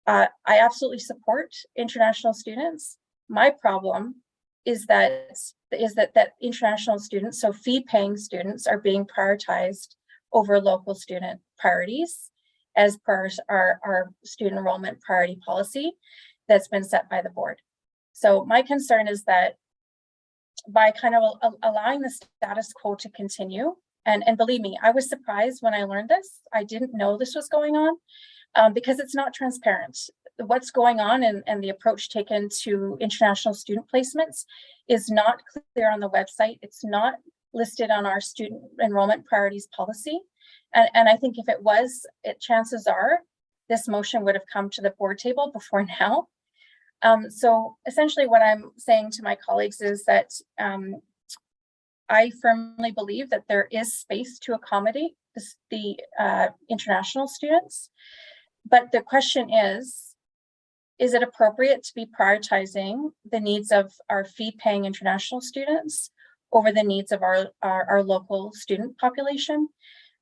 I absolutely support international students. My problem is that international students, so fee paying students, are being prioritized over local student priorities as per our student enrollment priority policy that's been set by the board. So my concern is that by kind of allowing the status quo to continue, and believe me, I was surprised when I learned this. I didn't know this was going on because it's not transparent. What's going on and the approach taken to international student placements is not clear on the website. It's not listed on our student enrollment priorities policy. And I think if it was, chances are this motion would have come to the board table before now. So essentially what I'm saying to my colleagues is that I firmly believe that there is space to accommodate the international students. But the question is it appropriate to be prioritizing the needs of our fee-paying international students over the needs of our local student population?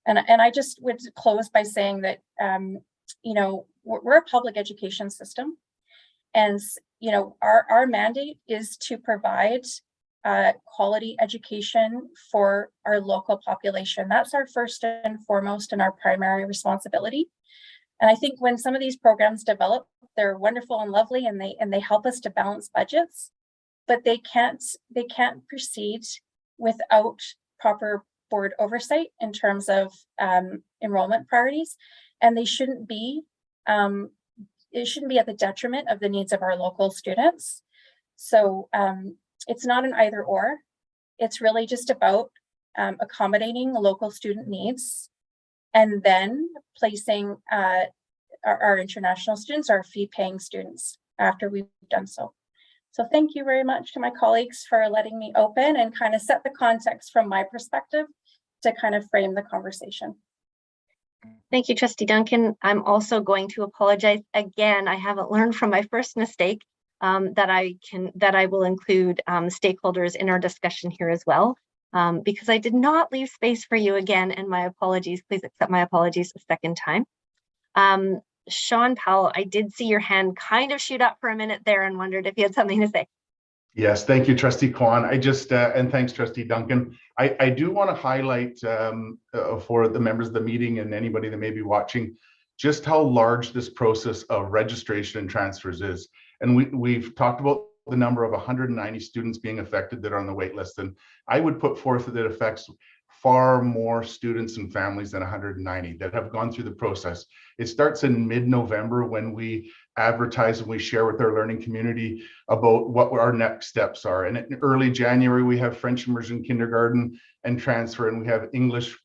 And I just would close by saying that, you know, we're a public education system. And, you know, our mandate is to provide quality education for our local population. That's our first and foremost and our primary responsibility. And I think when some of these programs develop, they're wonderful and lovely, and they help us to balance budgets, but they can't proceed without proper board oversight in terms of enrollment priorities. and they shouldn't be, it shouldn't be at the detriment of the needs of our local students. So it's not an either or. It's really just about accommodating local student needs and then placing our international students, our fee-paying students, after we've done so. So thank you very much to my colleagues for letting me open and kind of set the context from my perspective to kind of frame the conversation. Thank you, Trustee Duncan. I'm also going to apologize again. I haven't learned from my first mistake that I will include stakeholders in our discussion here as well, because I did not leave space for you again, and my apologies. Please accept my apologies a second time. Sean Powell, I did see your hand kind of shoot up for a minute there and wondered if you had something to say. Yes, thank you, Trustee Kwan. I just, and thanks, Trustee Duncan. I do want to highlight for the members of the meeting and anybody that may be watching, just how large this process of registration and transfers is. And we've talked about the number of 190 students being affected that are on the wait list. And I would put forth that it affects far more students and families than 190 that have gone through the process. It starts in mid-November when we advertise and we share with our learning community about what our next steps are. And in early January, we have French immersion kindergarten and transfer, and we have English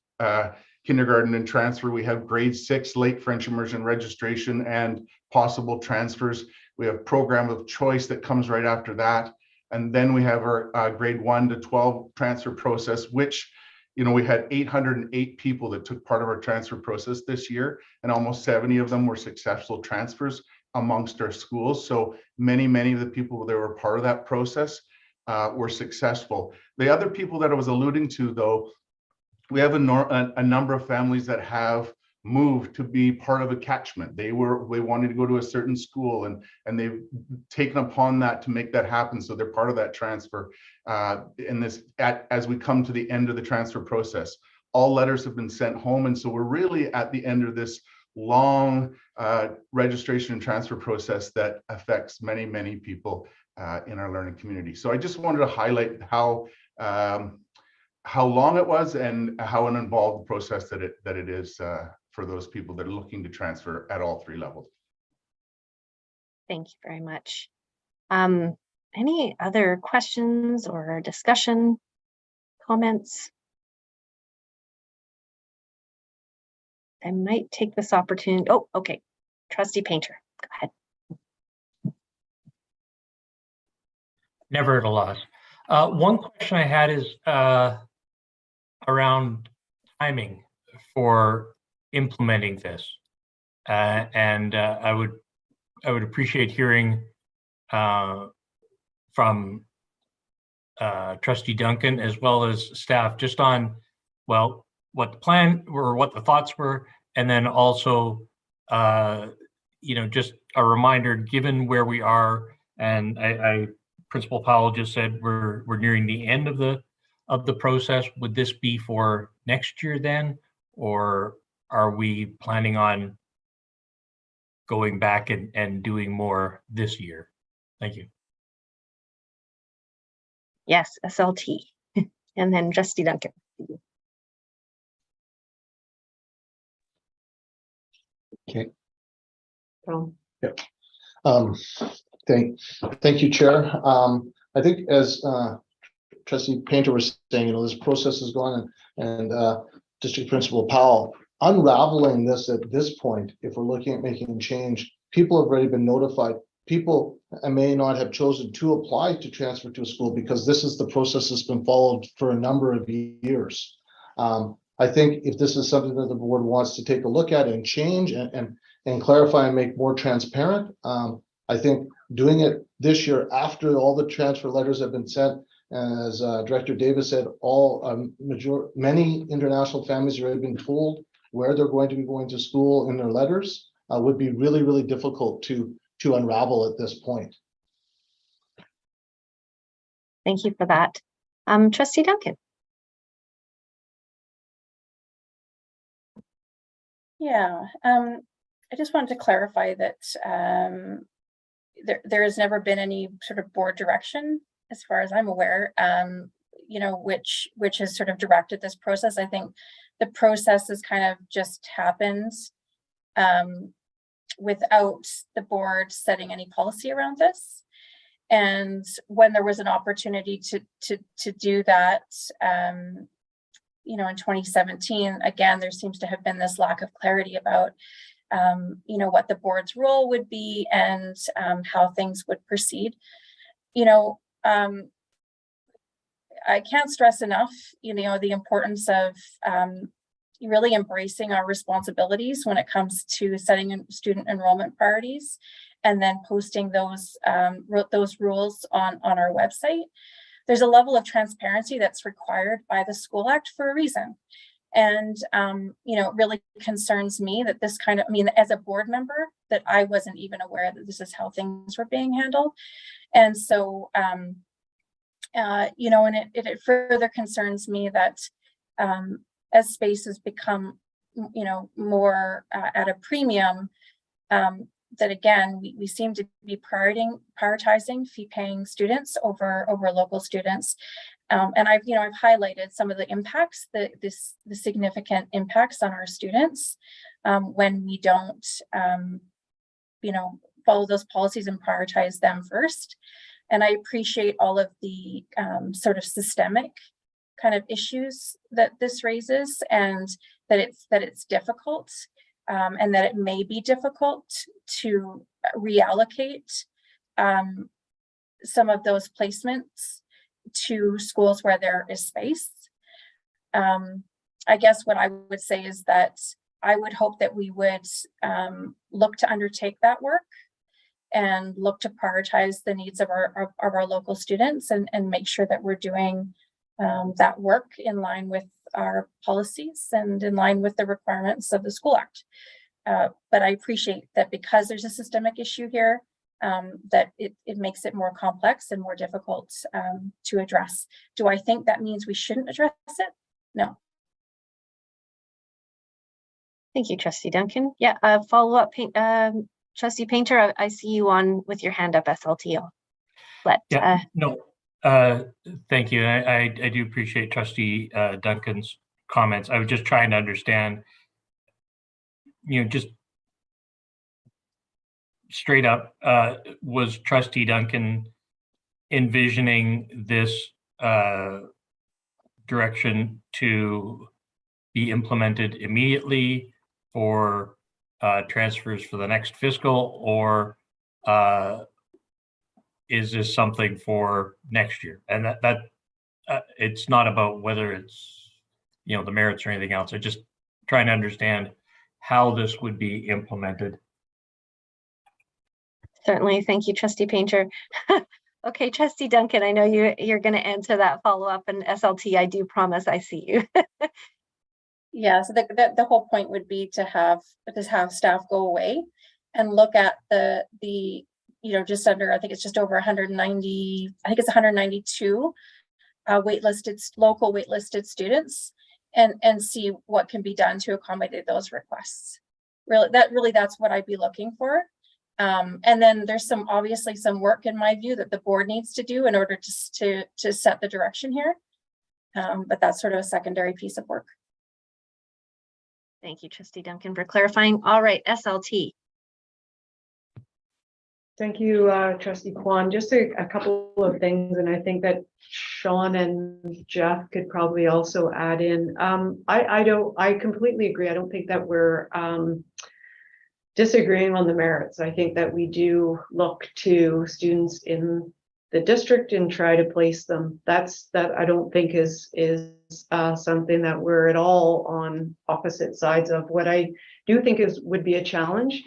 kindergarten and transfer. We have grade 6 late French immersion registration and possible transfers. We have program of choice that comes right after that. And then we have our grade 1 to 12 transfer process, which, you know, we had 808 people that took part of our transfer process this year, and almost 70 of them were successful transfers amongst our schools. So many of the people that were part of that process were successful. The other people that I was alluding to, though, we have a number of families that have moved to be part of a catchment. They wanted to go to a certain school, and they've taken upon that to make that happen. So they're part of that transfer. As we come to the end of the transfer process, all letters have been sent home, and so we're really at the end of this long registration and transfer process that affects many people in our learning community. So I just wanted to highlight how long it was and how an involved process that it is for those people that are looking to transfer at all 3 levels. Thank you very much. Any other questions or discussion, comments? I might take this opportunity. Oh, okay. Trustee Painter, go ahead. Never at a loss. One question I had is around timing for implementing this, and I would appreciate hearing from Trustee Duncan as well as staff just on, well, what the plan or what the thoughts were, and then also just a reminder, given where we are, and Principal Powell just said we're nearing the end of the process. Would this be for next year then, or are we planning on going back and doing more this year? Thank you. Yes, SLT. And then Trustee Duncan. Okay. Tom. Yep. Thank you, Chair. I think as Trustee Painter was saying, this process is going on, and District Principal Powell, unraveling this at this point, if we're looking at making change, people have already been notified. People may not have chosen to apply to transfer to a school because this is the process that's been followed for a number of years. I think if this is something that the board wants to take a look at and change and clarify and make more transparent, I think doing it this year after all the transfer letters have been sent, as Director Davis said, many international families have already been told where they're going to be going to school in their letters, would be really difficult to unravel at this point. Thank you for that. Trustee Duncan. Yeah, I just wanted to clarify that there has never been any sort of board direction, as far as I'm aware, which has sort of directed this process. I think the process is kind of just happens without the board setting any policy around this. And when there was an opportunity to do that, you know, in 2017, again, there seems to have been this lack of clarity about, you know, what the board's role would be and how things would proceed. You know, I can't stress enough, you know, the importance of really embracing our responsibilities when it comes to setting student enrollment priorities, and then posting those rules on our website. There's a level of transparency that's required by the School Act for a reason. And, you know, it really concerns me that this kind of, I mean, as a board member, that I wasn't even aware that this is how things were being handled. And so, you know, and it further concerns me that as spaces become, you know, more at a premium, that again, we seem to be prioritizing fee-paying students over local students. And I've highlighted some of the impacts, the significant impacts on our students when we don't, you know, follow those policies and prioritize them first. And I appreciate all of the sort of systemic kind of issues that this raises, and that it's difficult, and that it may be difficult to reallocate some of those placements to schools where there is space. I guess what I would say is that I would hope that we would look to undertake that work and look to prioritize the needs of our local students, and make sure that we're doing that work in line with our policies and in line with the requirements of the School Act. But I appreciate that because there's a systemic issue here, that it makes it more complex and more difficult to address. Do I think that means we shouldn't address it? No. Thank you, Trustee Duncan. Yeah, follow up, Trustee Painter, I see you on with your hand up, SLTO. Thank you. I do appreciate Trustee Duncan's comments. I was just trying to understand, you know, just straight up, was Trustee Duncan envisioning this direction to be implemented immediately for transfers for the next fiscal, or is this something for next year? And that it's not about whether it's, you know, the merits or anything else. I'm just trying to understand how this would be implemented. Certainly. Thank you, Trustee Painter. Okay, Trustee Duncan, I know you're going to answer that follow-up, and SLT, I do promise I see you. Yeah, so the whole point would be to have staff go away and look at the you know, just under, I think it's just over 190, I think it's 192 local waitlisted students, and see what can be done to accommodate those requests. That's what I'd be looking for. And then there's obviously some work, in my view, that the board needs to do in order to set the direction here. But that's sort of a secondary piece of work. Thank you, Trustee Duncan, for clarifying. All right, SLT. Thank you, Trustee Kwan. Just a couple of things, and I think that Sean and Jeff could probably also add in. I completely agree. I don't think that we're disagreeing on the merits. I think that we do look to students in the district and try to place them. That I don't think is something that we're at all on opposite sides of. What I do think would be a challenge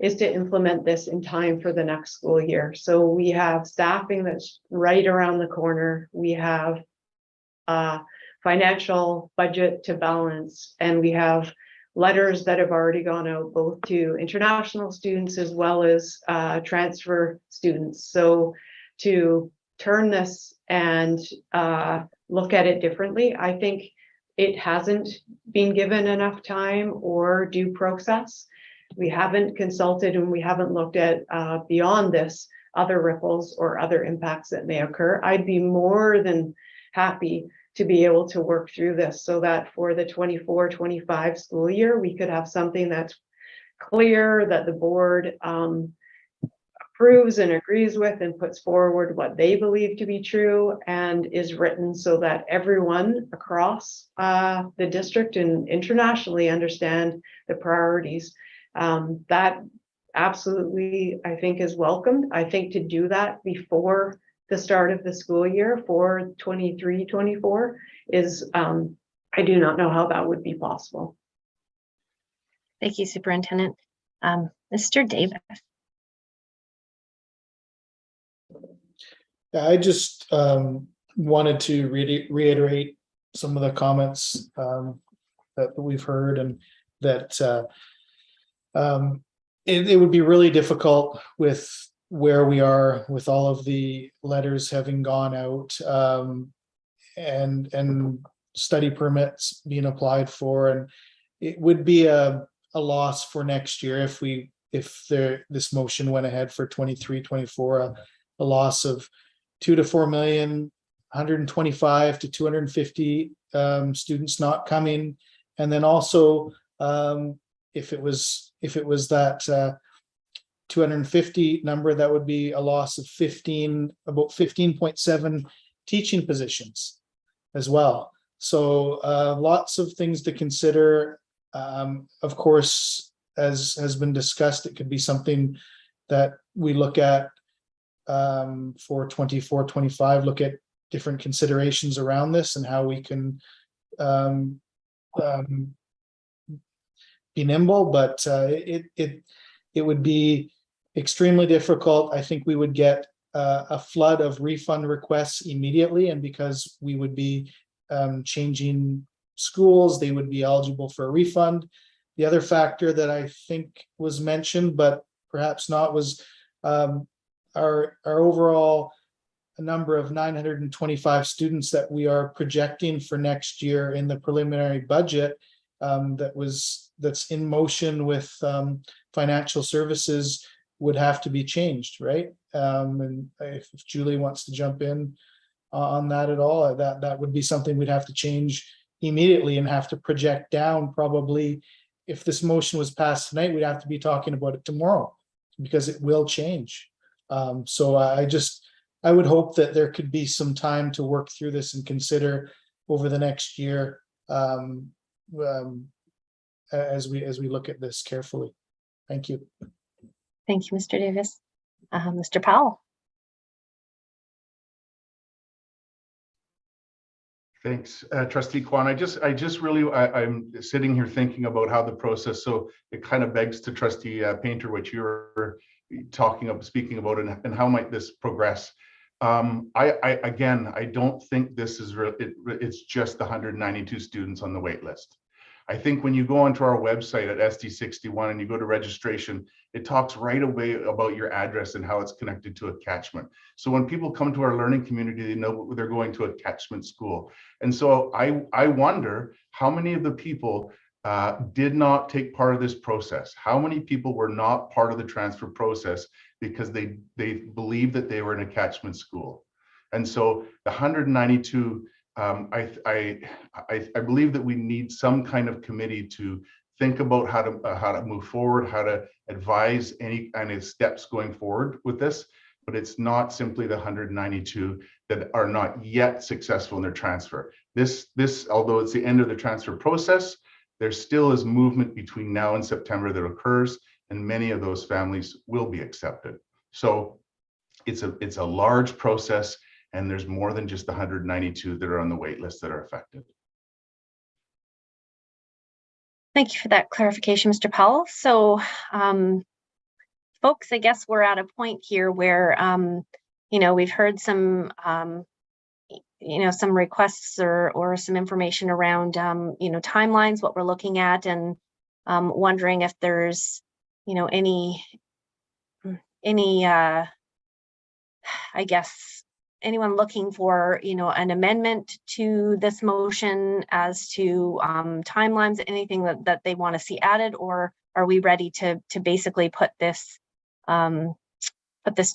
is to implement this in time for the next school year. So we have staffing that's right around the corner. We have financial budget to balance, and we have letters that have already gone out both to international students as well as transfer students. So to turn this and look at it differently, I think it hasn't been given enough time or due process. We haven't consulted, and we haven't looked at beyond this other ripples or other impacts that may occur. I'd be more than happy to be able to work through this so that for the 24-25 school year, we could have something that's clear, that the board approves and agrees with and puts forward what they believe to be true, and is written so that everyone across the district and internationally understand the priorities. That absolutely, I think, is welcomed. I think to do that before the start of the school year for 23-24 is, I do not know how that would be possible. Thank you, Superintendent. Mr. Davis. I just wanted to reiterate some of the comments that we've heard, and that it would be really difficult with where we are with all of the letters having gone out, and study permits being applied for, and it would be a loss for next year if this motion went ahead for 23-24, a loss of 2 to 4 million, 125 to 250 students not coming, and then also if it was that 250 number, that would be a loss of about 15.7 teaching positions as well. So lots of things to consider. Of course, as has been discussed, it could be something that we look at for 24-25, look at different considerations around this and how we can be nimble, but it would be extremely difficult. I think we would get a flood of refund requests immediately, and because we would be changing schools, they would be eligible for a refund. The other factor that I think was mentioned, but perhaps not, was our overall number of 925 students that we are projecting for next year in the preliminary budget, that's in motion with financial services, would have to be changed, right? And if Julie wants to jump in on that at all, that would be something we'd have to change immediately and have to project down. Probably if this motion was passed tonight, we'd have to be talking about it tomorrow, because it will change. So I would hope that there could be some time to work through this and consider over the next year, as we look at this carefully. Thank you. Thank you, Mr. Davis. Mr. Powell. Thanks, Trustee Kwan. I'm sitting here thinking about how the process, so it kind of begs to Trustee Painter, what you were speaking about, and how might this progress. I don't think this is real. It's just the 192 students on the wait list. I think when you go onto our website at SD61 and you go to registration, it talks right away about your address and how it's connected to a catchment. So when people come to our learning community, they know they're going to a catchment school. And so I wonder how many of the people did not take part of this process. How many people were not part of the transfer process because they believed that they were in a catchment school? And so the 192, I believe that we need some kind of committee to think about how to move forward, how to advise any kind of steps going forward with this. But it's not simply the 192 that are not yet successful in their transfer. This, although it's the end of the transfer process, there still is movement between now and September that occurs, and many of those families will be accepted. So it's a large process, and there's more than just the 192 that are on the wait list that are affected. Thank you for that clarification, Mr. Powell. So, folks, I guess we're at a point here where, we've heard some, some requests or some information around, timelines, what we're looking at, and wondering if there's, any, I guess, anyone looking for, an amendment to this motion as to timelines, anything that they want to see added, or are we ready to basically put this to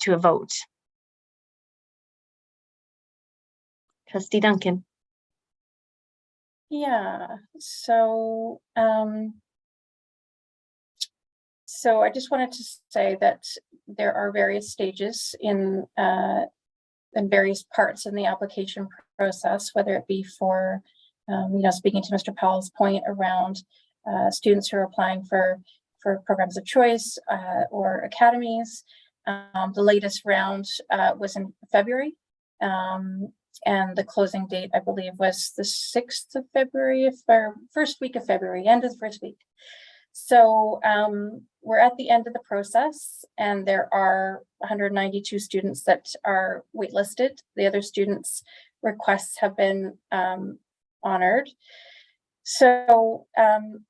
a vote? Trustee Duncan. Yeah, so So I just wanted to say that there are various stages in various parts in the application process, whether it be for, speaking to Mr. Powell's point around students who are applying for programs of choice or academies. The latest round was in February, and the closing date, I believe, was the 6th of February, first week of February, end of the first week. So we're at the end of the process, and there are 192 students that are waitlisted. The other students' requests have been honored. So, and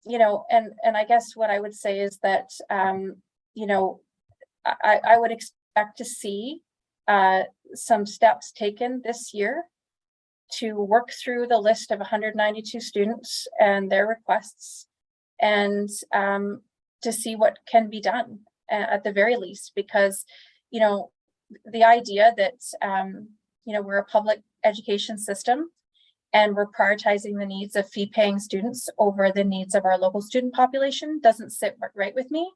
I guess what I would say is that, I would expect to see some steps taken this year to work through the list of 192 students and their requests, and to see what can be done at the very least, because, the idea that, we're a public education system and we're prioritizing the needs of fee-paying students over the needs of our local student population doesn't sit right with me.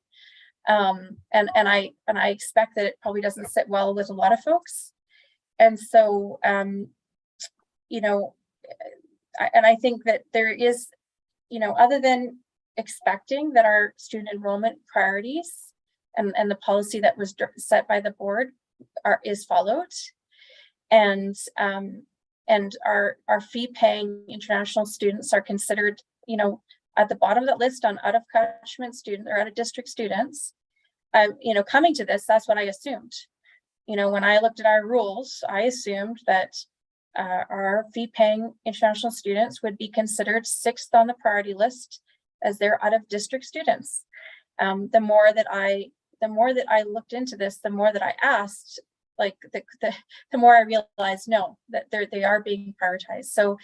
And I expect that it probably doesn't sit well with a lot of folks. And so, and I think that there is, other than expecting that our student enrollment priorities and the policy that was set by the board is followed, and our fee-paying international students are considered, at the bottom of that list on out of catchment student or out of district students. Coming to this, that's what I assumed. When I looked at our rules, I assumed that our fee-paying international students would be considered 6th on the priority list as they're out of district students. The more that I looked into this, the more that I asked, like the more I realized, no, that they are being prioritized. So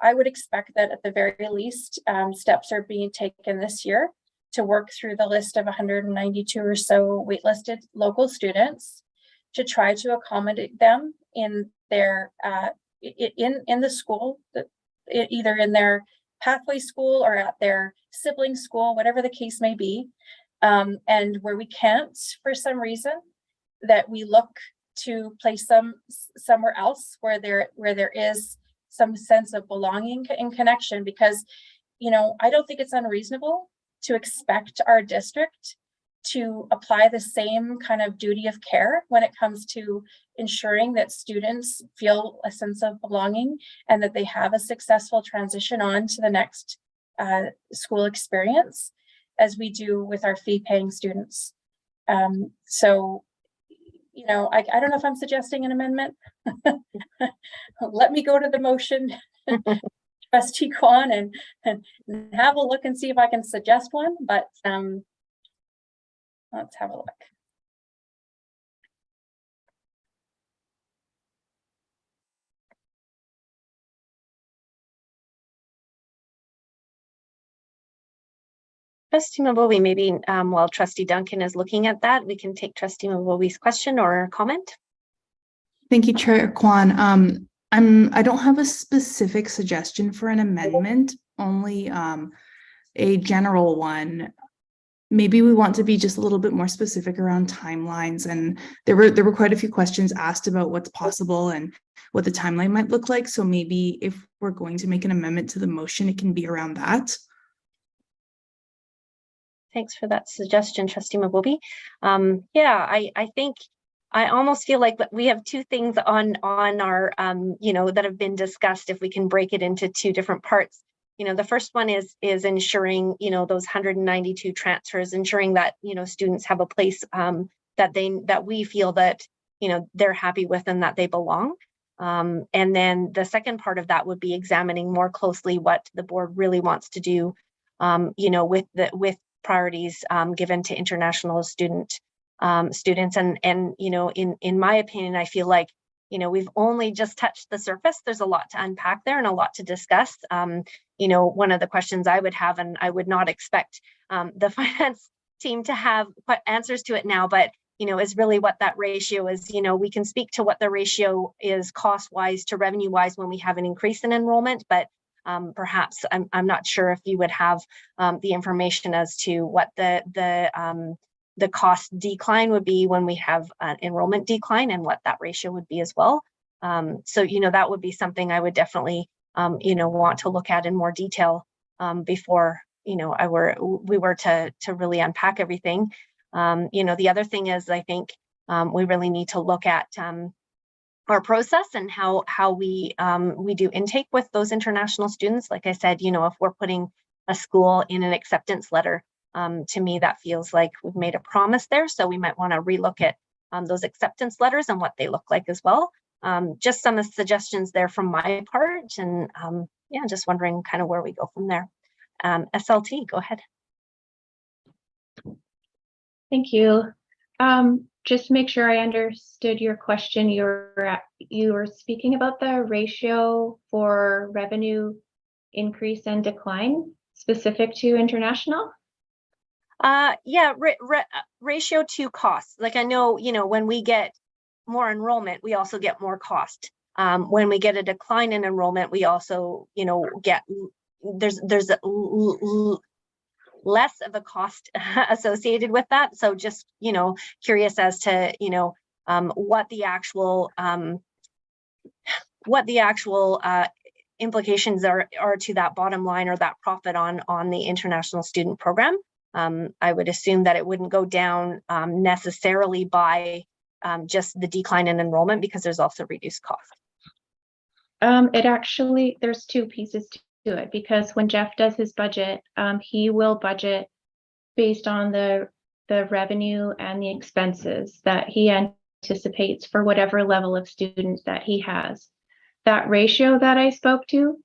I would expect that at the very least, steps are being taken this year to work through the list of 192 or so waitlisted local students to try to accommodate them in their in the school, either in their pathway school or at their sibling school, whatever the case may be. And where we can't, for some reason, that we look to place them somewhere else where there is some sense of belonging and connection, because I don't think it's unreasonable to expect our district to apply the same kind of duty of care when it comes to ensuring that students feel a sense of belonging and that they have a successful transition on to the next school experience, as we do with our fee-paying students. So, I don't know if I'm suggesting an amendment. Let me go to the motion, Trustee Kwan, and have a look and see if I can suggest one, but let's have a look. Trustee Mabobie, maybe while Trustee Duncan is looking at that, we can take Trustee Mabobie's question or comment. Thank you, Chair Kwan. I don't have a specific suggestion for an amendment, only a general one. Maybe we want to be just a little bit more specific around timelines, and there were quite a few questions asked about what's possible and what the timeline might look like. So maybe if we're going to make an amendment to the motion, it can be around that. Thanks for that suggestion, Trustee Mabobie. I think I almost feel like we have two things on our, that have been discussed, if we can break it into two different parts. The first one is ensuring, those 192 transfers, ensuring that, students have a place that we feel that, they're happy with and that they belong. And then the second part of that would be examining more closely what the board really wants to do, with priorities given to international students. And in my opinion, I feel like, we've only just touched the surface. There's a lot to unpack there and a lot to discuss. One of the questions I would have, and I would not expect the finance team to have answers to it now, but is really what that ratio is. We can speak to what the ratio is cost-wise to revenue-wise when we have an increase in enrollment, but Perhaps I'm not sure if you would have the information as to what the cost decline would be when we have an enrollment decline and what that ratio would be as well. So, that would be something I would definitely, want to look at in more detail before, we were to really unpack everything. The other thing is, I think we really need to look at our process and how we do intake with those international students. Like I said, if we're putting a school in an acceptance letter, to me, that feels like we've made a promise there. So we might want to relook at those acceptance letters and what they look like as well. Just some suggestions there from my part, and just wondering kind of where we go from there. SLT, go ahead. Thank you. Just make sure I understood your question. You were speaking about the ratio for revenue increase and decline specific to international? Ratio to cost. Like I know, when we get more enrollment, we also get more cost. When we get a decline in enrollment, we also, get there's less of a cost associated with that. So just, curious as to, what the actual implications are to that bottom line or that profit on the international student program. I would assume that it wouldn't go down necessarily by just the decline in enrollment, because there's also reduced cost. There's two pieces to it, because when Jeff does his budget, he will budget based on the revenue and the expenses that he anticipates for whatever level of students that he has. That ratio that I spoke to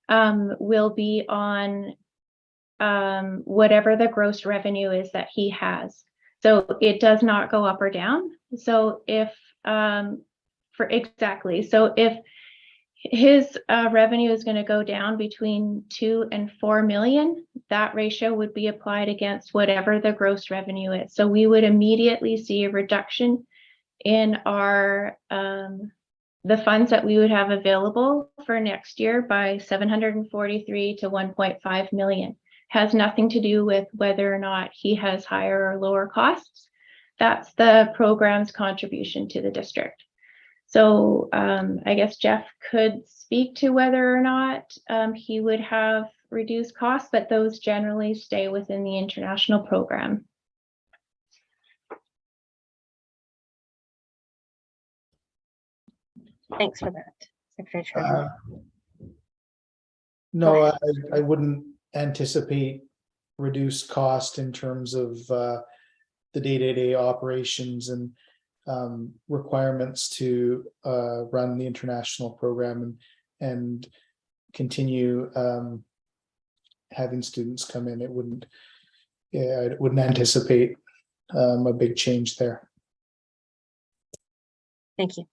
will be on whatever the gross revenue is that he has. So it does not go up or down. So if his revenue is going to go down between 2 and 4 million, that ratio would be applied against whatever the gross revenue is. So we would immediately see a reduction in our the funds that we would have available for next year by 743 to 1.5 million. Has nothing to do with whether or not he has higher or lower costs. That's the program's contribution to the district. So I guess Jeff could speak to whether or not he would have reduced costs, but those generally stay within the international program. Thanks for that, Secretary Treasurer. No, I wouldn't anticipate reduced cost in terms of the day-to-day operations and requirements to run the international program and continue having students come in. I wouldn't anticipate a big change there. Thank you.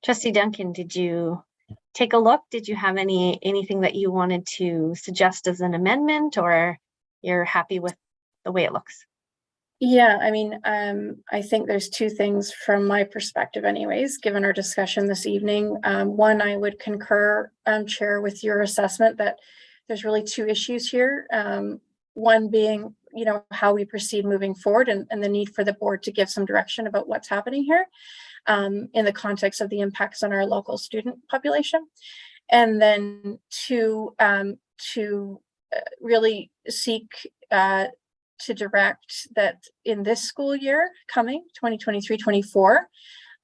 Trustee Duncan, did you take a look? Did you have anything that you wanted to suggest as an amendment, or you're happy with the way it looks? Yeah, I mean, I think there's two things from my perspective anyways, given our discussion this evening. One, I would concur, Chair, with your assessment that there's really two issues here. One being, how we proceed moving forward and the need for the board to give some direction about what's happening here in the context of the impacts on our local student population. And then two, to really seek to direct that in this school year coming 2023-24,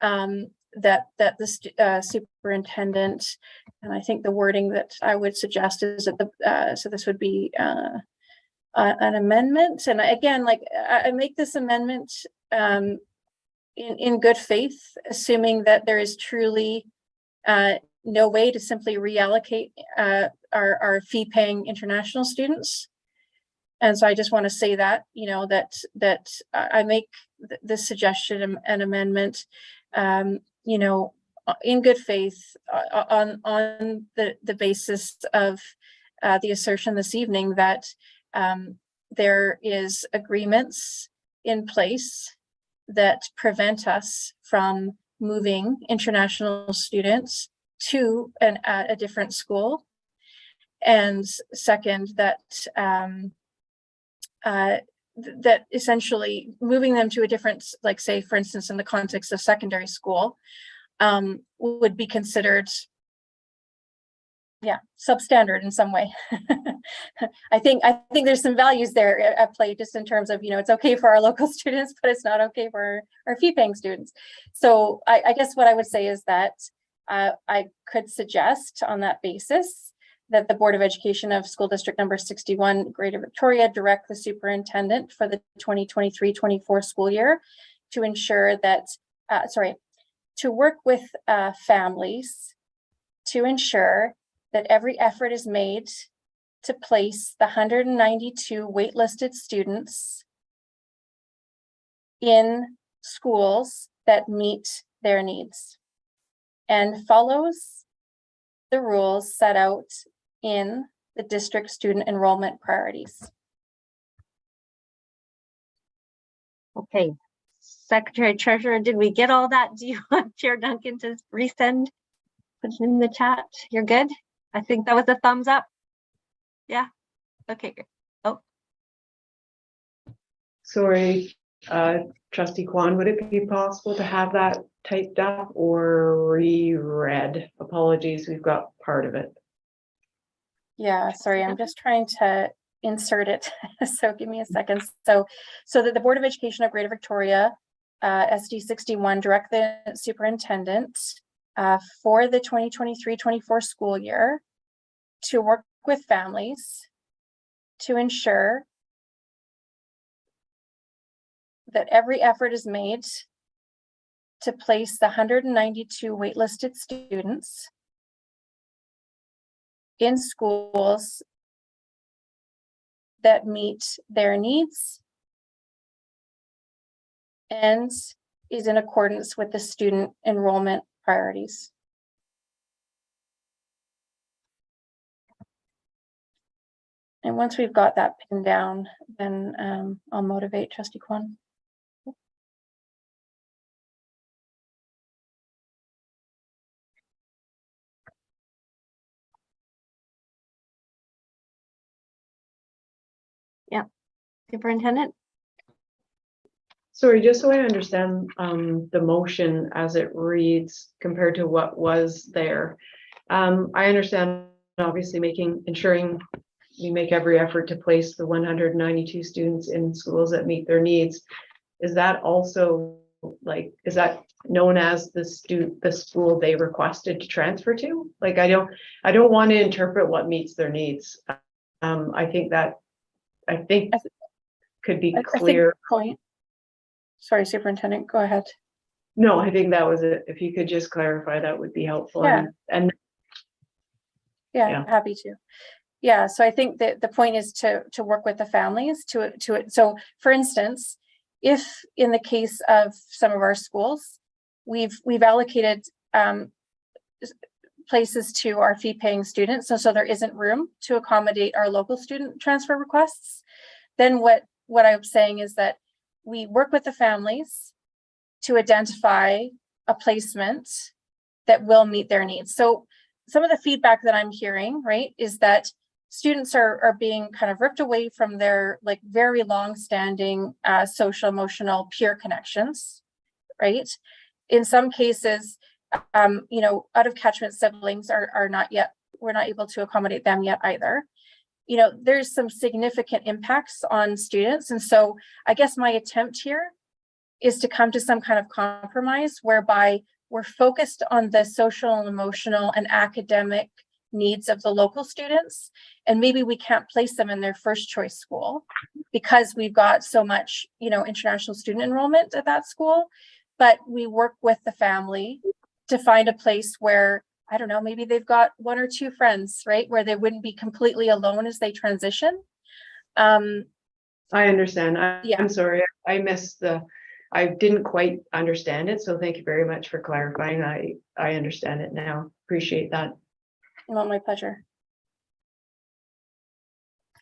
that the superintendent, and I think the wording that I would suggest is that so this would be an amendment. And again, like I make this amendment in good faith, assuming that there is truly no way to simply reallocate our fee-paying international students. And so I just want to say that, that I make this suggestion and amendment, in good faith on the basis of the assertion this evening that there is agreements in place that prevent us from moving international students to a different school. And second, that that essentially moving them to a different, like say, for instance, in the context of secondary school, would be considered, yeah, substandard in some way. I think there's some values there at play, just in terms of, it's okay for our local students, but it's not okay for our fee-paying students. So I guess what I would say is that I could suggest on that basis that the Board of Education of School District number 61, Greater Victoria, direct the superintendent for the 2023-24 school year to ensure that, to work with families to ensure that every effort is made to place the 192 waitlisted students in schools that meet their needs and follows the rules set out in the district student enrollment priorities. Okay, Secretary Treasurer, did we get all that? Do you want Chair Duncan to resend? Put it in the chat. You're good? I think that was a thumbs up. Yeah. Okay, good. Oh. Sorry, Trustee Kwan, would it be possible to have that typed up or reread? Apologies, we've got part of it. Yeah, sorry, I'm just trying to insert it. So give me a second. So that the Board of Education of Greater Victoria, SD61, direct the superintendent for the 2023-24 school year to work with families to ensure that every effort is made to place the 192 waitlisted students in schools that meet their needs and is in accordance with the student enrollment priorities. And once we've got that pinned down, then I'll motivate Trustee Kwan. Yeah, Superintendent. Sorry, just so I understand the motion as it reads compared to what was there. I understand obviously ensuring we make every effort to place the 192 students in schools that meet their needs. Is that also is that known as the school they requested to transfer to? Like, I don't want to interpret what meets their needs. I think could be clear. Point. Sorry, Superintendent, go ahead. No, I think that was it. If you could just clarify, that would be helpful. Yeah. And yeah, happy to. Yeah, so I think that the point is to work with the families to it. So for instance, if in the case of some of our schools, we've allocated places to our fee-paying students, so there isn't room to accommodate our local student transfer requests, then what I'm saying is that we work with the families to identify a placement that will meet their needs. So some of the feedback that I'm hearing, right, is that students are being kind of ripped away from their very long-standing social, emotional, peer connections, right? In some cases, out of catchment siblings are not yet, we're not able to accommodate them yet either. There's some significant impacts on students. And so I guess my attempt here is to come to some kind of compromise whereby we're focused on the social and emotional and academic needs of the local students. And maybe we can't place them in their first choice school because we've got so much, international student enrollment at that school, but we work with the family to find a place where, I don't know, maybe they've got one or two friends, right? Where they wouldn't be completely alone as they transition. I understand. Yeah. I'm sorry, I didn't quite understand it. So thank you very much for clarifying. I understand it now. Appreciate that. Well, my pleasure.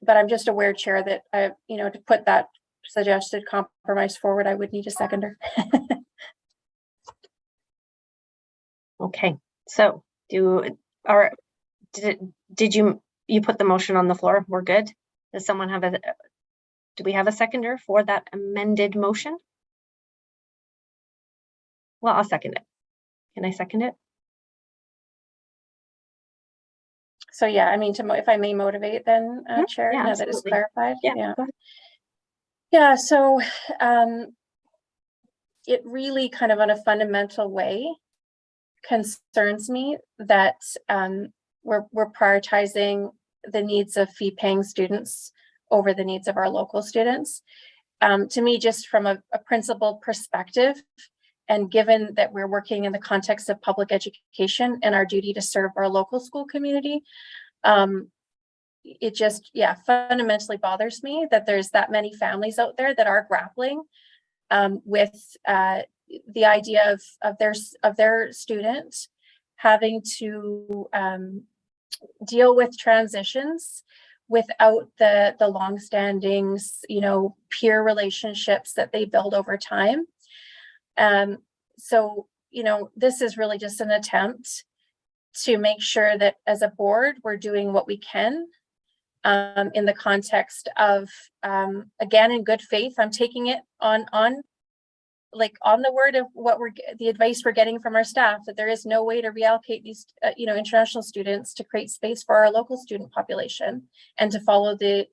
But I'm just aware, Chair, that to put that suggested compromise forward, I would need a seconder. Okay, so did you you put the motion on the floor. We're good. Does someone have do we have a seconder for that amended motion? Well, I'll second it. Can I second it? So yeah, I mean, if I may motivate then, Chair, yeah, now that it's absolutely. clarified. Yeah, go ahead. Yeah, so it really kind of on a fundamental way concerns me that we're prioritizing the needs of fee-paying students over the needs of our local students. To me, just from a principled perspective, and given that we're working in the context of public education and our duty to serve our local school community, it just, fundamentally bothers me that there's that many families out there that are grappling with the idea of their student having to deal with transitions without the longstanding, peer relationships that they build over time. So, this is really just an attempt to make sure that as a board, we're doing what we can in the context of, again, in good faith. I'm taking it on the word of the advice we're getting from our staff, that there is no way to reallocate these, international students to create space for our local student population and to follow the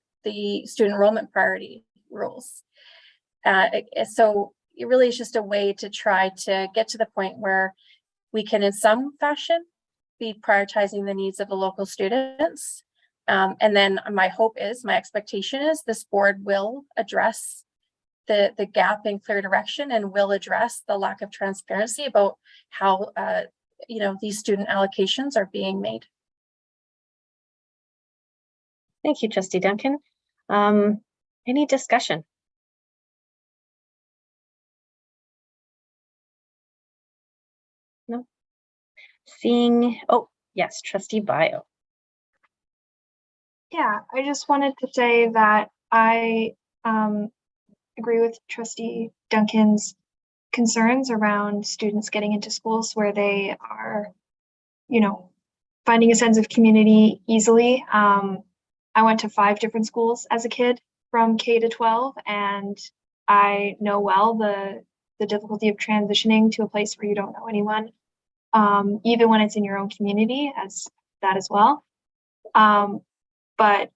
student enrollment priority rules. So it really is just a way to try to get to the point where we can, in some fashion, be prioritizing the needs of the local students. And then my expectation is this board will address the gap in clear direction and will address the lack of transparency about how these student allocations are being made. Thank you, Trustee Duncan. Any discussion? No. Seeing, oh yes, Trustee Bio. Yeah, I just wanted to say that I agree with Trustee Duncan's concerns around students getting into schools where they are, finding a sense of community easily. I went to 5 different schools as a kid from K to 12, and I know well the difficulty of transitioning to a place where you don't know anyone, even when it's in your own community as well. But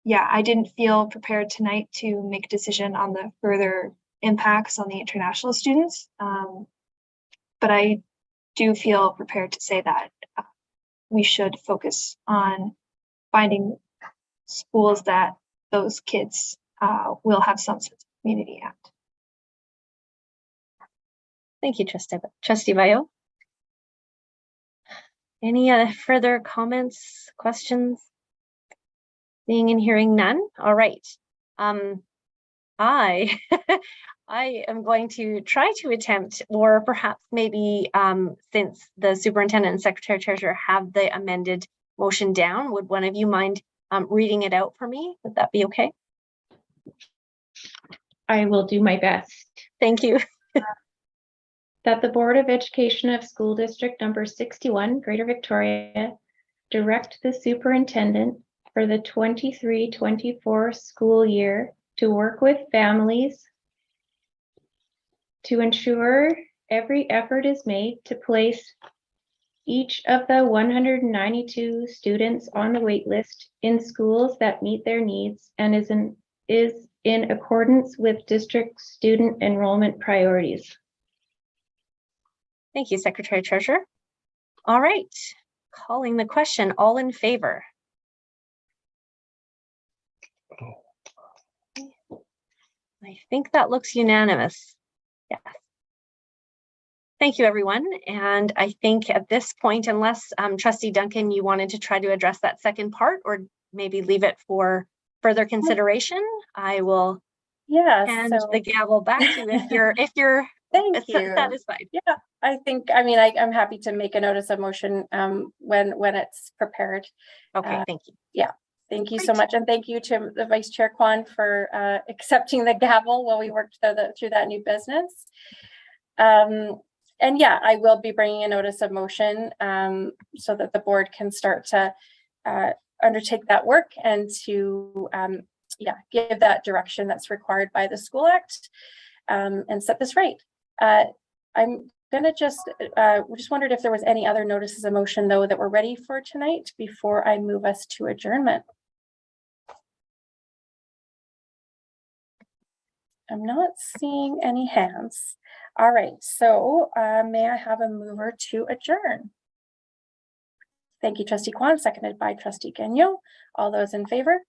yeah, I didn't feel prepared tonight to make a decision on the further impacts on the international students. But I do feel prepared to say that we should focus on finding schools that those kids will have some sense of community at. Thank you, Trustee Bio. Any further comments, questions? Seeing and hearing none. All right. I am going to try to attempt, or perhaps maybe since the superintendent and secretary treasurer have the amended motion down, would one of you mind reading it out for me? Would that be okay? I will do my best. Thank you. That the Board of Education of School District Number 61, Greater Victoria, direct the superintendent for the 23-24 school year to work with families to ensure every effort is made to place each of the 192 students on the wait list in schools that meet their needs and is in accordance with district student enrollment priorities. Thank you, Secretary Treasurer. All right, calling the question, all in favor? I think that looks unanimous. Yes. Thank you, everyone. And I think at this point, unless Trustee Duncan, you wanted to try to address that second part or maybe leave it for further consideration, I will hand the gavel back to you if you're Thank you. satisfied. Yeah, I'm happy to make a notice of motion when it's prepared. Okay, thank you. Yeah. Thank you so much. And thank you to the Vice Chair Kwan for accepting the gavel while we worked through that new business. And yeah, I will be bringing a notice of motion so that the board can start to undertake that work and to give that direction that's required by the School Act and set this right. I'm gonna we just wondered if there was any other notices of motion though that we're ready for tonight before I move us to adjournment. I'm not seeing any hands. All right, so may I have a mover to adjourn? Thank you, Trustee Kwan, seconded by Trustee Gagnon. All those in favor?